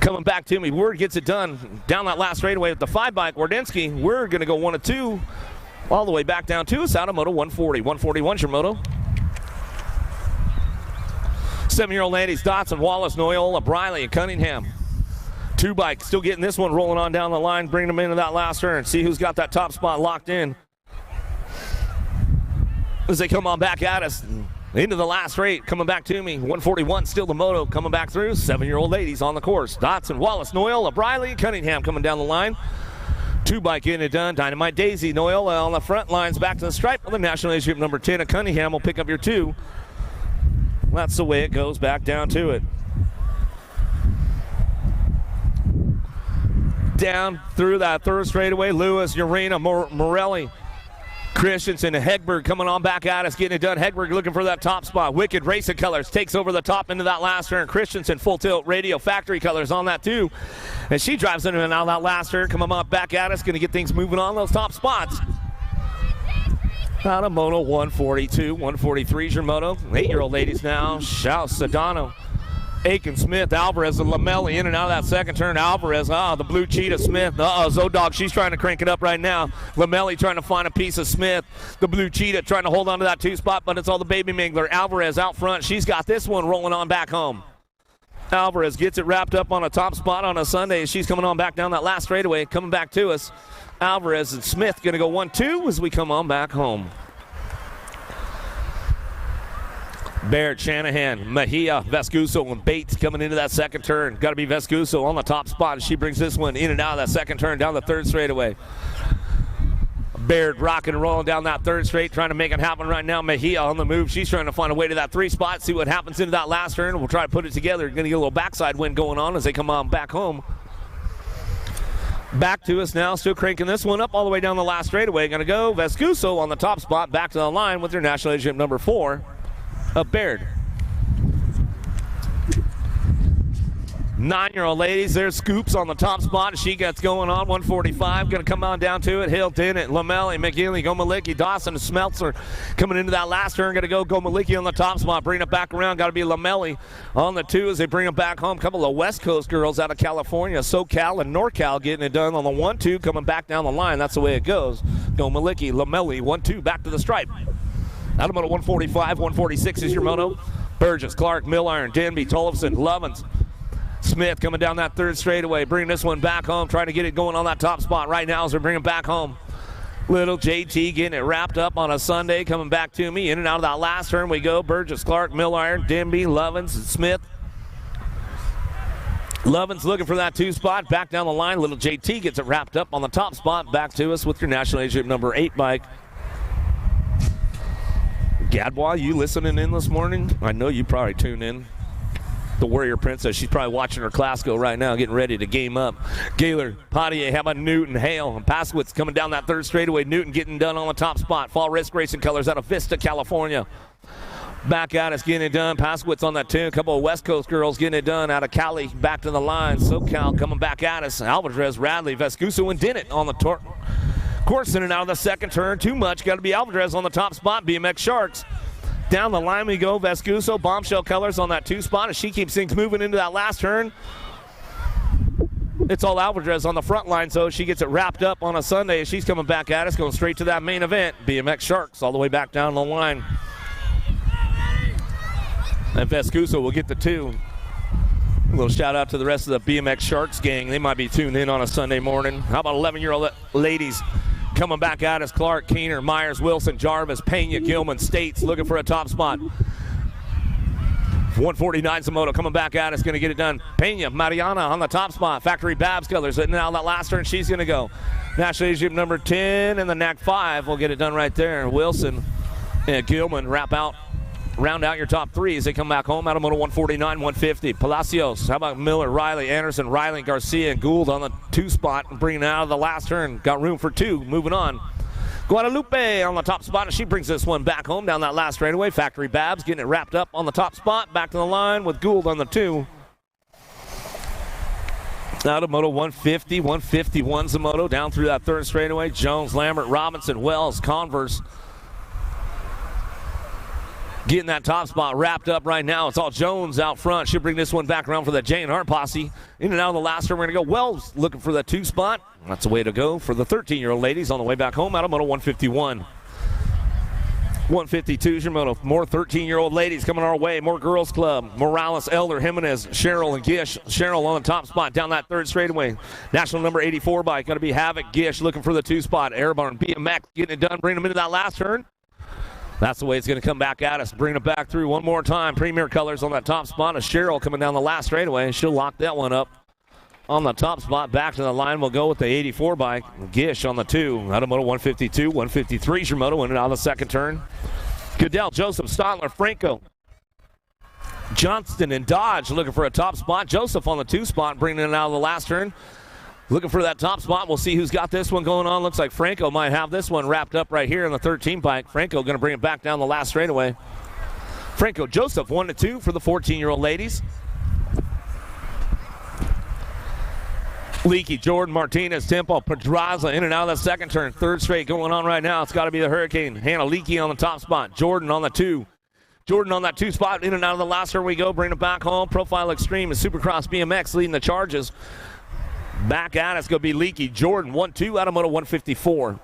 Speaker 2: Coming back to me, Word gets it done down that last straightaway with the 5 bike. Wardinsky, we're going to go 1 and 2 all the way back down to us out of Moto 140. 141's your moto. 7-year-old ladies, Dotson, Wallace, Noyola, Briley, and Cunningham. 2 bikes, still getting this one rolling on down the line, bringing them into that last turn. See who's got that top spot locked in. As they come on back at us. Into the last straight, coming back to me. 141, still the moto, coming back through. 7-year-old ladies on the course. Dotson, Wallace, Noyola, Briley, and Cunningham coming down the line. 2 bike getting it done. Dynamite Daisy, Noyola on the front lines, back to the stripe. The National Age Group number 10 of Cunningham will pick up your 2. That's the way it goes back down to it. Down through that third straightaway. Lewis, Urena, Morelli, Christensen and Hegberg coming on back at us, getting it done. Hegberg looking for that top spot. Wicked Racing Colors takes over the top into that last turn. Christensen full tilt radio factory colors on that too. And she drives in and out of that last turn. Coming on back at us, going to get things moving on those top spots. Out of Moto 142, 143 is your moto. 8-year-old ladies now. Shout, Sedano, Aiken, Smith, Alvarez, and Lamelli in and out of that second turn. Alvarez, the blue cheetah, Smith. Zodog, she's trying to crank it up right now. Lamelli trying to find a piece of Smith. The blue cheetah trying to hold on to that 2 spot, but it's all the baby Mingler. Alvarez out front. She's got this one rolling on back home. Alvarez gets it wrapped up on a top spot on a Sunday. She's coming on back down that last straightaway, coming back to us. Alvarez and Smith going to go 1-2 as we come on back home. Barrett, Shanahan, Mejia, Vescuso, and Bates coming into that second turn. Got to be Vescuso on the top spot. She brings this one in and out of that second turn down the third straightaway. Baird rocking and rolling down that third straight, trying to make it happen right now. Mejia on the move. She's trying to find a way to that 3 spot, see what happens into that last turn. We'll try to put it together. Going to get a little backside wind going on as they come on back home. Back to us now, still cranking this one up all the way down the last straightaway. Going to go Vescuso on the top spot, back to the line with their national championship number 4, Baird. 9-year-old ladies, there's Scoops on the top spot. She gets going on 145. Going to come on down to it. Hill, Dennett, Lamelli, McGinley, Gomalicki, Dawson, Smeltzer coming into that last turn. Going to go Gomalicki on the top spot. Bring it back around. Got to be Lamelli on the 2 as they bring it back home. A couple of West Coast girls out of California, SoCal and NorCal getting it done on the 1-2 coming back down the line. That's the way it goes. Gomalicki, Lamelli, 1-2 back to the stripe. Out of moto 145, 146 is your moto. Burgess, Clark, Milliron, Denby, Tollefson, Lovins. Smith coming down that third straightaway, bringing this one back home, trying to get it going on that top spot right now as they're bringing it back home. Little JT getting it wrapped up on a Sunday, coming back to me. In and out of that last turn we go. Burgess, Clark, Milliron, Denby, Lovins, and Smith. Lovins looking for that 2 spot, back down the line. Little JT gets it wrapped up on the top spot, back to us with your national championship number 8 bike. Gadbois, you listening in this morning? I know you probably tune in. The Warrior Princess, she's probably watching her class go right now, getting ready to game up. Gaylor, Potier, how about Newton, Hale, and Paskowitz coming down that third straightaway. Newton getting done on the top spot. Fall Risk Racing Colors out of Vista, California. Back at us, getting it done. Paskowitz on that 2. A couple of West Coast girls getting it done out of Cali. Back to the line. SoCal coming back at us. Alvarez, Radley, Vescuso, and Dennett on the course in and out of the second turn. Too much. Got to be Alvarez on the top spot. BMX Sharks. Down the line we go. Vescuso, Bombshell Colors on that 2 spot as she keeps things moving into that last turn. It's all Alvarez on the front line, so she gets it wrapped up on a Sunday as she's coming back at us, going straight to that main event. BMX Sharks all the way back down the line. And Vescuso will get the 2. A little shout out to the rest of the BMX Sharks gang. They might be tuned in on a Sunday morning. How about 11-year-old ladies coming back at us? Clark, Keener, Myers, Wilson, Jarvis, Pena, Gilman, States looking for a top spot. 149 Zamoto coming back at us, going to get it done. Pena, Mariana on the top spot. Factory Babs Colors, and now that last turn she's going to go. National Championship number 10 and the NAC 5 will get it done right there. Wilson and Gilman round out your top 3 as they come back home. Out of moto 149, 150. Palacios, how about Miller, Riley, Anderson, Riley, Garcia, and Gould on the 2 spot, bringing it out of the last turn. Got room for 2. Moving on. Guadalupe on the top spot, and she brings this one back home down that last straightaway. Factory Babs getting it wrapped up on the top spot. Back to the line with Gould on the 2. Out of moto 150, 151 Zamoto down through that third straightaway. Jones, Lambert, Robinson, Wells, Converse. Getting that top spot wrapped up right now. It's all Jones out front. She'll bring this one back around for the Jane Hart posse. In and out of the last turn, we're going to go. Wells looking for the 2 spot. That's the way to go for the 13-year-old ladies on the way back home out of moto 151. 152 is your moto. More 13-year-old ladies coming our way. More girls club. Morales, Elder, Jimenez, Cheryl, and Gish. Cheryl on the top spot down that third straightaway. National number 84 bike. Going to be Havoc, Gish looking for the 2 spot. Airborne, BMX getting it done. Bring them into that last turn. That's the way it's going to come back at us. Bring it back through one more time. Premier Colors on that top spot. Cheryl coming down the last straightaway. She'll lock that one up on the top spot. Back to the line. We'll go with the 84 bike. Gish on the 2. Out of moto 152. 153 is your moto. In and out of the second turn. Goodell, Joseph, Stotler, Franco, Johnston, and Dodge looking for a top spot. Joseph on the 2 spot, bringing it out of the last turn. Looking for that top spot. We'll see who's got this one going on. Looks like Franco might have this one wrapped up right here in the 13 bike. Franco going to bring it back down the last straightaway. Franco Joseph 1-2 for the 14-year-old ladies. Leakey, Jordan, Martinez, Temple, Pedraza in and out of the second turn. Third straight going on right now. It's got to be the Hurricane. Hannah Leakey on the top spot. Jordan on the 2. Jordan on that 2 spot. In and out of the last turn we go. Bring it back home. Profile Extreme and Supercross BMX leading the charges. Back at us, going to be Leakey. Jordan, 1-2 out of moto 154.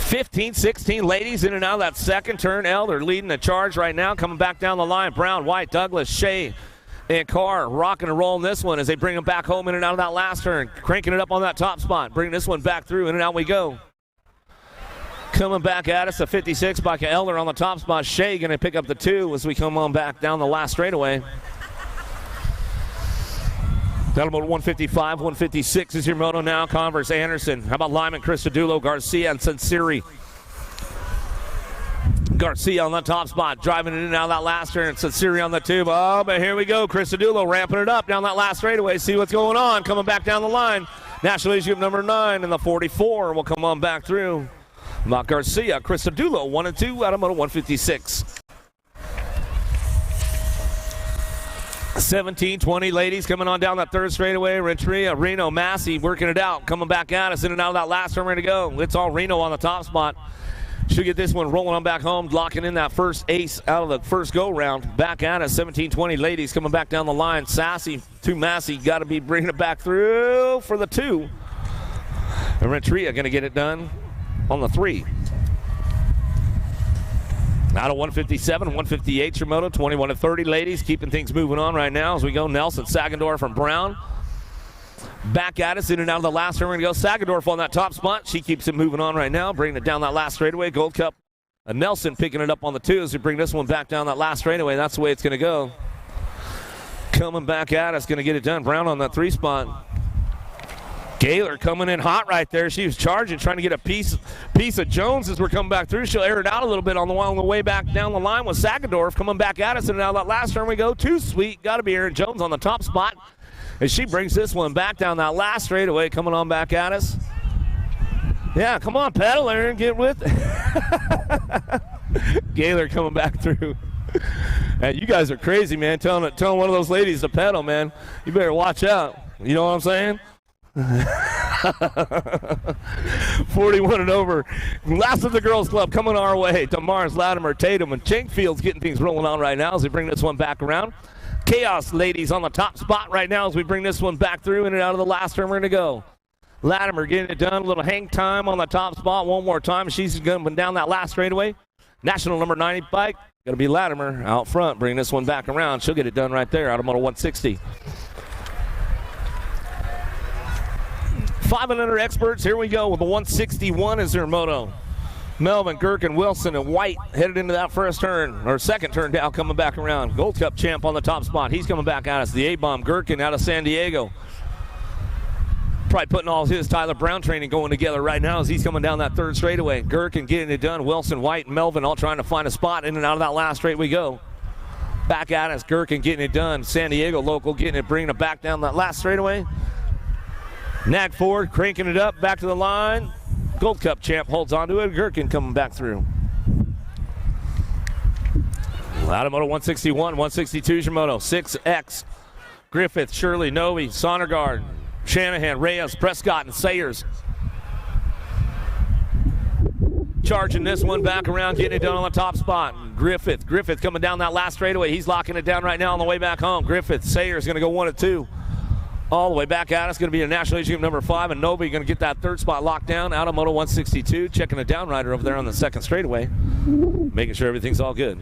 Speaker 2: 15-16 ladies in and out of that second turn. Elder leading the charge right now, coming back down the line. Brown, White, Douglas, Shea, and Carr rocking and rolling this one as they bring them back home in and out of that last turn. Cranking it up on that top spot. Bringing this one back through, in and out we go. Coming back at us, a 56 by Elder on the top spot. Shea going to pick up the 2 as we come on back down the last straightaway. That'll go to 155, 156 is your moto now. Converse, Anderson. How about Lyman, Cristadulo, Garcia, and Sansiri? Garcia on the top spot, driving it in and out of that last turn. Sansiri on the tube. Oh, but here we go. Cristadulo ramping it up down that last straightaway. See what's going on. Coming back down the line. National Leadership number 9 and the 44 will come on back through. About Garcia, Cristadulo, 1 and 2 out of moto 156. 17-20 ladies coming on down that third straightaway. Renteria, Reno, Massey working it out. Coming back at us in and out of that last turn. We're going to go. It's all Reno on the top spot. Should get this one rolling on back home, locking in that first ace out of the first go-round. Back at us, 17-20 ladies coming back down the line. Sassy to Massey, got to be bringing it back through for the 2. And Renteria going to get it done on the 3. Out of 157, 158 your moto, 21 to 30 ladies, keeping things moving on right now as we go. Nelson, Sagendorf, and Brown. Back at us in and out of the last turn. We're going to go. Sagendorf on that top spot. She keeps it moving on right now, bringing it down that last straightaway. Gold Cup. Nelson picking it up on the 2 as we bring this one back down that last straightaway. That's the way it's going to go. Coming back at us, going to get it done. Brown on that 3 spot. Gaylor coming in hot right there. She was charging, trying to get a piece of Jones as we're coming back through. She'll air it out a little bit on the way back down the line with Sagendorf coming back at us. And now that last turn we go. Too sweet. Got to be Aaron Jones on the top spot as she brings this one back down that last straightaway, coming on back at us. Yeah, come on, pedal, Aaron, get with it. Gaylor coming back through. Hey, you guys are crazy, man. Telling one of those ladies to pedal, man. You better watch out. You know what I'm saying? 41 and over. Last of the girls club coming our way. Demars, Latimer, Tatum, and Chinkfield's getting things rolling on right now as we bring this one back around. Chaos ladies on the top spot right now as we bring this one back through in and out of the last turn. We're going to go. Latimer getting it done. A little hang time on the top spot one more time. She's going down that last straightaway. National number 90 bike. Going to be Latimer out front, bringing this one back around. She'll get it done right there out of moto 160. 500 experts. Here we go with the 161 as their moto. Melvin, Gherkin, Wilson, and White headed into that first turn, or second turn down, coming back around. Gold Cup champ on the top spot. He's coming back at us. The A-bomb, Gherkin out of San Diego. Probably putting all his Tyler Brown training going together right now as he's coming down that third straightaway. Gherkin getting it done. Wilson, White, and Melvin all trying to find a spot. In and out of that last straight we go. Back at us, Gherkin getting it done. San Diego local getting it, bringing it back down that last straightaway. Nag Ford cranking it up, back to the line. Gold Cup champ holds on to it. Gherkin coming back through. Moto 161, 162 is your moto. 6X. Griffith, Shirley, Noe, Sonnergaard, Shanahan, Reyes, Prescott, and Sayers. Charging this one back around, getting it done on the top spot. Griffith coming down that last straightaway. He's locking it down right now on the way back home. Griffith, Sayers going to go 1 and 2. All the way back at us, going to be a National Leadership number 5, and Nobi going to get that third spot locked down out of Moto 162, checking a downrider over there on the second straightaway, making sure everything's all good.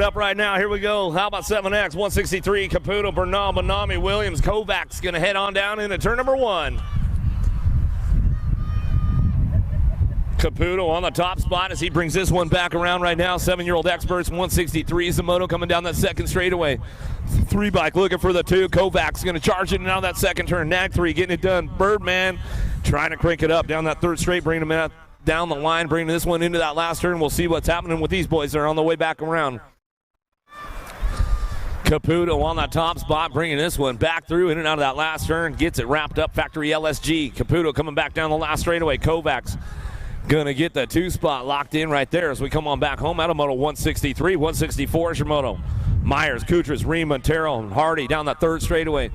Speaker 2: up right now. Here we go. How about 7X? 163, Caputo, Bernal, Bonami, Williams, Kovacs going to head on down into turn number 1. Caputo on the top spot as he brings this one back around right now. 7-year-old experts, 163 is the moto coming down that second straightaway. 3 bike looking for the 2. Kovacs going to charge it now that second turn. Nag 3 getting it done. Birdman trying to crank it up down that third straight, bringing him out down the line, bringing this one into that last turn. We'll see what's happening with these boys. They're on the way back around. Caputo on that top spot, bringing this one back through in and out of that last turn. Gets it wrapped up. Factory LSG. Caputo coming back down the last straightaway. Kovacs going to get the 2 spot locked in right there as we come on back home out of moto 163. 164 is your moto. Myers, Kutras, Ream, Montero, and Hardy down that third straightaway.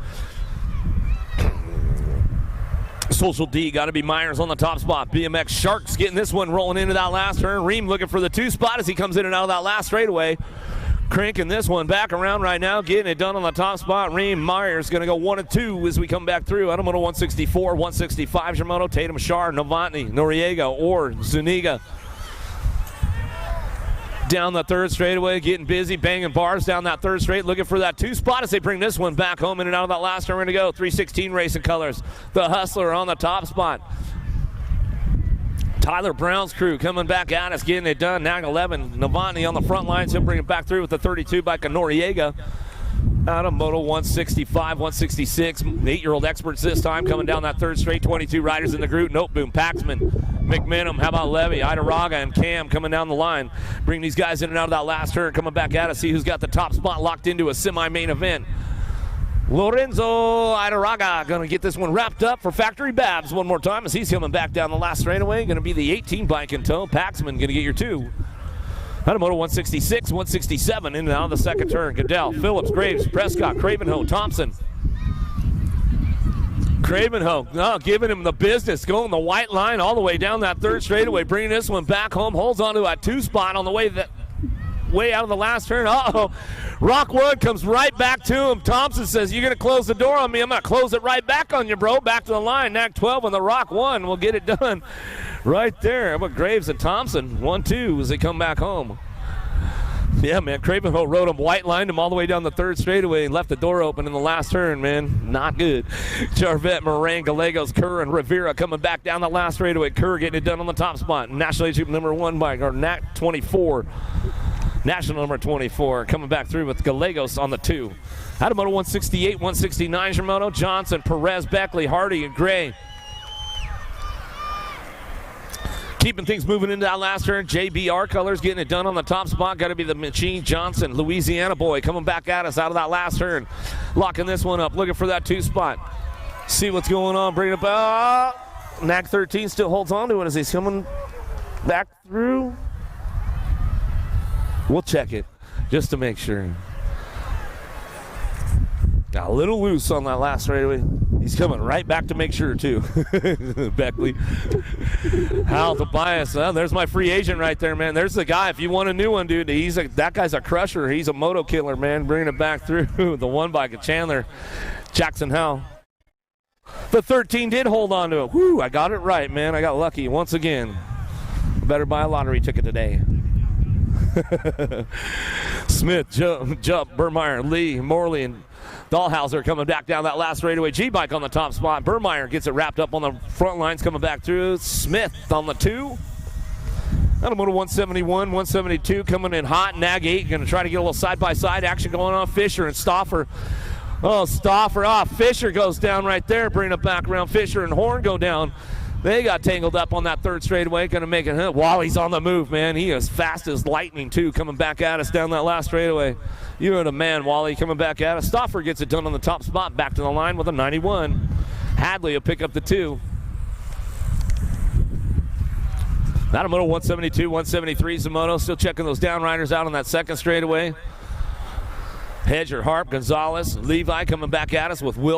Speaker 2: Social D got to be Myers on the top spot. BMX Sharks getting this one rolling into that last turn. Ream looking for the 2 spot as he comes in and out of that last straightaway. Cranking this one back around right now, getting it done on the top spot. Ream Myers going to go 1 and 2 as we come back through. Out of moto 164, 165 is your moto. Tatum, Shar, Novotny, Noriega, or Zuniga. Down the third straightaway, getting busy, banging bars down that third straight, looking for that 2 spot as they bring this one back home in and out of that last turn. We're going to go 316 racing colors. The Hustler on the top spot. Tyler Brown's crew coming back at us, getting it done. Nag 11, Novotny on the front lines. He'll bring it back through with the 32 bike of Noriega. Out of moto 165, 166. 8-year-old experts this time coming down that third straight. 22 riders in the group. Noteboom, Paxman, McMinnim, how about Levy, Idaraga, and Cam coming down the line. Bring these guys in and out of that last turn. Coming back at us, see who's got the top spot locked into a semi-main event. Lorenzo Idaraga going to get this one wrapped up for Factory Babs one more time as he's coming back down the last straightaway. Going to be the 18 bike in tow. Paxman going to get your 2. Out of moto 166, 167 in and out of the second turn. Goodell, Phillips, Graves, Prescott, Cravenho, Thompson. Cravenho, giving him the business, going the white line all the way down that third straightaway, bringing this one back home, holds on to a 2 spot on the way out of the last turn. Rockwood comes right back to him. Thompson says, you're going to close the door on me. I'm going to close it right back on you, bro. Back to the line. Nag 12 on the Rock 1. We'll get it done right there. But Graves and Thompson, 1-2 as they come back home. Yeah, man, Cravenho rode him, white lined him all the way down the third straightaway and left the door open in the last turn, man. Not good. Jarvette, Moran, Gallegos, Kerr, and Rivera coming back down the last straightaway. Kerr getting it done on the top spot. National League number 1 bike, or NAC 24. National number 24 coming back through with Gallegos on the 2. Out of moto 168, 169 is your moto. Johnson, Perez, Beckley, Hardy, and Gray. Keeping things moving into that last turn. JBR Colors getting it done on the top spot. Got to be the Machine Johnson, Louisiana boy, coming back at us out of that last turn. Locking this one up, looking for that 2 spot. See what's going on, bring it up. NAC 13 still holds on to it as he's coming back through. We'll check it just to make sure. Got a little loose on that last straightaway. He's coming right back to make sure, too. Beckley. Hal Tobias. Well, there's my free agent right there, man. There's the guy. If you want a new one, dude, that guy's a crusher. He's a moto killer, man. Bringing it back through. The 1 bike of Chandler. Jackson Howell. The 13 did hold on to it. Whew, I got it right, man. I got lucky once again. Better buy a lottery ticket today. Smith, Jump, Burmeyer, Lee, Morley, and Dahlhauser coming back down that last straightaway. G-Bike on the top spot. Burmeyer gets it wrapped up on the front lines coming back through. Smith on the 2. Out of moto 171, 172 coming in hot. Nag 8 going to try to get a little side-by-side action going on. Fisher and Stauffer. Fisher goes down right there. Bringing it back around. Fisher and Horn go down. They got tangled up on that third straightaway. Going to make it. Wally's on the move, man. He is fast as lightning, too, coming back at us down that last straightaway. You're the man, Wally, coming back at us. Stauffer gets it done on the top spot. Back to the line with a 91. Hadley will pick up the 2. Out of moto 172, 173 is the moto. Still checking those downriders out on that second straightaway. Hedger, Harp, Gonzalez, Levi coming back at us with Will.